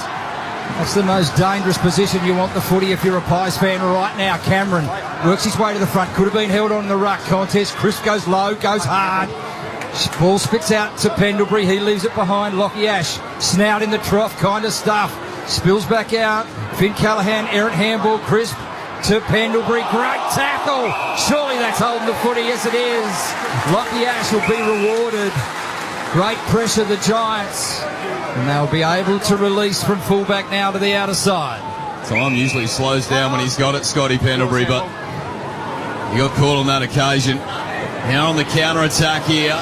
That's the most dangerous position you want the footy if you're a Pies fan right now. Cameron works his way to the front. Could have been held on in the ruck contest. Crisp goes low, goes hard. Ball spits out to Pendlebury. He leaves it behind. Lockie Ash. Snout in the trough kind of stuff. Spills back out. Finn Callahan, errant handball. Crisp to Pendlebury. Great tackle. Surely that's holding the footy. Yes, it is. Lockie Ash will be rewarded. Great pressure, the Giants. And they'll be able to release from fullback now to the outer side. Time usually slows down when he's got it, Scotty Pendlebury, but he got caught on that occasion. Now on the counter-attack here.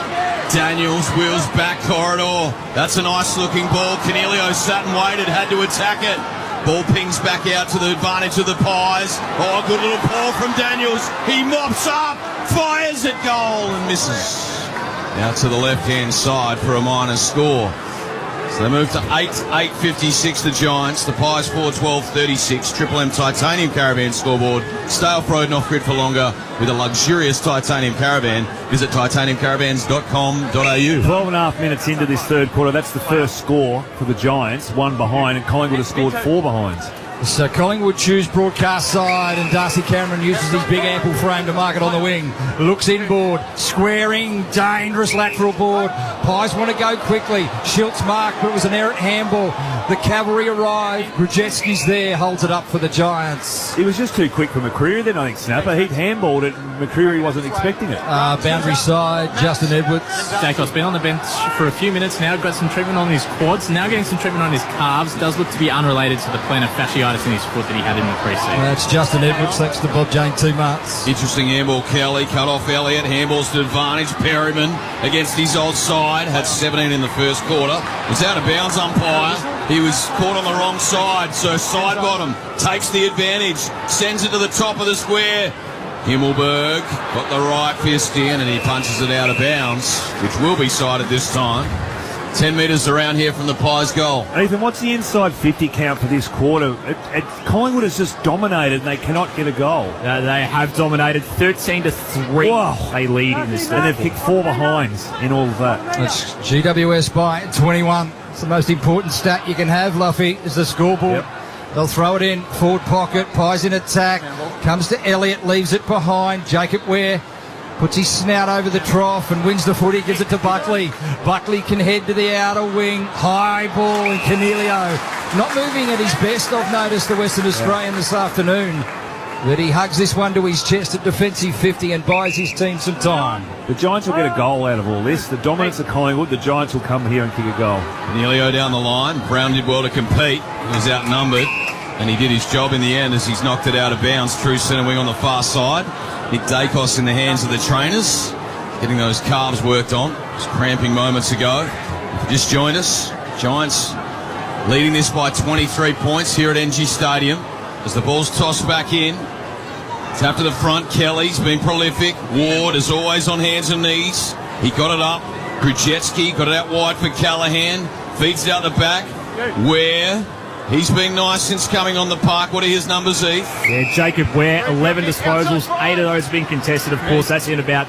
Daniels wheels back corridor. That's a nice-looking ball. Canelio sat and waited, had to attack it. Ball pings back out to the advantage of the Pies. Oh, good little paw from Daniels. He mops up, fires at goal and misses. Now to the left-hand side for a minor score. So they move to 8.56 the Giants. The Pies 4-12-36. Triple M Titanium Caravan scoreboard. Stay off road and off grid for longer with a luxurious Titanium Caravan. Visit titaniumcaravans.com.au. 12.5 minutes into this third quarter. That's the first score for the Giants. One behind, and Collingwood has scored 4 behinds. So Collingwood choose broadcast side, and Darcy Cameron uses his big ample frame to mark it on the wing. Looks inboard, squaring, dangerous lateral board. Pies want to go quickly. Schultz marked, but it was an errant handball. The cavalry arrive. Grudetsky's there, holds it up for the Giants. He was just too quick for McCreary then, I think, Snapper. He'd handballed it, and McCreary wasn't expecting it. Boundary side, Justin Edwards. Jacob's been on the bench for a few minutes now, got some treatment on his quads, now getting some treatment on his calves. Does look to be unrelated to the plantar fasciitis in his foot that he had in the pre-season. That's Justin Edwards, thanks to Bob Jane 2 months. Interesting handball, Kelly. Cut off Elliott. Handballs to advantage. Perryman against his old side. Had 17 in the first quarter. Was out of bounds, umpire. He was caught on the wrong side, so side bottom takes the advantage. Sends it to the top of the square. Himmelberg got the right fist in and he punches it out of bounds, which will be sided this time. 10 metres around here from the Pies goal. Ethan, what's the inside 50 count for this quarter? Collingwood has just dominated and they cannot get a goal. They have dominated 13-3. Wow. They lead in this. And they've kicked 4 behinds in all of that. It's GWS by 21. It's the most important stat you can have, Luffy, is the scoreboard. Yep. They'll throw it in, forward pocket, Pies in attack, comes to Elliott, leaves it behind. Jacob Ware puts his snout over the trough and wins the footy, gives it to Buckley. Buckley can head to the outer wing, high ball, and Canelio not moving at his best, I've noticed, the Western Australian this afternoon. But he hugs this one to his chest at defensive 50 and buys his team some time. The Giants will get a goal out of all this. The dominance of Collingwood, the Giants will come here and kick a goal. Canelio down the line. Brown did well to compete. He was outnumbered, and he did his job in the end as he's knocked it out of bounds. True centre wing on the far side. Nick Dacos in the hands of the trainers, getting those calves worked on. Just cramping moments ago. Just joined us. Giants leading this by 23 points here at NG Stadium as the ball's tossed back in. Tap to the front. Kelly's been prolific. Ward is always on hands and knees. He got it up. Krujetsky got it out wide for Callahan. Feeds it out the back. Ware. He's been nice since coming on the park. What are his numbers, Heath? Yeah, Jacob Ware, 11 disposals. 8 of those have been contested, of course. That's in about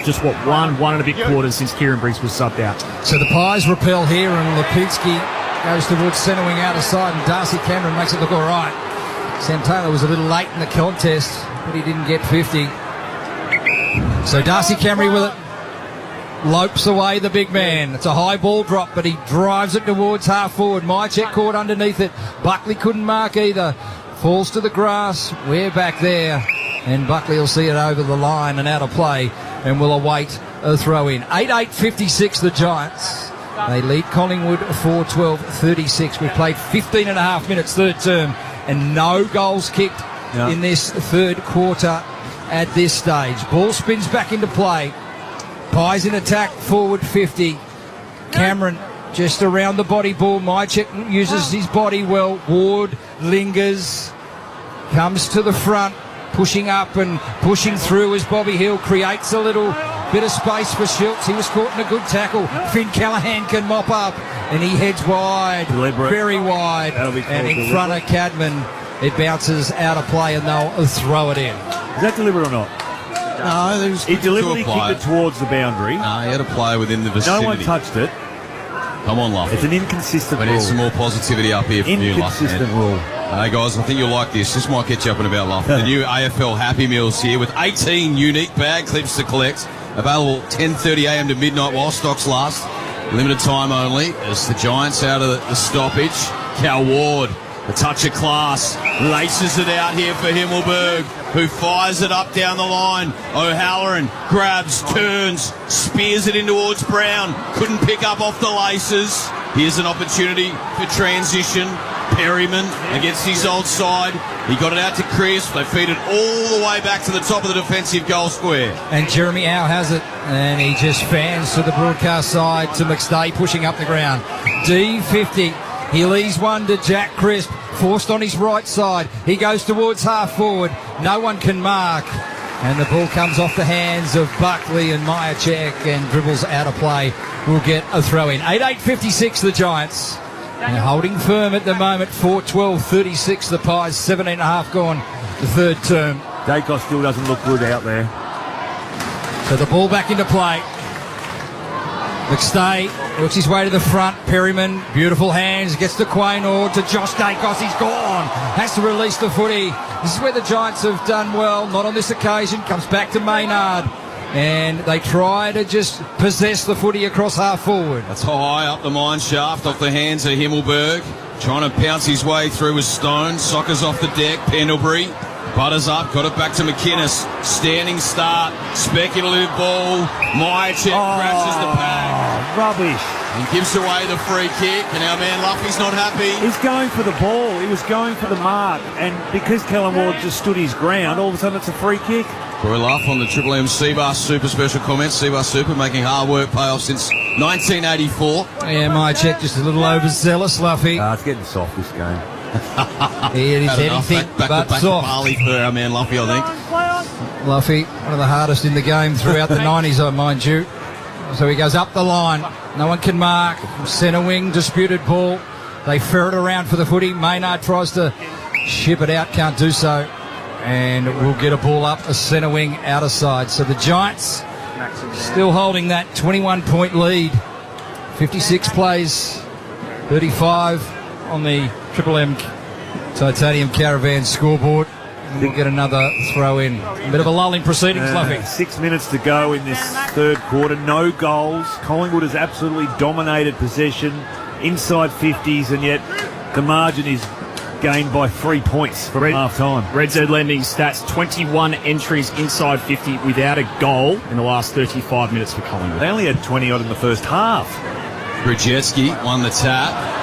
just one and a bit quarters since Kieran Briggs was subbed out. So the Pies repel here, and Lipinski goes towards centre wing outer side, and Darcy Cameron makes it look all right. Sam Taylor was a little late in the contest, but he didn't get 50. So Darcy Cameron with it. Lopes away the big man. It's a high ball drop, but he drives it towards half forward. Mychek caught underneath it. Buckley couldn't mark either. Falls to the grass. We're back there. And Buckley will see it over the line and out of play, and will await a throw in. 8-8-56 the Giants. They lead Collingwood 4-12-36. We've played 15 and a half minutes third term, and no goals kicked in this third quarter at this stage. Ball spins back into play. Pies in attack, forward 50. Cameron just around the body ball. Mychek uses his body well. Ward lingers, comes to the front, pushing up and pushing through as Bobby Hill creates a little bit of space for Schultz. He was caught in a good tackle. Finn Callahan can mop up, and he heads wide, very wide, and in front of Cadman. It bounces out of play, and they'll throw it in. Is that deliberate or not? No, he deliberately kicked it towards the boundary. No, he had a player within the vicinity. No one touched it. Come on, Luff. It's an inconsistent rule. We need some more positivity up here from you, Luff. Inconsistent rule. Hey, guys, I think you'll like this. This might get you up and about, Luff. The new AFL Happy Meals here with 18 unique bag clips to collect. Available 10:30am to midnight while stocks last. Limited time only as the Giants out of the stoppage. Cal Ward, a touch of class, laces it out here for Himmelberg, who fires it up down the line. O'Halloran grabs, turns, spears it in towards Brown. Couldn't pick up off the laces. Here's an opportunity for transition. Perryman against his old side. He got it out to Chris. They feed it all the way back to the top of the defensive goal square. And Jeremy Howe has it, and he just fans to the broadcast side to McStay pushing up the ground. D50. He leaves one to Jack Crisp, forced on his right side. He goes towards half forward. No one can mark. And the ball comes off the hands of Buckley, and Mychek and dribbles out of play. Will get a throw in. 8-8-56 the Giants. And holding firm at the moment. 4-12-36 the Pies. 17.5 gone the third term. Dacos still doesn't look good out there. So the ball back into play. McStay works his way to the front. Perryman, beautiful hands, gets to Quaynor, to Josh Dacos. He's gone. Has to release the footy. This is where the Giants have done well. Not on this occasion. Comes back to Maynard. And they try to just possess the footy across half forward. That's high up the mine shaft, off the hands of Himmelberg. Trying to pounce his way through with Stone. Sockers off the deck. Pendlebury butters up, got it back to McInnes. Standing start, speculative ball. Mychek crashes the pack. Rubbish. And gives away the free kick, and our man Luffy's not happy. He's going for the ball. He was going for the mark, and because Callum Ward just stood his ground, all of a sudden it's a free kick. Corey Luff on the Triple M Seabar Super special comments. Seabar Super making hard work pay off since 1984. Yeah, Mychek just a little overzealous, Luffy. It's getting soft this game. It is anything but soft. Barley for our man Luffy, I think. Luffy, one of the hardest in the game throughout the 90s, I mind you. So he goes up the line. No one can mark. Centre wing, disputed ball. They ferret around for the footy. Maynard tries to ship it out, can't do so. And we'll get a ball up a centre wing outer side. So the Giants still holding that 21-point lead. 56 plays, 35 on the Triple M Titanium Caravan scoreboard. And we'll get another throw in. A bit of a lull in proceedings, Luffy. 6 minutes to go in this third quarter. No goals. Collingwood has absolutely dominated possession inside 50s, and yet the margin is gained by 3 points from half-time. Red Z Lending stats, 21 entries inside 50 without a goal in the last 35 minutes for Collingwood. They only had 20-odd in the first half. Brzezinski won the tap.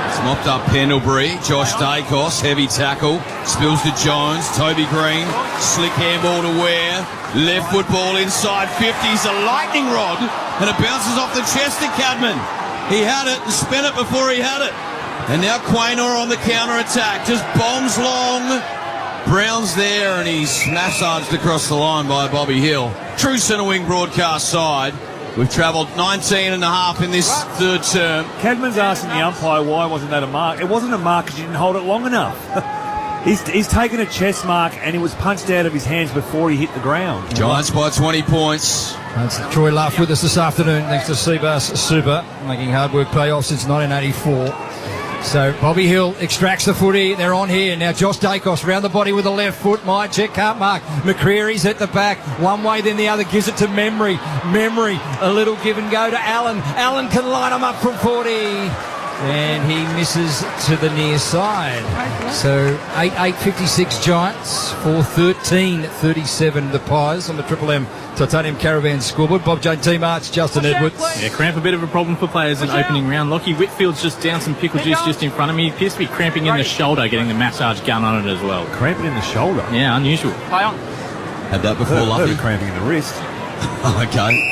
It's mopped up Pendlebury. Josh Dacos, heavy tackle. Spills to Jones. Toby Green. Slick handball to Ware. Left foot ball inside 50s. A lightning rod. And it bounces off the chest of Cadman. He had it and spent it before he had it. And now Quaynor on the counter-attack. Just bombs long. Brown's there and he's massaged across the line by Bobby Hill. True centre wing broadcast side. We've travelled 19 and a half in this third term. Cadman's asking the umpire why wasn't that a mark. It wasn't a mark because you didn't hold it long enough. He's taken a chest mark and it was punched out of his hands before he hit the ground. Giants by 20 points. That's Troy Luff with us this afternoon thanks to Seabass Super, making hard work pay off since 1984. So Bobby Hill extracts the footy. They're on here. Now Josh Dacos round the body with the left foot. My check, can't mark. McCreary's at the back. One way, then the other. Gives it to Memory. Memory, a little give and go to Allen. Allen can line him up from 40. And he misses to the near side. So 8-8-56 Giants, 4-13-37 the Pies on the Triple M Titanium Caravan scoreboard. Bob Jane T March, Justin Edwards. Yeah, cramp a bit of a problem for players in opening round. Lockie Whitfield's just down some pickle juice just in front of me. He appears to be cramping in the shoulder, getting the massage gun on it as well. Cramping in the shoulder? Yeah, unusual. Play on. Had that before, Luffy. Cramping in the wrist. Okay.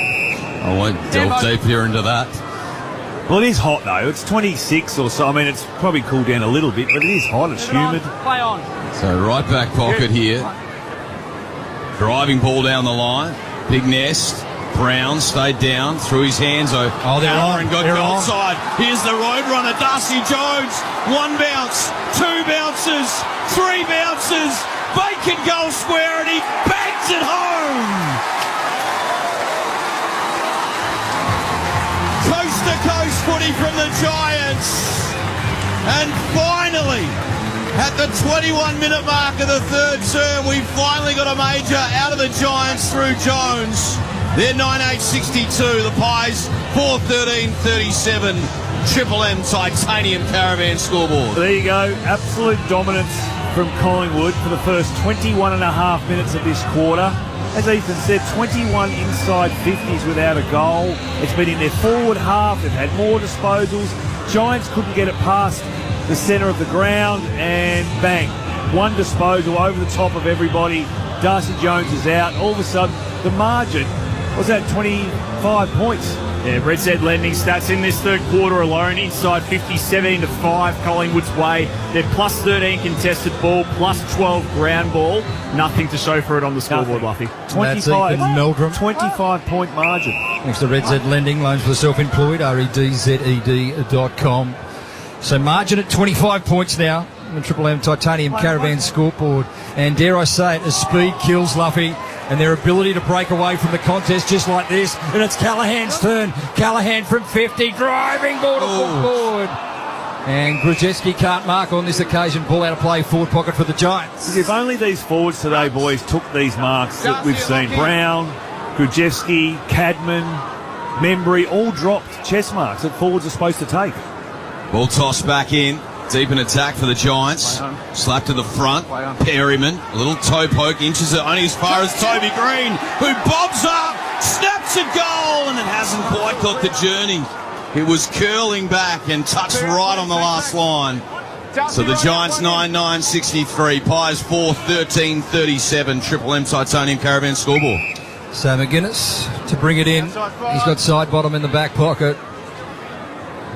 I won't delve deep here into that. Well, it is hot though. It's 26 or so. I mean, it's probably cooled down a little bit, but it is hot. It's humid. Play on. So right back pocket here. Driving ball down the line. Big nest. Brown stayed down, threw his hands over. Oh, they're on. And got They're goal on. side. Here's the road runner, Darcy Jones. 1 bounce, 2 bounces, 3 bounces. Bacon goal square and he bangs it home. Coast-to-coast footy from the Giants. And finally, at the 21-minute mark of the third term, we finally got a major out of the Giants through Jones. They're 9-8-62. The Pies 4-13-37. Triple M Titanium Caravan scoreboard. There you go. Absolute dominance from Collingwood for the first 21 and a half minutes of this quarter. As Ethan said, 21 inside 50s without a goal. It's been in their forward half. They've had more disposals. Giants couldn't get it past the centre of the ground, and bang, one disposal over the top of everybody. Darcy Jones is out. All of a sudden, the margin was at 25 points. Yeah, Red Z Lending stats in this third quarter alone, inside 50, 17-5 Collingwood's way. They're plus 13 contested ball, plus 12 ground ball. Nothing to show for it on the scoreboard, Luffy. 25, Meldrum. 25-point margin. Thanks to Red Z Lending, loans for the self-employed, REDZED.com. So margin at 25 points now on the Triple M Titanium Caravan scoreboard. And dare I say it, as speed kills Luffy, and their ability to break away from the contest just like this. And it's Callahan's turn. Callahan from 50, driving ball to forward. And Brzezinski can't mark on this occasion. Ball out of play, forward pocket for the Giants. If only these forwards today, boys, took these marks that we've seen. Brown, Brzezinski, Cadman, Membry, all dropped chest marks that forwards are supposed to take. Ball tossed back in. Deep in attack for the Giants. Slap to the front. Perryman. A little toe poke. Inches it only as far as Toby Green, who bobs up. Snaps a goal. And it hasn't quite got the journey. It was curling back and touched right on the last line. So the Giants 9-9-63. Pies 4-13-37. Triple M Titanium Caravan scoreboard. So McGuinness to bring it in. He's got side bottom in the back pocket.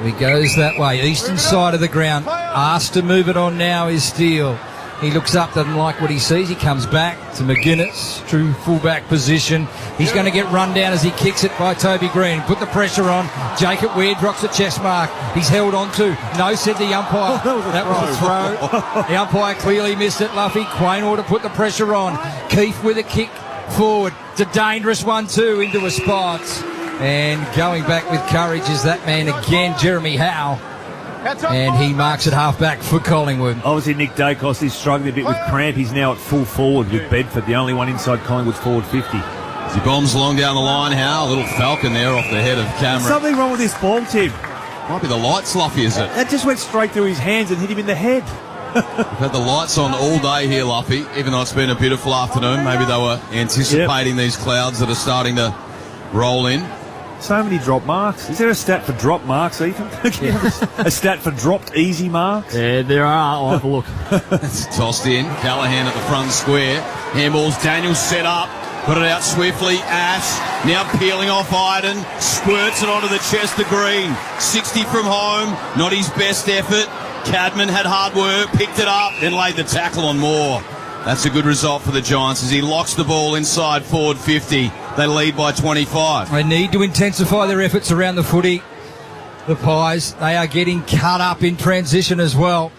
He goes that way, eastern side of the ground. Asked to move it on now is Steele. He looks up, doesn't like what he sees. He comes back to McGuinness, true fullback position. He's going to get run down as he kicks it by Toby Green. Put the pressure on. Jacob Weir drops the chest mark. He's held on to. No, said the umpire. That was a throw. The umpire clearly missed it, Luffy. Quaynor to put the pressure on. Keith with a kick forward. It's a dangerous 1-2 into a spot. And going back with courage is that man again, Jeremy Howe. And he marks it half-back for Collingwood. Obviously, Nick Dacos is struggling a bit with cramp. He's now at full forward with Bedford, the only one inside Collingwood's forward 50. As he bombs along down the line, Howe, a little falcon there off the head of Cameron. Something wrong with this ball, Tim. Might be the lights, Luffy, is it? That just went straight through his hands and hit him in the head. We've had the lights on all day here, Luffy, even though it's been a beautiful afternoon. Maybe they were anticipating these clouds that are starting to roll in. So many drop marks. Is there a stat for drop marks, Ethan? A stat for dropped easy marks? Yeah, there are. I'll have a look. It's tossed in. Callahan at the front square. Handballs. Daniels set up. Put it out swiftly. Ash now peeling off Iden. Squirts it onto the chest of Green. 60 from home. Not his best effort. Cadman had hard work. Picked it up. Then laid the tackle on Moore. That's a good result for the Giants as he locks the ball inside forward 50. They lead by 25. They need to intensify their efforts around the footy. The Pies, they are getting cut up in transition as well.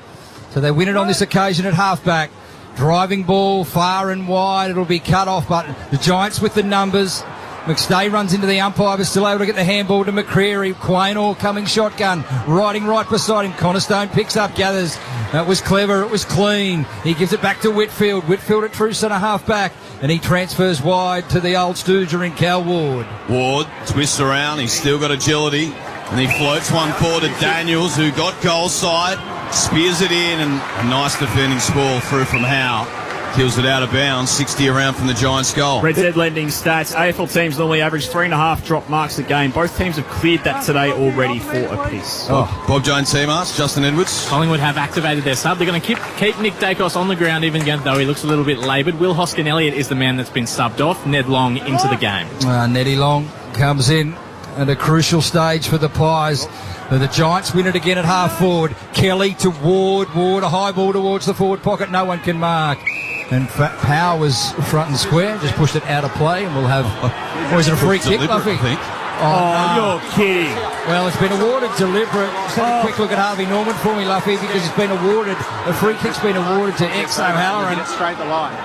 So they win it on this occasion at halfback. Driving ball far and wide. It'll be cut off, but the Giants with the numbers. McStay runs into the umpire, but still able to get the handball to McCreary. Quaynor coming shotgun, riding right beside him. Cornerstone picks up, gathers. That was clever. It was clean. He gives it back to Whitfield. Whitfield at true centre half back, and he transfers wide to the old stooger in Cal Ward. Ward twists around. He's still got agility, and he floats one forward to Daniels, who got goal side, spears it in, and a nice defending spoil through from Howe. Kills it out of bounds, 60 around from the Giants' goal. Red Dead Lending stats. AFL teams normally average 3.5 drop marks a game. Both teams have cleared that today already for a piece. Bob Jones, Seymour, Justin Edwards. Collingwood have activated their sub. They're going to keep Nick Dacos on the ground, even though he looks a little bit laboured. Will Hoskin-Elliott is the man that's been subbed off. Ned Long into the game. Neddy Long comes in at a crucial stage for the Pies. The Giants win it again at half forward. Kelly to Ward. Ward, a high ball towards the forward pocket. No one can mark. And Power was front and square, just pushed it out of play, and we'll have... Or is it a free kick, Luffy? You're kidding. Well, it's been awarded deliberate. Just have a quick look at Harvey Norman for me, Luffy, because it's been awarded... A free kick's been awarded to O'Halloran. Straight the line.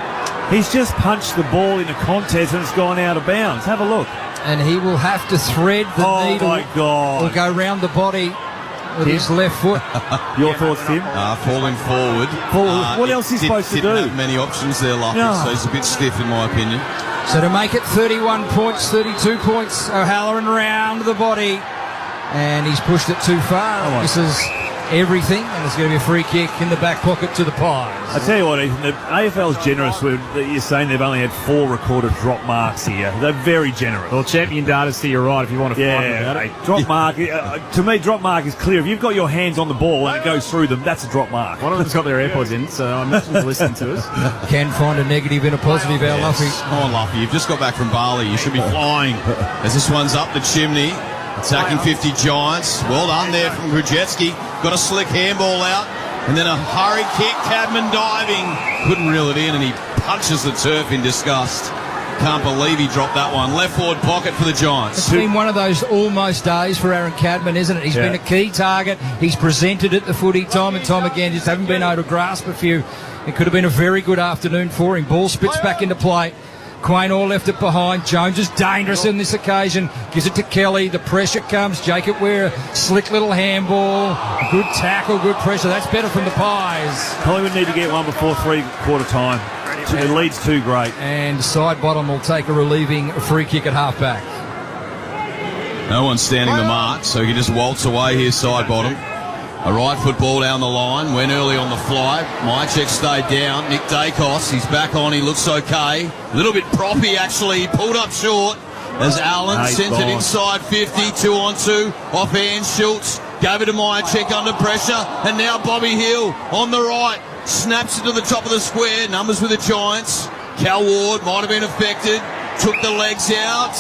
He's just punched the ball in a contest and it's gone out of bounds. Have a look. And he will have to thread the needle. My God. Or go round the body with his left foot. Your thoughts, Tim? Falling forward. What else is he supposed to do? Didn't have many options there, Luffy, so he's a bit stiff in my opinion. So to make it 31 points, 32 points, O'Halloran round the body. And he's pushed it too far. This is everything, and it's going to be a free kick in the back pocket to the Pies. I tell you what, Ethan, the AFL's generous. You're saying they've only had 4 recorded drop marks here. They're very generous. Well, champion data's to your right if you want to find about it. Drop mark, to me, drop mark is clear. If you've got your hands on the ball and it goes through them, that's a drop mark. One of them's got their AirPods in, so I'm not listening to us. Can find a negative and a positive, our Luffy. Come on, Luffy, you've just got back from Bali. You should be flying. As this one's up the chimney. Attacking 50 Giants. Well done there from Grujecki. Got a slick handball out. And then a hurried kick. Cadman diving. Couldn't reel it in, and he punches the turf in disgust. Can't believe he dropped that one. Left forward pocket for the Giants. It's been one of those almost days for Aaron Cadman, isn't it? He's been a key target. He's presented at the footy time and time again. Just haven't been able to grasp a few. It could have been a very good afternoon for him. Ball spits back into play. Quaynor left it behind. Jones is dangerous on this occasion. Gives it to Kelly. The pressure comes. Jacob Weir, slick little handball. Good tackle, good pressure. That's better from the Pies. Collingwood need to get one before 3/4 time. The lead's too great. And side bottom will take a relieving free kick at half-back. No one's standing the mark, so he can just waltz away here side bottom. A right football down the line, went early on the fly. Mychek stayed down. Nick Dacos, he's back on, he looks okay. A little bit proppy actually, he pulled up short as Allen sent it inside 50, 2-on-2, offhand Schultz, gave it to Mychek under pressure, and now Bobby Hill on the right, snaps it to the top of the square, numbers with the Giants. Cal Ward might have been affected, took the legs out.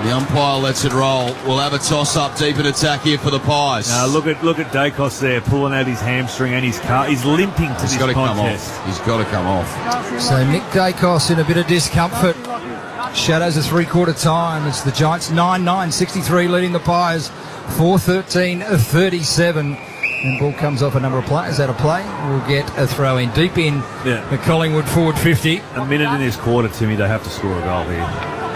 The umpire lets it roll. We'll have a toss-up deep in attack here for the Pies. Look at Dacos there, pulling out his hamstring and his car. He's limping to this contest. He's got to come off. So Nick Dacos in a bit of discomfort. Shadows of three-quarter time. It's the Giants 9-9, 63 leading the Pies 4-13-37. And ball comes off a number of players out of play. We'll get a throw in deep in the Collingwood forward 50. A minute in this quarter, Timmy, they have to score a goal here.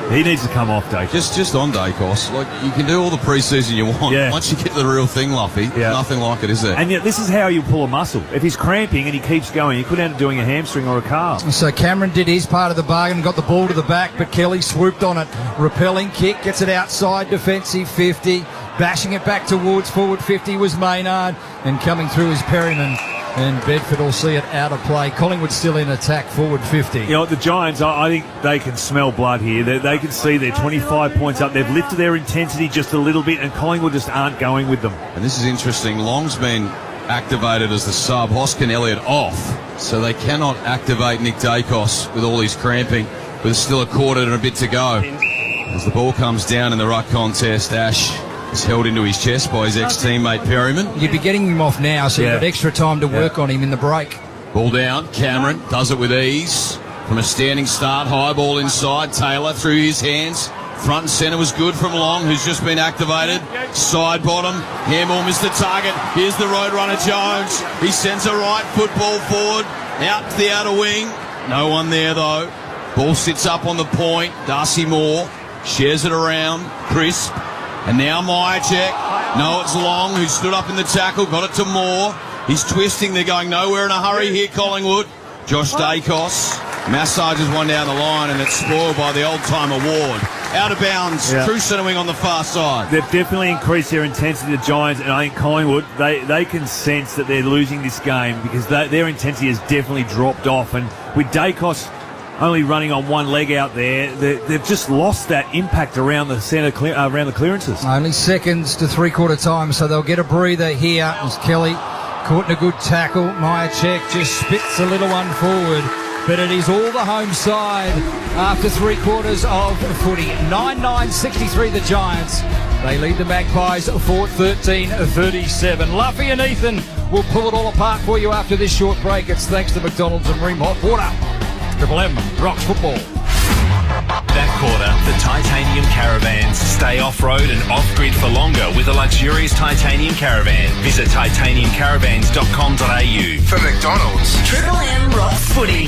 He needs to come off, Dacos. Just on Dacos. Like, you can do all the pre-season you want. Yeah. Once you get to the real thing, Luffy, nothing like it, is there? And yet, this is how you pull a muscle. If he's cramping and he keeps going, he could end up doing a hamstring or a calf. So Cameron did his part of the bargain, got the ball to the back, but Kelly swooped on it. Repelling kick, gets it outside, defensive 50. Bashing it back towards forward 50 was Maynard, and coming through is Perryman. And Bedford will see it out of play. Collingwood still in attack, forward 50. You know, the Giants, I think they can smell blood here. They can see they're 25 points up. They've lifted their intensity just a little bit, and Collingwood just aren't going with them. And this is interesting. Long's been activated as the sub. Hoskin Elliott off. So they cannot activate Nick Dacos with all his cramping. But there's still a quarter and a bit to go. As the ball comes down in the ruck contest, Ash is held into his chest by his ex-teammate Perryman. You'd be getting him off now, so you've got extra time to work on him in the break. Ball down, Cameron does it with ease. From a standing start, high ball inside, Taylor through his hands. Front and centre was good from Long, who's just been activated. Side bottom, Hamill missed the target. Here's the Roadrunner Jones. He sends a right football forward, out to the outer wing. No one there though. Ball sits up on the point. Darcy Moore shares it around. Crisp. And now Myercheck. No, it's Long, who stood up in the tackle, got it to Moore. He's twisting. They're going nowhere in a hurry here, Collingwood. Josh Dacos massages one down the line, and it's spoiled by the old-time award. Out of bounds, through centre wing on the far side. They've definitely increased their intensity, the Giants, and I think Collingwood, they can sense that they're losing this game because their intensity has definitely dropped off. And with Dacos only running on one leg out there, they've just lost that impact around the centre, around the clearances. Only seconds to three-quarter time, so they'll get a breather here as Kelly caught in a good tackle. Myercheck just spits a little one forward, but it is all the home side after three-quarters of footy. 9-9, 63 the Giants. They lead the Magpies 4-13-37. Luffy and Ethan will pull it all apart for you after this short break. It's thanks to McDonald's and Ream Hot Water. Triple M rocks football. That quarter, the Titanium Caravans. Stay off-road and off-grid for longer with a luxurious Titanium Caravan. Visit titaniumcaravans.com.au. For McDonald's, Triple M rocks footy.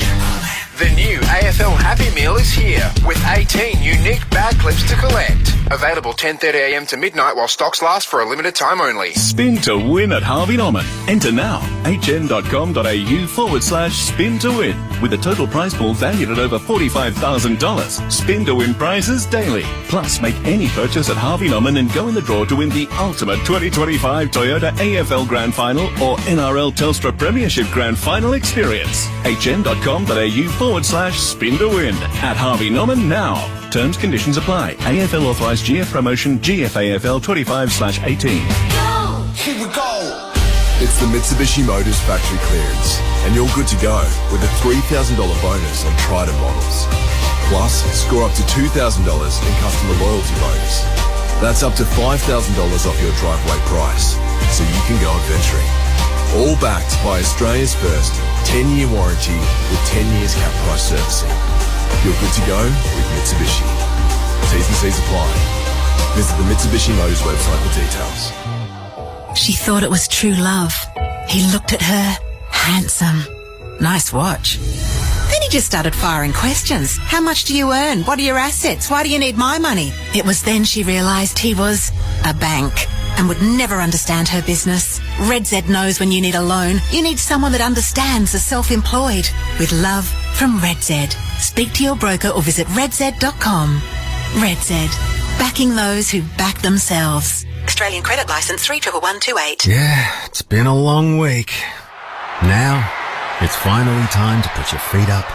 the new AFL Happy Meal is here with 18 unique bag clips to collect. Available 10:30am to midnight while stocks last for a limited time only. Spin to win at Harvey Norman. Enter now. hn.com.au/spin to win. With a total prize pool valued at over $45,000. Spin to win prizes daily. Plus, make any purchase at Harvey Norman and go in the draw to win the ultimate 2025 Toyota AFL Grand Final or NRL Telstra Premiership Grand Final experience. hn.com.au/spin to win. At Harvey Norman now. Terms, conditions apply. AFL authorised GF promotion GFAFL 25/18. Here we go. It's the Mitsubishi Motors factory clearance, and you're good to go with a $3,000 bonus on Trident models. Plus, score up to $2,000 in customer loyalty bonus. That's up to $5,000 off your driveway price, so you can go adventuring. All backed by Australia's first 10-year warranty with 10 years cap price servicing. You're good to go with Mitsubishi. T's and C's apply. Visit the Mitsubishi Motors website for details. She thought it was true love. He looked at her. Handsome. Nice watch. Then he just started firing questions. How much do you earn? What are your assets? Why do you need my money? It was then she realised he was a bank and would never understand her business. Red Z knows when you need a loan, you need someone that understands the self-employed. With love from Red Z. Speak to your broker or visit redz.com. Red Z. Backing those who back themselves. Australian credit licence 311128. Yeah, it's been a long week. Now, it's finally time to put your feet up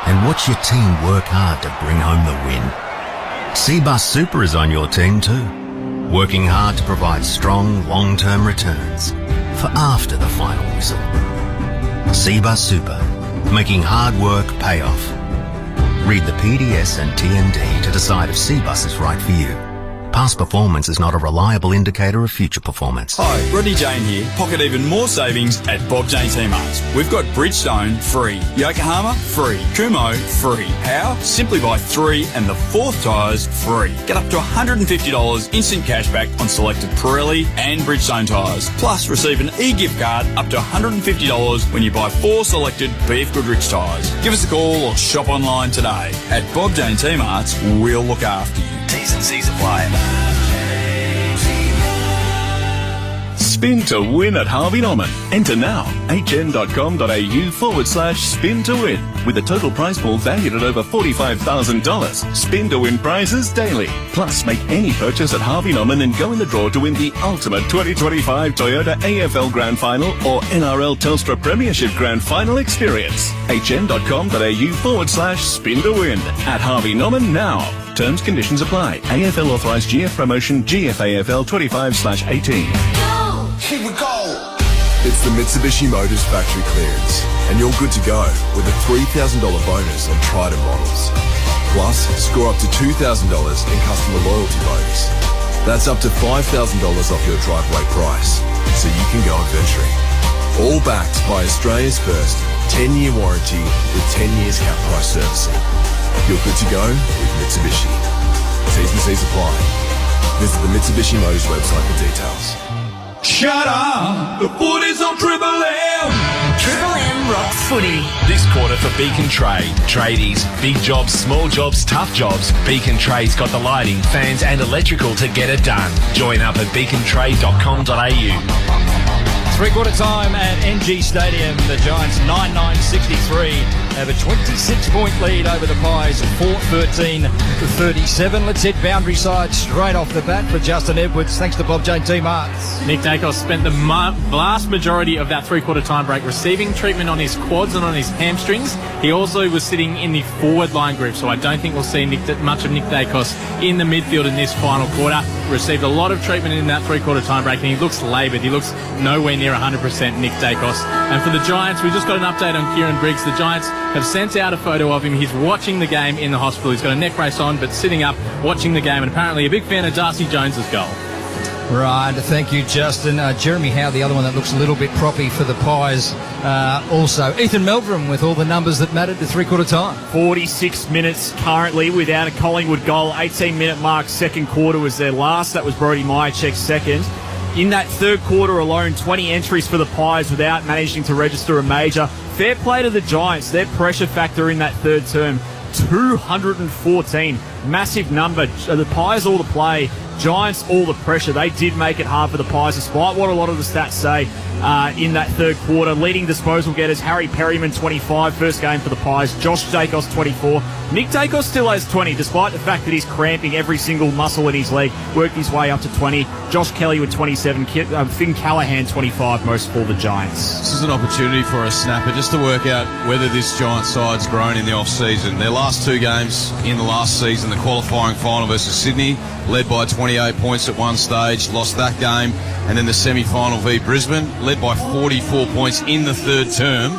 and watch your team work hard to bring home the win. Cbus Super is on your team too, working hard to provide strong long-term returns for after the final whistle. Cbus Super, making hard work pay off. Read the PDS and TND to decide if Cbus is right for you. Past performance is not a reliable indicator of future performance. Hi, Rodney Jane here. Pocket even more savings at Bob Jane T-Marts. We've got Bridgestone free, Yokohama free, Kumo free. How? Simply buy 3 and the 4th tyres free. Get up to $150 instant cashback on selected Pirelli and Bridgestone tyres. Plus receive an e-gift card up to $150 when you buy 4 selected BF Goodrich tyres. Give us a call or shop online today. At Bob Jane T-Marts, we'll look after you. T's and C's apply. Spin to win at Harvey Norman. Enter now. hn.com.au/spin to win. With a total prize pool valued at over $45,000. Spin to win prizes daily. Plus, make any purchase at Harvey Norman and go in the draw to win the ultimate 2025 Toyota AFL Grand Final or NRL Telstra Premiership Grand Final experience. hn.com.au/spin to win. At Harvey Norman now. Terms, conditions apply. AFL authorised GF promotion GFAFL 25/18. Here we go! It's the Mitsubishi Motors factory clearance, and you're good to go with a $3,000 bonus on Triton models. Plus, score up to $2,000 in customer loyalty bonus. That's up to $5,000 off your driveway price, so you can go adventuring. All backed by Australia's first 10-year warranty with 10 years cap price servicing. You're good to go with Mitsubishi. T's and C's apply. Visit the Mitsubishi Motors website for details. Shut up! The footy's on Triple M! Triple M rocks footy. This quarter for Beacon Trade. Tradies, big jobs, small jobs, tough jobs. Beacon Trade's got the lighting, fans and electrical to get it done. Join up at beacontrade.com.au. Three-quarter time at NG Stadium. The Giants 9-9-63 have a 26-point lead over the Pies, 4-13-37. Let's hit boundary side straight off the bat for Justin Edwards. Thanks to Bob Jane T-Marts. Nick Dacos spent the vast majority of that three-quarter time break receiving treatment on his quads and on his hamstrings. He also was sitting in the forward line group, so I don't think we'll see much of Nick Dacos in the midfield in this final quarter. Received a lot of treatment in that three-quarter time break, and he looks laboured. He looks nowhere near 100% Nick Dacos. And for the Giants, we just got an update on Kieran Briggs. The Giants have sent out a photo of him. He's watching the game in the hospital. He's got a neck brace on, but sitting up, watching the game, and apparently a big fan of Darcy Jones's goal. Right, thank you, Justin. Jeremy Howe, the other one that looks a little bit proppy for the Pies. Also, Ethan Meldrum with all the numbers that mattered to three-quarter time. 46 minutes currently without a Collingwood goal. 18-minute mark, second quarter was their last. That was Brody Myercheck's second. In that third quarter alone, 20 entries for the Pies without managing to register a major. Fair play to the Giants. Their pressure factor in that third term, 214. Massive number. The Pies all the play. Giants all the pressure. They did make it hard for the Pies, despite what a lot of the stats say in that third quarter. Leading disposal getters, Harry Perryman, 25, first game for the Pies. Josh Dacos, 24. Nick Dacos still has 20, despite the fact that he's cramping every single muscle in his leg. Worked his way up to 20. Josh Kelly with 27. Finn Callahan, 25, most for the Giants. This is an opportunity for a snapper just to work out whether this Giants side's grown in the off-season. Their last two games in the last season, the qualifying final versus Sydney, led by 28 points at one stage, lost that game, and then the semi-final v Brisbane, led by 44 points in the third term,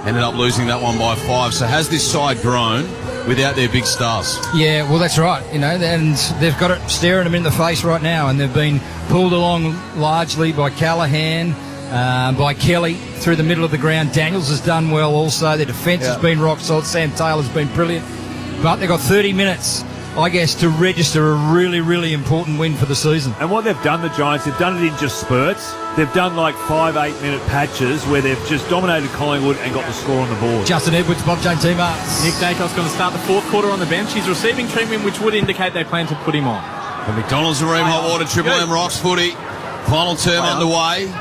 ended up losing that one by 5. So has this side grown without their big stars? Yeah, well, that's right, and they've got it staring them in the face right now, and they've been pulled along largely by Callahan, by Kelly through the middle of the ground. Daniels has done well also. Their defence has been rock solid. Sam Taylor's been brilliant, but they've got 30 minutes, I guess, to register a really, really important win for the season. And what they've done, the Giants, they've done it in just spurts. They've done like 5-8 minute patches where they've just dominated Collingwood and got the score on the board. Justin Edwards, Bob Jane T-Marts. Nick Dacos going to start the fourth quarter on the bench. He's receiving treatment, which would indicate they plan to put him on. The McDonald's Arena Hot Water Triple M Rocks footy. Final term underway.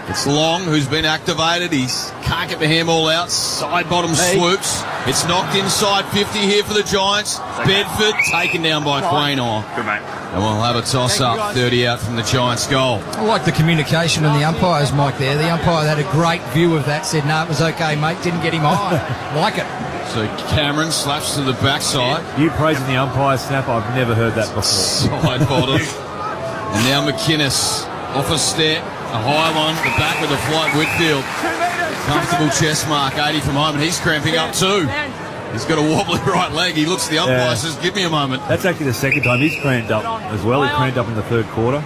It's Long, who's been activated. He can't get the handball out. Side bottom swoops. It's knocked inside 50 here for the Giants. Bedford taken down by Quaynor. Good mate. And we'll have a toss-up, 30 out from the Giants' goal. I like the communication and the umpires, Mike, there. The umpire had a great view of that, said, no, it was okay, mate, didn't get him high. Like it. So Cameron slaps to the backside. You praising the umpire snap, I've never heard that before. Side bottom. And now McInnes off a step. A high one, the back with a flight Whitfield. Comfortable chest mark, 80 from home, and he's cramping up too. He's got a wobbly right leg. He looks at the umpire, says, give me a moment. That's actually the second time he's cramped up as well. He cramped up in the third quarter.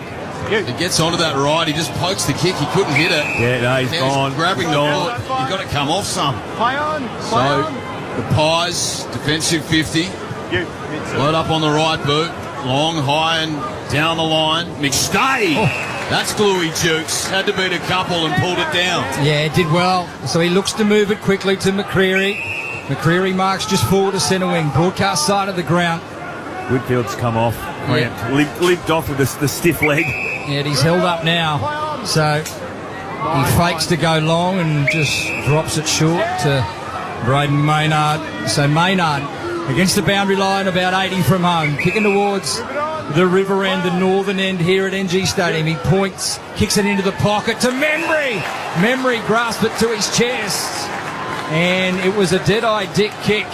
He gets onto that right. He just pokes the kick. He couldn't hit it. Yeah, no, he's gone. Grabbing the ball. You've got to come off some. So the Pies, defensive 50. Load up on the right boot. Long, high, and down the line. McStay. That's gluey Jukes. Had to beat a couple and pulled it down. Yeah, did well. So he looks to move it quickly to McCreary. McCreary marks just forward to centre wing. Broadcast side of the ground. Whitfield's come off. Limped off with the stiff leg. Yeah, he's held up now. So he fakes to go long and just drops it short to Braden Maynard. So Maynard against the boundary line, about 80 from home. Kicking towards the river end, the northern end here at NG Stadium. He points, kicks it into the pocket to Membry. Membry grasps it to his chest. And it was a dead-eye Dick kick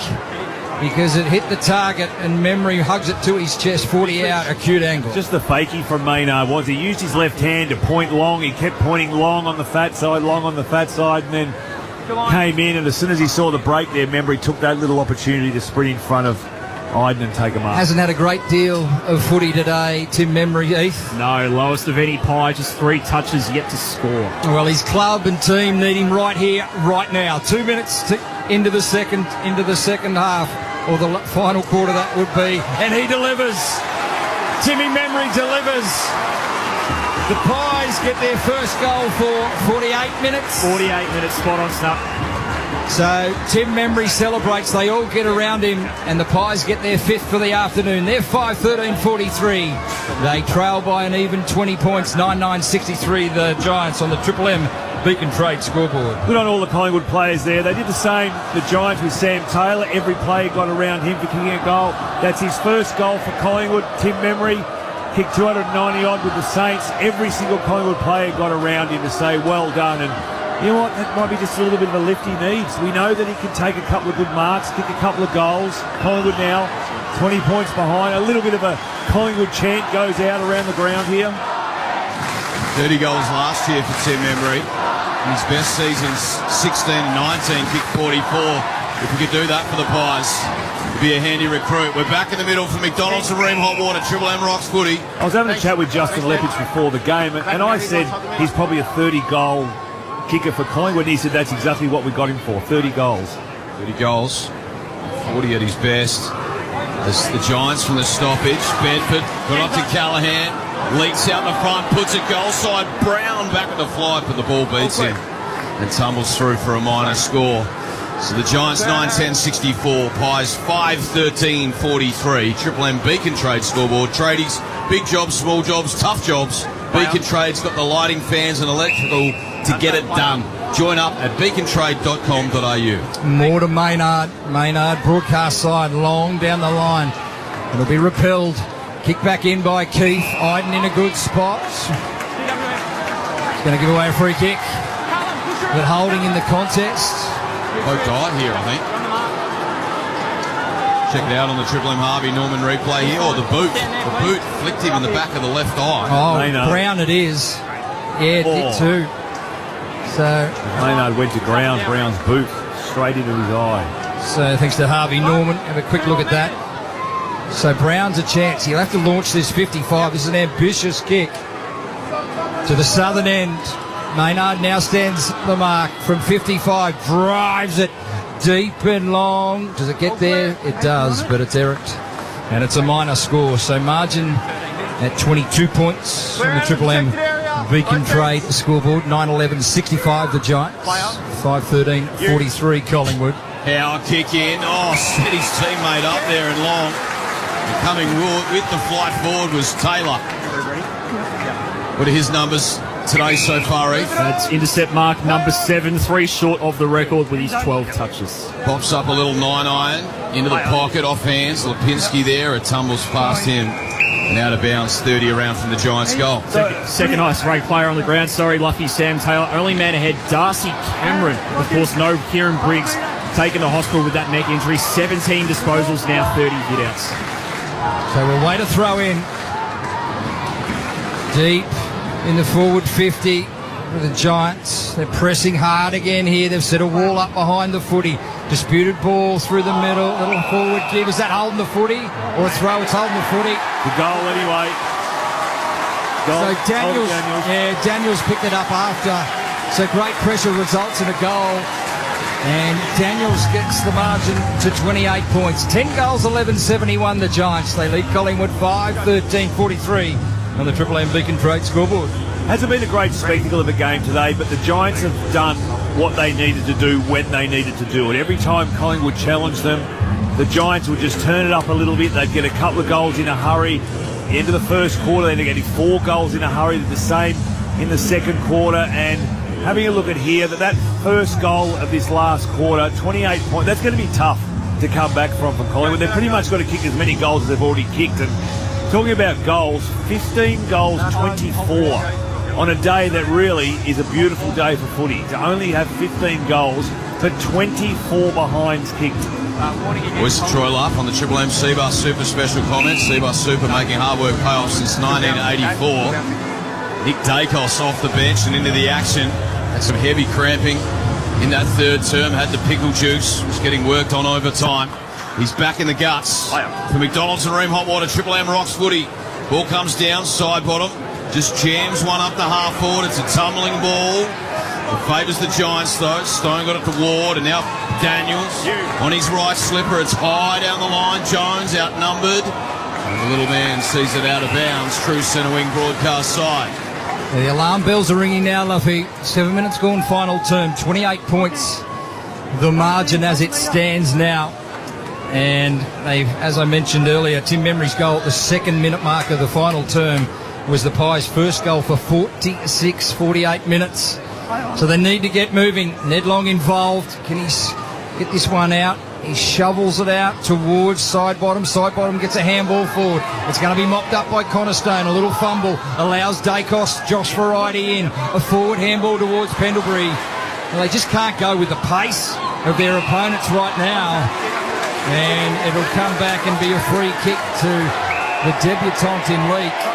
because it hit the target and Membry hugs it to his chest, 40 out, acute angle. Just the fakie from Maynard was he used his left hand to point long. He kept pointing long on the fat side, and then came in, and as soon as he saw the break there, Membry took that little opportunity to sprint in front of Iden and take him up. Hasn't had a great deal of footy today, Tim Membry, Heath. No, lowest of any Pie, just 3 touches yet to score. Well, his club and team need him right here, right now. 2 minutes into the second half, or the final quarter that would be, and he delivers. Timmy Membry delivers. The Pies get their first goal for 48 minutes. 48 minutes, spot on snap. So Tim Membry celebrates. They all get around him, and the Pies get their 5th for the afternoon. They're 5-13-43. They trail by an even 20 points, 9-9-63, the Giants on the Triple M Beacon Trade scoreboard. Good on all the Collingwood players there. They did the same, the Giants, with Sam Taylor. Every player got around him for kicking a goal. That's his first goal for Collingwood. Tim Membry kicked 290-odd with the Saints. Every single Collingwood player got around him to say, well done. And you know what? That might be just a little bit of a lift he needs. We know that he can take a couple of good marks, kick a couple of goals. Collingwood now 20 points behind. A little bit of a Collingwood chant goes out around the ground here. 30 goals last year for Tim Membry. His best season's 16 and 19, kicked 44. If we could do that for the Pies, it'd be a handy recruit. We're back in the middle for McDonald's and Ream Hot Water, Triple M Rocks footy. I was having a chat with Justin Leppich before the game, and I said he's probably a 30-goal kicker for Collingwood. He said that's exactly what we got him for, 30 goals. 30 goals, 40 at his best. As the Giants from the stoppage, Bedford got up to Callahan, leaks out the front, puts it goal side. Brown back with the fly, but the ball beats him and tumbles through for a minor score. So the Giants 9-10-64, Pies 5-13-43. Triple M Beacon Trade scoreboard. Tradies, big jobs, small jobs, tough jobs. Beacon Trade's got the lighting, fans and electrical to get it done. Join up at beacontrade.com.au. More to Maynard. Maynard, broadcast side, long down the line. It'll be repelled. Kick back in by Keith. Iden in a good spot. He's going to give away a free kick. But holding in the contest. Poked eye here, I think. Check it out on the Triple M Harvey Norman replay here. Oh, the boot. The boot flicked him in the back of the left eye. Oh, Maynard. Brown it is. Yeah, it did too. So Maynard went to ground. Brown's boot straight into his eye. So thanks to Harvey Norman. Have a quick look at that. So Brown's a chance. He'll have to launch this 55. This is an ambitious kick to the southern end. Maynard now stands the mark from 55. Drives it deep and long. Does it get there? It does, but it's errant. And it's a minor score. So margin at 22 points from the Triple M Beacon Trade scoreboard. 9-11-65 the Giants. 5-13-43 Collingwood. Howe kick in. Oh, set his teammate up there and long. And coming with the flight forward was Taylor. What are his numbers today so far, Heath? That's intercept mark number 7, 3 short of the record with his 12 touches. Pops up a little 9-iron into the pocket, off hands. Lipinski there, it tumbles past him. And out of bounds, 30 around from the Giants' goal. Second highest ranked player on the ground. Sorry, Luffy, Sam Taylor. Only man ahead, Darcy Cameron. Of course, no Kieran Briggs taken to hospital with that neck injury. 17 disposals now, 30 hit-outs. So we'll wait to throw in. Deep in the forward 50 for the Giants. They're pressing hard again here. They've set a wall up behind the footy. Disputed ball through the middle. Little forward give. Is that holding the footy? Or a throw? It's holding the footy. The goal anyway. Goal. So Daniels picked it up after. So great pressure results in a goal. And Daniels gets the margin to 28 points. 10 goals, 11-71 the Giants. They lead Collingwood 5-13-43 on the Triple M Beacon Trade scoreboard. Hasn't been a great spectacle of a game today, but the Giants have done what they needed to do when they needed to do it. Every time Collingwood challenged them, the Giants would just turn it up a little bit. They'd get a couple of goals in a hurry. Into the first quarter, they're getting 4 goals in a hurry. The same in the second quarter. And having a look at here, that first goal of this last quarter, 28 points, that's going to be tough to come back from Collingwood. They've pretty much got to kick as many goals as they've already kicked. And talking about goals, 15 goals, 24 on a day that really is a beautiful day for footy. To only have 15 goals, but 24 behinds kicked. Voice of Troy Luff on the Triple M Seymour Super special comments. Seymour Super making hard work pay off since 1984. Nick Dacos off the bench and into the action. Had some heavy cramping in that third term. Had the pickle juice. Was getting worked on over time. He's back in the guts. For McDonald's and Ream Hot Water, Triple M rocks footy. Ball comes down, side bottom. Just jams one up the half forward. It's a tumbling ball. It favours the Giants though. Stone got it to Ward and now Daniels on his right slipper. It's high down the line. Jones outnumbered. And the little man sees it out of bounds. True centre wing broadcast side. The alarm bells are ringing now, Luffy. 7 minutes gone, final term. 28 points, the margin as it stands now. And they've, as I mentioned earlier, Tim Memory's goal at the 2nd minute mark of the final term was the Pies' first goal for 48 minutes. So they need to get moving. Ned Long involved. Can he get this one out? He shovels it out towards side bottom. Side bottom gets a handball forward. It's going to be mopped up by Connorstone. A little fumble allows Dacos, Josh Variety in. A forward handball towards Pendlebury. Well, they just can't go with the pace of their opponents right now. And it'll come back and be a free kick to the debutante in Leake.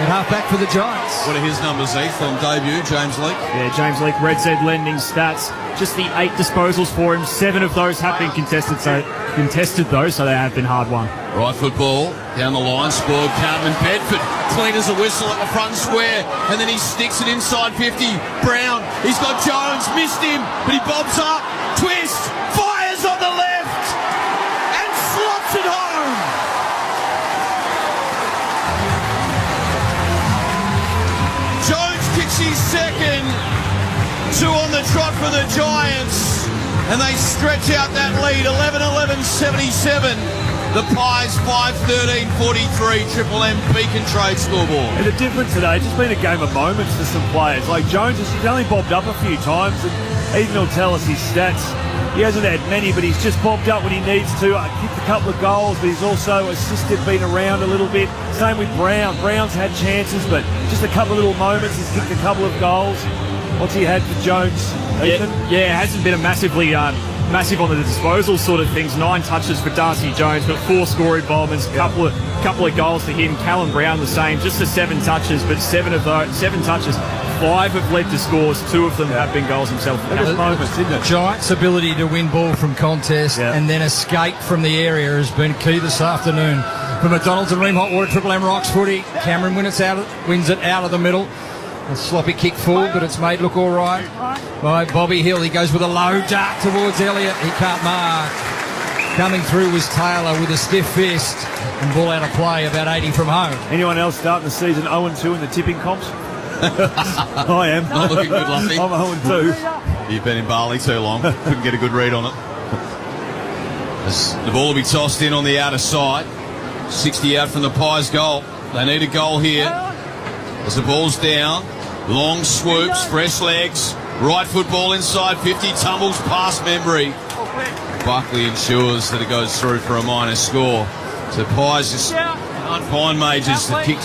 At half-back for the Giants. What are his numbers, Heath, on debut, James Leake? Yeah, James Leake, Red Z lending stats. Just the 8 disposals for him. 7 of those have been contested, so they have been hard won. Right football, down the line, scored Cartman Bedford. Clean as a whistle at the front square, and then he sticks it inside 50. Brown, he's got Jones, missed him, but he bobs up, twist, fires on the left, and slots it home. Jones kicks his second. 2 on the trot for the Giants, and they stretch out that lead. 11-11-77. The Pies 5-13-43. Triple M Beacon Trade scoreboard. And the difference today, it's just been a game of moments for some players. Like Jones, he's only bobbed up a few times, and even he'll tell us his stats. He hasn't had many, but he's just bobbed up when he needs to. Kicked a couple of goals, but he's also assisted, been around a little bit. Same with Brown. Brown's had chances, but just a couple of little moments. He's kicked a couple of goals. What's he had for Jones, Ethan? Yeah, it hasn't been a massive on the disposal sort of things. 9 touches for Darcy Jones, but 4 score involvements, couple of goals for him. Callum Brown the same, just the 7 touches, but 7 of those 7 touches. 5 have led to scores. 2 of them have been goals himself. The Giants' ability to win ball from contest and then escape from the area has been key this afternoon. For McDonald's and Ream Hot Water, Triple M rocks footy. Cameron wins it out of the middle. A sloppy kick forward, but it's made look all right by Bobby Hill. He goes with a low dart towards Elliott. He can't mark. Coming through was Taylor with a stiff fist and ball out of play, about 80 from home. Anyone else starting the season 0-2 in the tipping comps? I am. Not looking good, Luffy. I'm 0-2. You've been in Bali too long. Couldn't get a good read on it. The ball will be tossed in on the outer side. 60 out from the Pies goal. They need a goal here. As the ball's down, long swoops, fresh legs, right foot ball inside 50, tumbles past Membry. Buckley ensures that it goes through for a minor score. So Pies just can't find Majors that kicked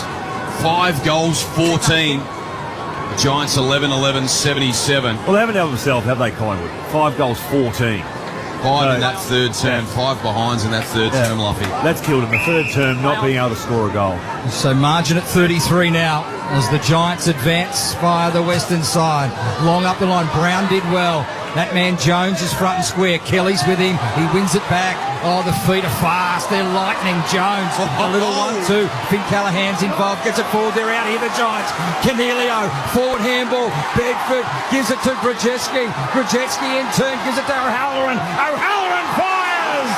5 goals, 14. The Giants 11-11-77. Well, they haven't helped themselves, have they, Collingwood? 5 goals, 14. 5 in that third term, 5 behinds in that third term, Luffy. That's killed him. The third term not being able to score a goal. So margin at 33 now as the Giants advance via the western side. Long up the line. Brown did well. That man Jones is front and square. Kelly's with him. He wins it back. Oh, the feet are fast. They're lightning. Jones, a little 1-2. Finn Callahan's involved. Gets it forward. They're out here, the Giants. Cornelio, forward handball. Bedford gives it to Grzeski. Grzeski in turn gives it to O'Halloran. O'Halloran fires!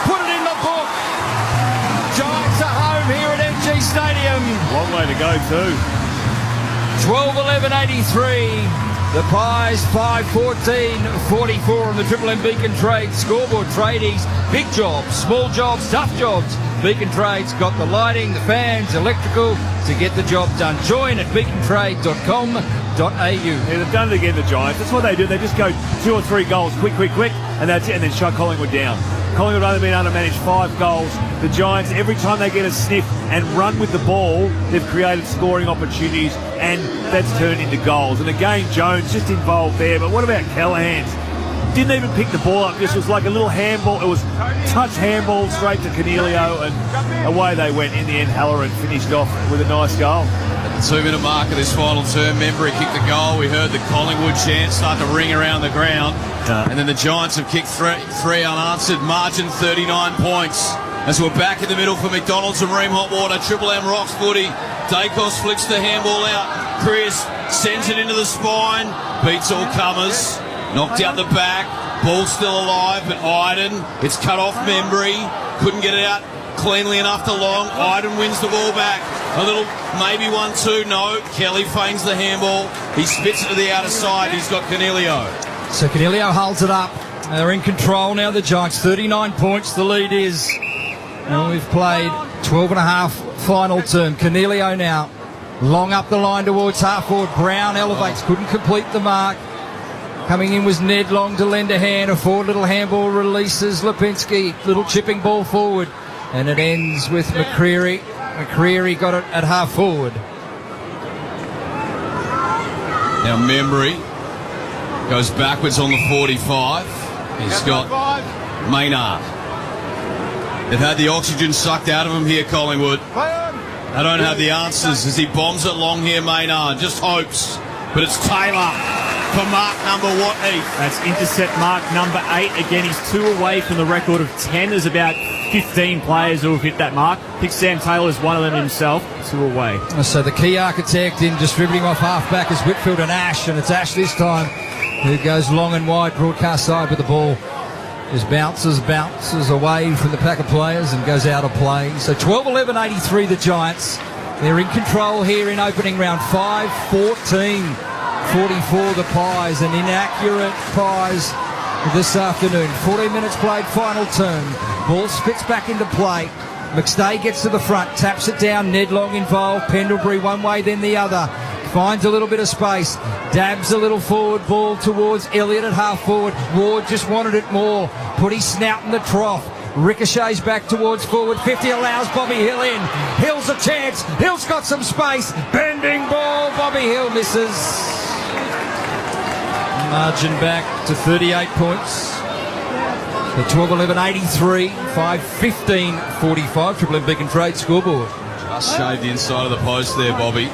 Put it in the book. Giants are home here at MG Stadium. Long way to go too. 12-11-83. The Pies 5-14-44 on the Triple M Beacon Trades scoreboard. Tradies, big jobs, small jobs, tough jobs. Beacon Trades got the lighting, the fans, electrical to get the job done. Join at beacontrade.com.au. Yeah, they've done it again, the Giants. That's what they do. They just go 2 or 3 goals, quick, and that's it, and then shut Collingwood down. Collingwood have only been able to manage 5 goals. The Giants, every time they get a sniff and run with the ball, they've created scoring opportunities, and that's turned into goals. And again, Jones just involved there. But what about Callahan? Didn't even pick the ball up. This was like a little handball. It was touch handball straight to Cornelio, and away they went. In the end, Halloran finished off with a nice goal. At the 2-minute mark of this final term, Membry kicked the goal. We heard the Collingwood chant start to ring around the ground. And then the Giants have kicked three unanswered. Margin 39 points. As we're back in the middle for McDonald's and Ream Hot Water. Triple M rocks footy. Dacos flicks the handball out. Chris sends it into the spine. Beats all comers. Knocked out the back. Ball still alive, but Iden, it's cut off Membry. Couldn't get it out cleanly enough to Long. Iden wins the ball back. A little maybe 1-2. No. Kelly feigns the handball. He spits it to the outer side. He's got Cornelio. So Cornelio holds it up. They're in control now, the Giants. 39 points the lead is. And we've played 12 and a half final term. Cornelio now. Long up the line towards half forward. Brown elevates. Couldn't complete the mark. Coming in was Ned Long to lend a hand. A forward little handball releases Lipinski. Little chipping ball forward. And it ends with McCreary. McCreary got it at half forward. Now Membry goes backwards on the 45. He's got Maynard. They've had the oxygen sucked out of him here, Collingwood. They don't have the answers as he bombs it long here, Maynard. Just hopes. But it's Taylor for mark number Watney. That's intercept mark number 8. Again, he's 2 away from the record of 10. There's about 15 players who have hit that mark. I think Sam Taylor's one of them himself. 2 away. So the key architect in distributing off half-back is Whitfield and Ash, and it's Ash this time who goes long and wide, broadcast side with the ball. Just bounces away from the pack of players and goes out of play. So 12-11-83 the Giants. They're in control here in opening round. 5-14-44 the Pies. An inaccurate Pies this afternoon. 14 minutes played, final turn. Ball spits back into play. McStay gets to the front, taps it down. Ned Long involved. Pendlebury one way, then the other. Finds a little bit of space. Dabs a little forward ball towards Elliott at half forward. Ward just wanted it more. Put his snout in the trough. Ricochets back towards forward 50, allows Bobby Hill in. Hill's a chance. Hill's got some space. Bending ball. Bobby Hill misses. Margin back to 38 points. The 12-11-83, 5-15-45. Triple M Beacon Trade scoreboard. Just shaved the inside of the post there, Bobby.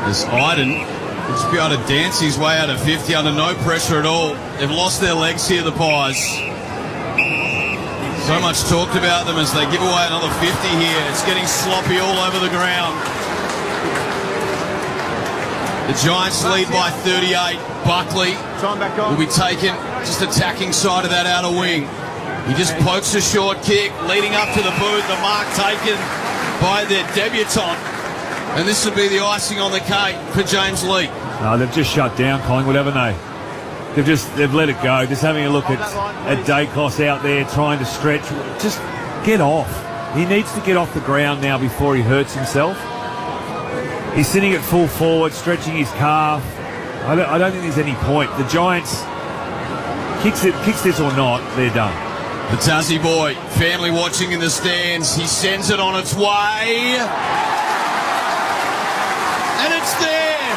As Iden will just be able to dance his way out of 50 under no pressure at all. They've lost their legs here, the Pies. So much talked about them as they give away another 50 here. It's getting sloppy all over the ground. The Giants lead by 38. Buckley will be taken, just attacking side of that outer wing. He just pokes a short kick, leading up to the boot. The mark taken by their debutant. And this would be the icing on the cake for James Lee. No, they've just shut down Collingwood, haven't they? They've let it go. Just having a look at Dacos out there trying to stretch. Just get off. He needs to get off the ground now before he hurts himself. He's sitting at full forward, stretching his calf. I don't think there's any point. The Giants, kicks this or not, they're done. The Tassie boy, family watching in the stands. He sends it on its way. And it's there.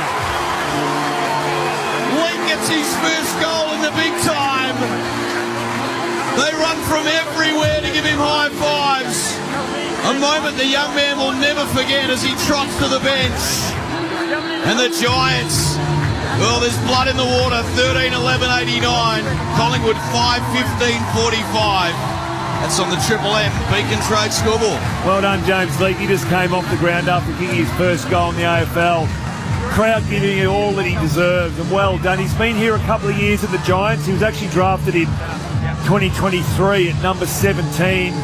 Lee gets his first goal in the big time. They run from everywhere to give him high fives. A moment the young man will never forget as he trots to the bench. And the Giants Well, there's blood in the water. 13:11:89. Collingwood 5:15:45. That's on the Triple M Beacon Trade scoreboard. Well done, James Leake. He just came off the ground after kicking his first goal in the AFL. Crowd giving him all that he deserves, and well done. He's been here a couple of years at the Giants. He was actually drafted in 2023 at number 17.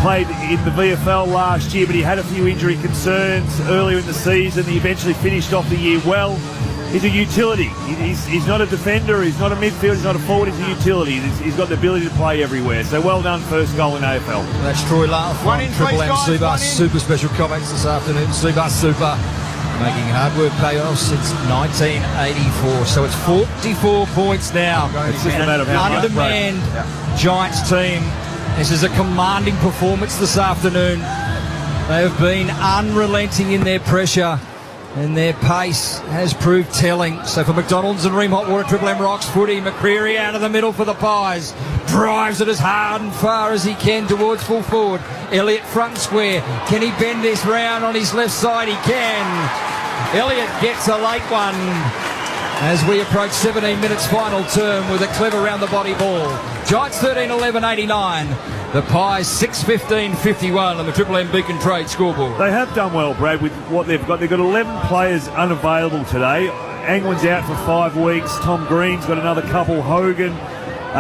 Played in the VFL last year, but he had a few injury concerns earlier in the season. He eventually finished off the year well. He's a utility. He's not a defender. He's not a midfielder. He's not a forward. He's a utility. He's got the ability to play everywhere. So well done, first goal in AFL. That's Troy Luff on Triple M Seabus Super special comments this afternoon. Seabus Super making hard work pay off since 1984. So it's 44 points now. It's just a matter of how much undermanned Giants team. This is a commanding performance this afternoon. They have been unrelenting in their pressure, and their pace has proved telling. So for McDonald's and Ream Hot Water, Triple M Rocks footy, McCreary out of the middle for the Pies. Drives it as hard and far as he can towards full forward. Elliott front and square. Can he bend this round on his left side? He can. Elliott gets a late one as we approach 17 minutes final term with a clever round-the-body ball. Giants 13:11:89. The Pies 6:15:51 on the Triple M Beacon Trade scoreboard. They have done well, Brad, with what they've got. They've got 11 players unavailable today. Angwin's out for 5 weeks. Tom Green's got another couple. Hogan,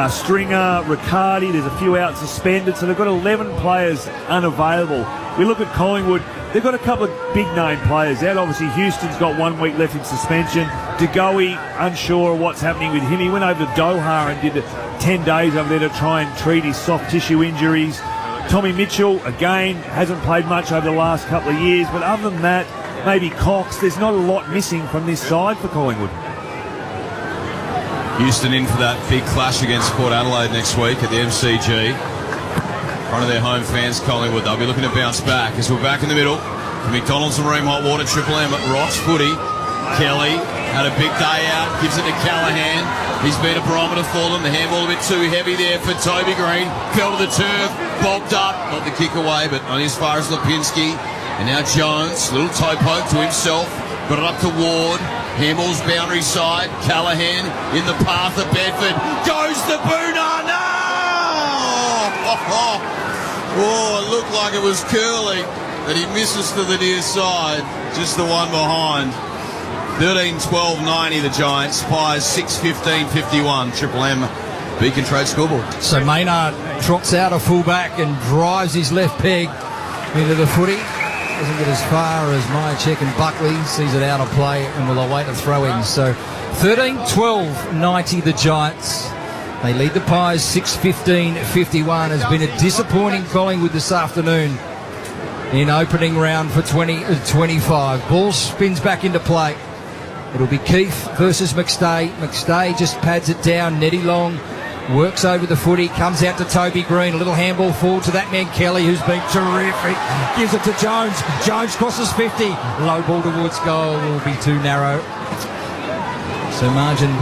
Stringer, Riccardi. There's a few out suspended. So they've got 11 players unavailable. We look at Collingwood. They've got a couple of big-name players out. Obviously, Houston's got 1 week left in suspension. DeGoey, unsure of what's happening with him. He went over to Doha and did 10 days over there to try and treat his soft tissue injuries. Tommy Mitchell, again, hasn't played much over the last couple of years. But other than that, maybe Cox, there's not a lot missing from this side for Collingwood. Houston in for that big clash against Port Adelaide next week at the MCG. Front of their home fans, Collingwood. They'll be looking to bounce back as we're back in the middle. For McDonald's and Ream Hot Water, Triple M at Rocks footy. Kelly had a big day out, gives it to Callahan. He's been a barometer for them. The handball a bit too heavy there for Toby Green. Fell to the turf, bobbed up. Not the kick away, but only as far as Lipinski. And now Jones, little toe poke to himself. Got it up to Ward. Handball's boundary side. Callahan in the path of Bedford. Goes to Boona. No! Oh, it looked like it was curling, but he misses to the near side. Just the one behind. 13:12:90 the Giants. Pies 6:15:51. Triple M Beacon Trade scoreboard. So Maynard trots out a fullback and drives his left peg into the footy. Doesn't get as far as Myercheck and Buckley. Sees it out of play and will await a throw-in. So 13:12:90 the Giants. They lead the Pies 6:15:51. Has been a disappointing Collingwood this afternoon in opening round for 25. Ball spins back into play. It'll be Keith versus McStay. McStay just pads it down. Nettie Long works over the footy, comes out to Toby Green. A little handball forward to that man Kelly, who's been terrific. Gives it to Jones. Jones crosses 50. Low ball towards goal will be too narrow. So margin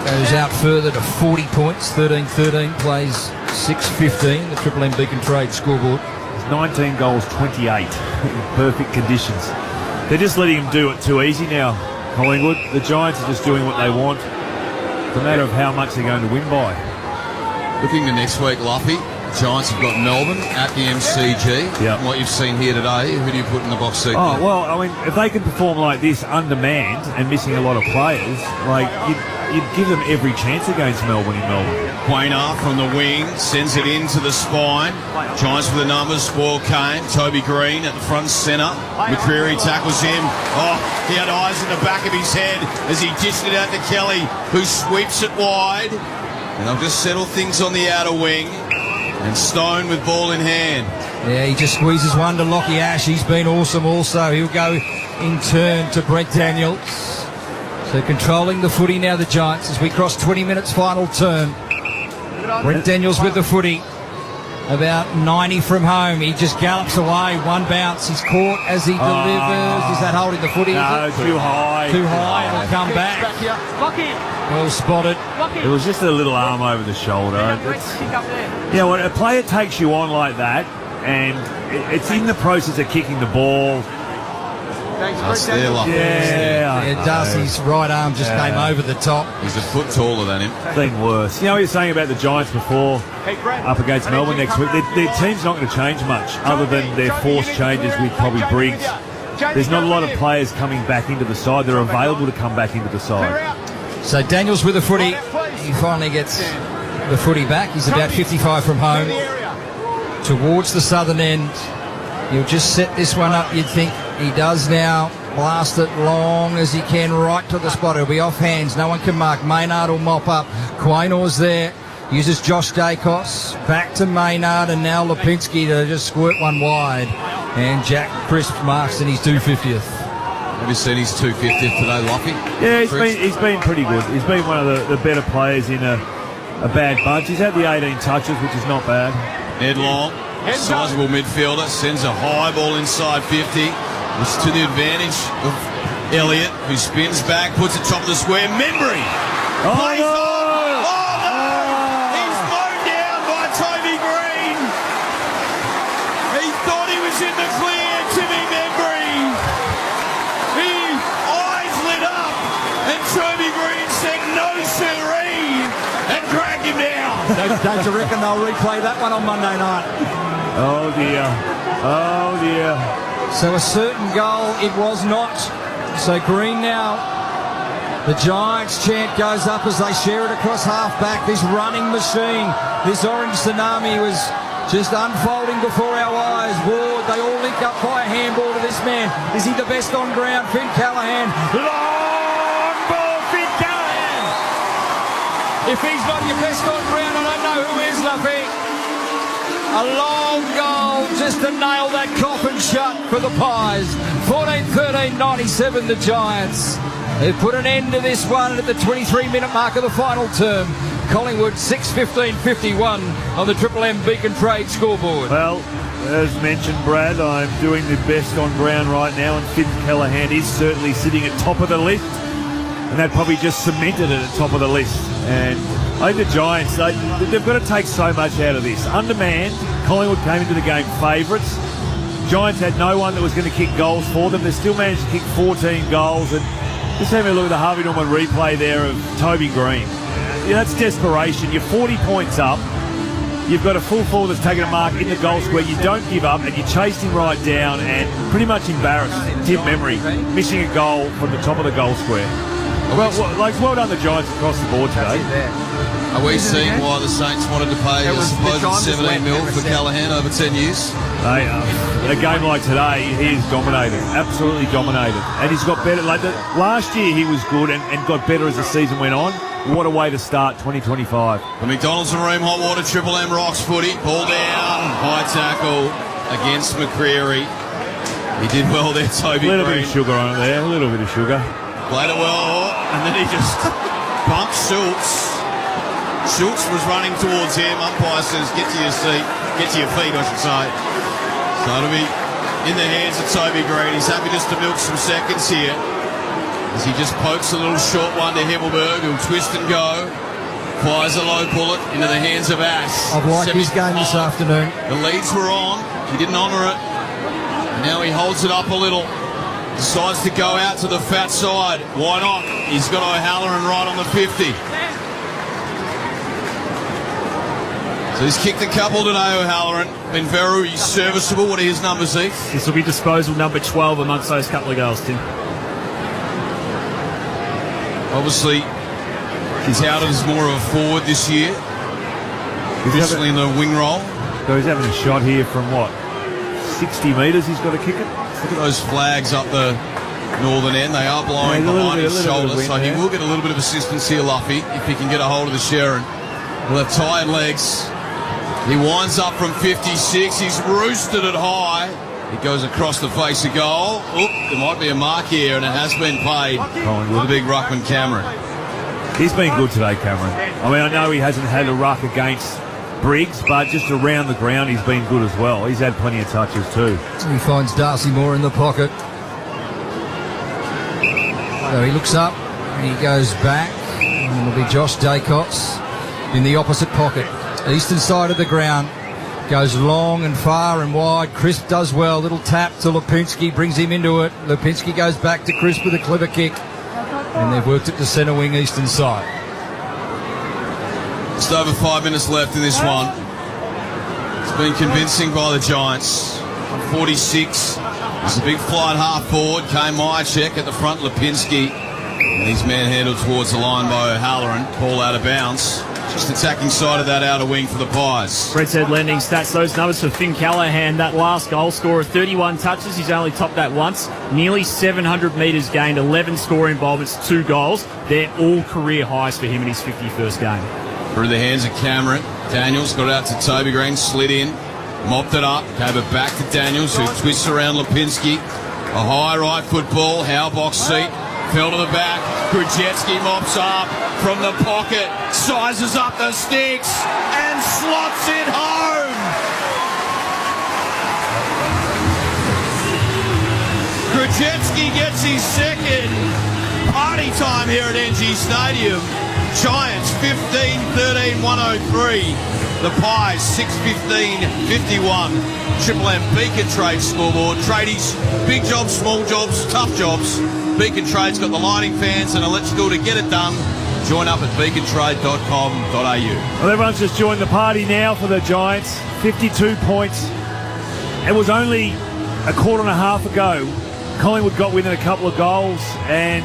goes out further to 40 points. 13-13 plays 6:15. The Triple M Beacon Trade scoreboard. 19 goals, 28 in perfect conditions. They're just letting him do it too easy now, Collingwood. The Giants are just doing what they want. It's a matter of how much they're going to win by. Looking to next week, Luffy. Giants have got Melbourne at the MCG. Yep. From what you've seen here today, who do you put in the box seat? Oh, well, I mean, if they can perform like this undermanned and missing a lot of players, like, you'd give them every chance against Melbourne in Melbourne. Quainer from the wing sends it into the spine. Giants for the numbers. Spoil Kane. Toby Green at the front centre. McCreary tackles him. Oh, he had eyes in the back of his head as he dished it out to Kelly, who sweeps it wide. And they'll just settle things on the outer wing. And Stone with ball in hand. Yeah, he just squeezes one to Lockie Ash. He's been awesome also. He'll go in turn to Brent Daniels. So controlling the footy now, the Giants, as we cross 20 minutes final term. Brent Daniels with the footy. About 90 from home. He just gallops away. One bounce. He's caught as he delivers. Is that holding the footy? No, too high. Too high. It'll come back. Well spotted. It was just a little arm over the shoulder. You know, when a player takes you on like that, and it's in the process of kicking the ball, That's there, Luff. Yeah, Darcy's right arm just came over the top. He's a foot taller than him. Been worse. You know what you're saying about the Giants before, up against Melbourne next week? Their team's not going to change much other than their forced changes with probably Briggs. There's not a lot of players coming back into the side. They're available to come back into the side. So Daniels with the footy. He finally gets the footy back. He's about 55 from home. Towards the southern end. He'll just set this one up, you'd think. He does now. Blast it long as he can right to the spot. It'll be off hands. No one can mark. Maynard will mop up. Quaynor's there. Uses Josh Dacos. Back to Maynard and now Lipinski to just squirt one wide. And Jack Crisp marks and he's 250th. Have you seen his 250th today, Luffy? Yeah, he's been pretty good. He's been one of the better players in a bad bunch. He's had the 18 touches, which is not bad. Ed Long, sizable midfielder, sends a high ball inside 50. It's to the advantage of Elliott, who spins back, puts it top of the square. Membry! Plays on! Oh, no! He's blown down by Toby Green! He thought he was in the clear, Timmy Membry! His eyes lit up, and Toby Green said, "No, sirree!" and dragged him down. Don't you reckon they'll replay that one on Monday night? Oh, dear. Oh, dear. So a certain goal it was not. So Green now. The Giants chant goes up as they share it across half-back. This running machine, this orange tsunami was just unfolding before our eyes. Ward, they all link up by a handball to this man. Is he the best on ground? Finn Callaghan. Long ball, Finn Callaghan. If he's not your best on ground, I don't know who is, Luffy. A long goal just to nail that coffin shut for the Pies. 14-13, 97 the Giants. They've put an end to this one at the 23-minute mark of the final term. Collingwood 6-15-51 on the Triple M Beacon Trade scoreboard. Well, as mentioned, Brad, I'm doing the best on ground right now, and Finn Callaghan is certainly sitting at top of the list, and that probably just cemented it at top of the list. And I think the Giants, they've got to take so much out of this. Undermanned, Collingwood came into the game favourites. Giants had no one that was going to kick goals for them. They still managed to kick 14 goals. And just have a look at the Harvey Norman replay there of Toby Green. Yeah, that's desperation. You're 40 points up. You've got a full forward that's taken a mark in the goal square. You don't give up, and you chased him right down and pretty much embarrassed Tim Membry, missing a goal from the top of the goal square. Well done the Giants across the board today. Are we seeing why the Saints wanted to pay a supposed 17 mil for Callaghan over 10 years? They in a game like today, he is dominated, absolutely dominated. And he's got better. Last year he was good and got better as the season went on. What a way to start 2025. The McDonald's and Room Hot Water Triple M Rocks footy. Ball down, high tackle against McCreary. He did well there, Toby Green. A little bit of sugar on it there, a little bit of sugar. Played it well, and then he just bumped Schultz. Schultz was running towards him. Umpire says, get to your seat. Get to your feet, I should say. So it'll be in the hands of Toby Green. He's happy just to milk some seconds here. As he just pokes a little short one to Himmelberg, who'll twist and go. Fires a low bullet into the hands of Ash. I've liked his game this afternoon. The leads were on. He didn't honour it. And now he holds it up a little. Decides to go out to the fat side. Why not? He's got O'Halloran right on the 50. So he's kicked a couple today, O'Halloran. Been very serviceable. What are his numbers, Heath? This will be disposal number 12 amongst those couple of goals, Tim. Obviously, he's outed as more of a forward this year. Recently in the wing role. So he's having a shot here from what? 60 metres he's got to kick it? Look at those flags up the northern end. They are blowing behind his shoulder, so he will get a little bit of assistance here, Luffy, if he can get a hold of the Sharon. With tired legs. He winds up from 56. He's roosted it high. It goes across the face of goal. Oop, there might be a mark here, and it has been paid with the big ruckman Cameron. He's been good today, Cameron. I mean, I know he hasn't had a ruck against Briggs, but just around the ground he's been good as well. He's had plenty of touches too. He finds Darcy Moore in the pocket. So he looks up and he goes back, and it'll be Josh Dacos in the opposite pocket. Eastern side of the ground. Goes long and far and wide. Crisp does well. Little tap to Lipinski, brings him into it. Lipinski goes back to Crisp with a clever kick. And they've worked it to centre wing, eastern side. Just over 5 minutes left in this one. It's been convincing by the Giants. 46. It's a big flight half forward. Kane Myercheck at the front, Lipinski. And he's manhandled towards the line by O'Halloran. Ball out of bounds. Just attacking side of that outer wing for the Pies. Brett said lending stats, those numbers for Finn Callaghan, that last goal scorer, 31 touches, he's only topped that once, nearly 700 metres gained, 11 scoring involvements, 2 goals. They're all career highs for him in his 51st game. Through the hands of Cameron. Daniels got it out to Toby Green, slid in, mopped it up, gave it back to Daniels, who twists around Lipinski. A high right foot ball, Howe box seat, fell to the back. Grudetsky mops up from the pocket, sizes up the sticks, and slots it home. Grudetsky gets his second. Party time here at NG Stadium. Giants 15-13-103. The Pies 6-15-51. Triple M Beacon Trade scoreboard. Tradies, big jobs, small jobs, tough jobs. Beacon Trade's got the lighting, fans and electrical to get it done. Join up at beacontrade.com.au. Well, everyone's just joined the party now for the Giants. 52 points. It was only a quarter and a half ago. Collingwood got within a couple of goals and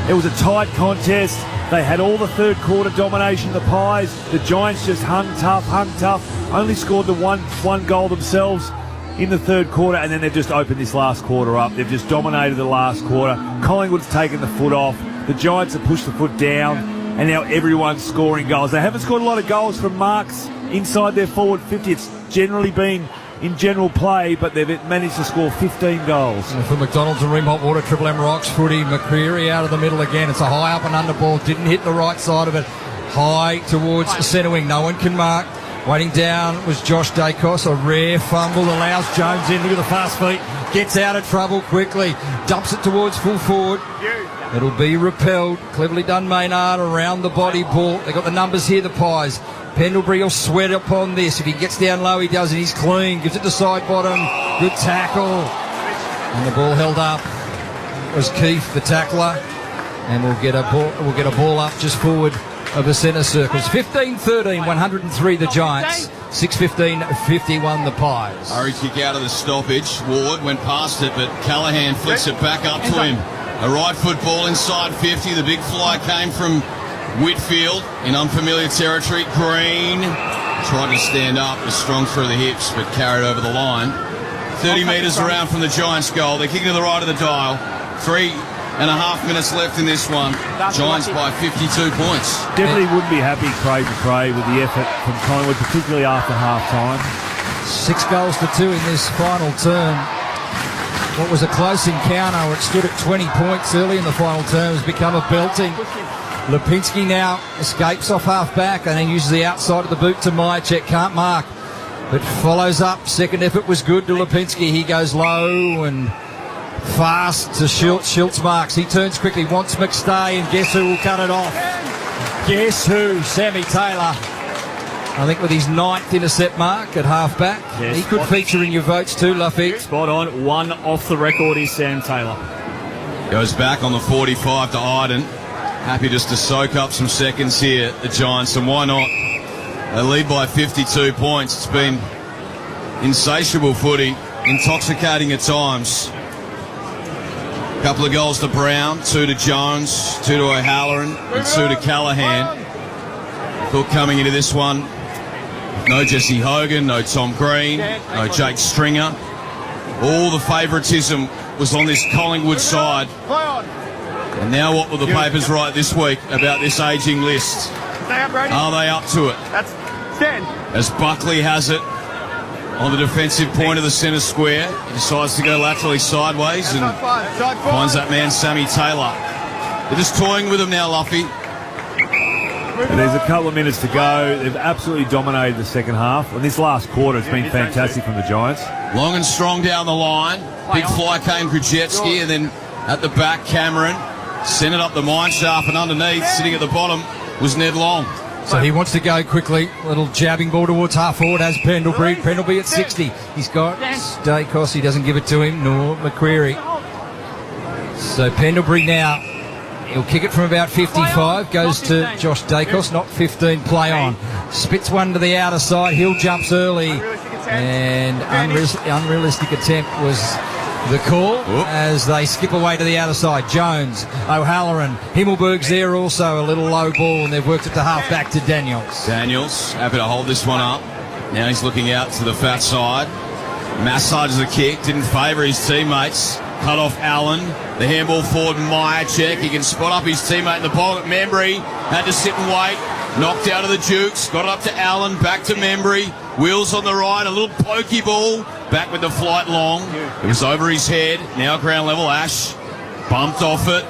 it was a tight contest. They had all the third quarter domination, the Pies. The Giants just hung tough. Only scored the one goal themselves in the third quarter, and then they've just opened this last quarter up. They've just dominated the last quarter. Collingwood's taken the foot off. The Giants have pushed the foot down, and now everyone's scoring goals. They haven't scored a lot of goals from marks inside their forward 50. It's generally been in general play, but they've managed to score 15 goals. And for McDonald's and Ream Hot Water, Triple M Rocks footy, McCreary out of the middle again. It's a high up and under ball. Didn't hit the right side of it. High towards the centre wing. No one can mark. Waiting down was Josh Dacos. A rare fumble allows Jones in. Look at the fast feet. Gets out of trouble quickly. Dumps it towards full forward. It'll be repelled. Cleverly done, Maynard around the body ball. They got the numbers here, the Pies. Pendlebury will sweat upon this. If he gets down low, he does, and he's clean. Gives it to side bottom. Good tackle. And the ball held up. It was Keith, the tackler. And we'll get a ball up just forward of the centre circles. 15-13, 103 the Giants. 6-15-51 the Pies. Hurry kick out of the stoppage. Ward went past it, but Callaghan flicks it back up to him. A right foot ball inside 50. The big fly came from Whitfield in unfamiliar territory. Green tried to stand up, was strong through the hips, but carried over the line. 30 metres around from the Giants' goal. They're kicking to the right of the dial. 3.5 minutes left in this one. Giants by 52 points. Definitely wouldn't be happy Craig McRae with the effort from Collingwood, particularly after half-time. 6 goals to 2 in this final term. What was a close encounter, it stood at 20 points early in the final term, has become a belting. Lipinski now escapes off half-back and then uses the outside of the boot to Myercheck. Can't mark, but follows up. Second effort was good to Lipinski. He goes low and fast to Schultz. Schultz marks. He turns quickly, wants McStay, and guess who will cut it off? Guess who? Sammy Taylor. I think with his 9th intercept mark at half-back. Yes, he could feature in your votes too, Luffy. Spot on. One off the record is Sam Taylor. Goes back on the 45 to Iden. Happy just to soak up some seconds here, the Giants, and why not? They lead by 52 points. It's been insatiable footy, intoxicating at times. A couple of goals to Brown, 2 to Jones, 2 to O'Halloran, and 2 to Callaghan. Thought coming into this one, no Jesse Hogan, no Tom Green, no Jake Stringer. All the favouritism was on this Collingwood side. And now what will the papers write this week about this ageing list? Are they up to it? That's 10. As Buckley has it on the defensive point of the centre square, he decides to go laterally sideways and finds that man Sammy Taylor. They're just toying with him now, Luffy. And there's a couple of minutes to go. They've absolutely dominated the second half. And this last quarter has been fantastic from the Giants. Long and strong down the line. Big fly came Grudetsky, and then at the back, Cameron sent it up the mine shaft, and underneath, sitting at the bottom, was Ned Long. So he wants to go quickly. Little jabbing ball towards half forward as Pendlebury. Pendlebury at 60. He's got Dacos. He doesn't give it to him, nor McQuarrie. So Pendlebury now, he'll kick it from about 55. Goes to Josh Dacos, not 15, play on. Spits one to the outer side. Hill jumps early. And unrealistic attempt was the call as they skip away to the outer side. Jones, O'Halloran, Himmelberg's there also, a little low ball, and they've worked it to half back to Daniels. Daniels happy to hold this one up. Now he's looking out to the fat side. Massages the kick, didn't favour his teammates. Cut off Allen. The handball forward, Myercheck. He can spot up his teammate in the pocket. Membry had to sit and wait. Knocked out of the Dukes. Got it up to Allen. Back to Membry. Wheels on the right. A little pokey ball. Back with the flight long. It was over his head. Now ground level. Ash bumped off it.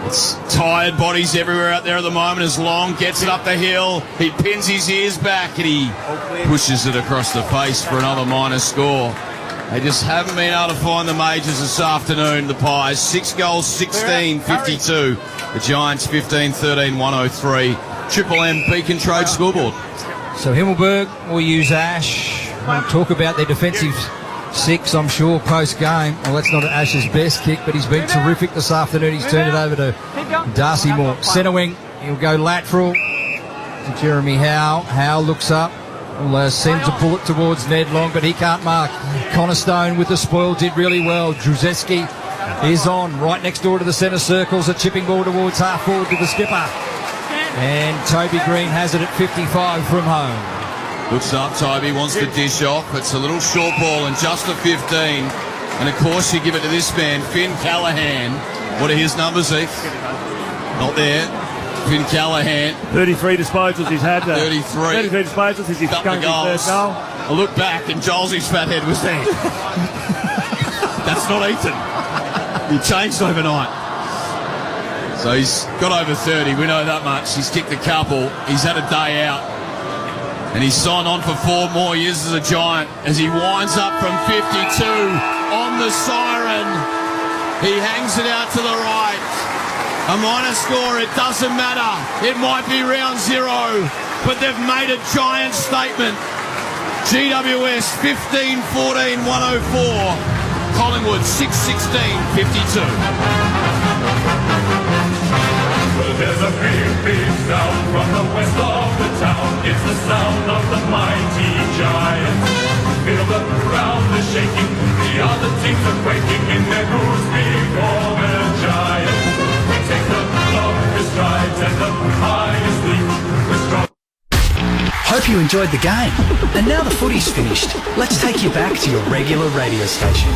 It's tired bodies everywhere out there at the moment as Long gets it up the hill. He pins his ears back and he pushes it across the face for another minor score. They just haven't been able to find the majors this afternoon, the Pies. 6 goals, 16-52. The Giants 15-13, 103. Triple M Beacon Trade scoreboard. So Himmelberg will use Ash. We'll talk about their defensive 6, I'm sure, post-game. Well, that's not Ash's best kick, but he's been terrific this afternoon. He's turned it over to Darcy Moore. Centre wing, he'll go lateral to Jeremy Howe. Howe looks up. Sends a bullet towards Ned Long, but he can't mark. Connorstone with the spoil did really well. Druzewski is on right next door to the centre circles. A chipping ball towards half forward to the skipper. And Toby Green has it at 55 from home. Looks up, Toby wants to dish off. It's a little short ball and just a 15. And of course you give it to this man, Finn Callahan. What are his numbers, Heath? Not there. Finn Callahan. 33 disposals he's had. 33 disposals since he's couple going of his first goal. I look back and Jolsey's fat head was there. That's not eaten. He changed overnight. So he's got over 30, we know that much. He's kicked a couple. He's had a day out. And he's signed on for 4 more years as a Giant as he winds up from 52 on the siren. He hangs it out to the right. A minor score, it doesn't matter. It might be round 0, but they've made a Giant statement. GWS 15-14, 104. Collingwood 6-16, 52. Well, there's a big sound from the west of the town. It's the sound of the mighty Giants. Feel the crowd is shaking. The other teams are quaking in their boots before the Giants. We take the longest strides and the highest leap. We're strong. Hope you enjoyed the game. And now the footy's finished. Let's take you back to your regular radio station.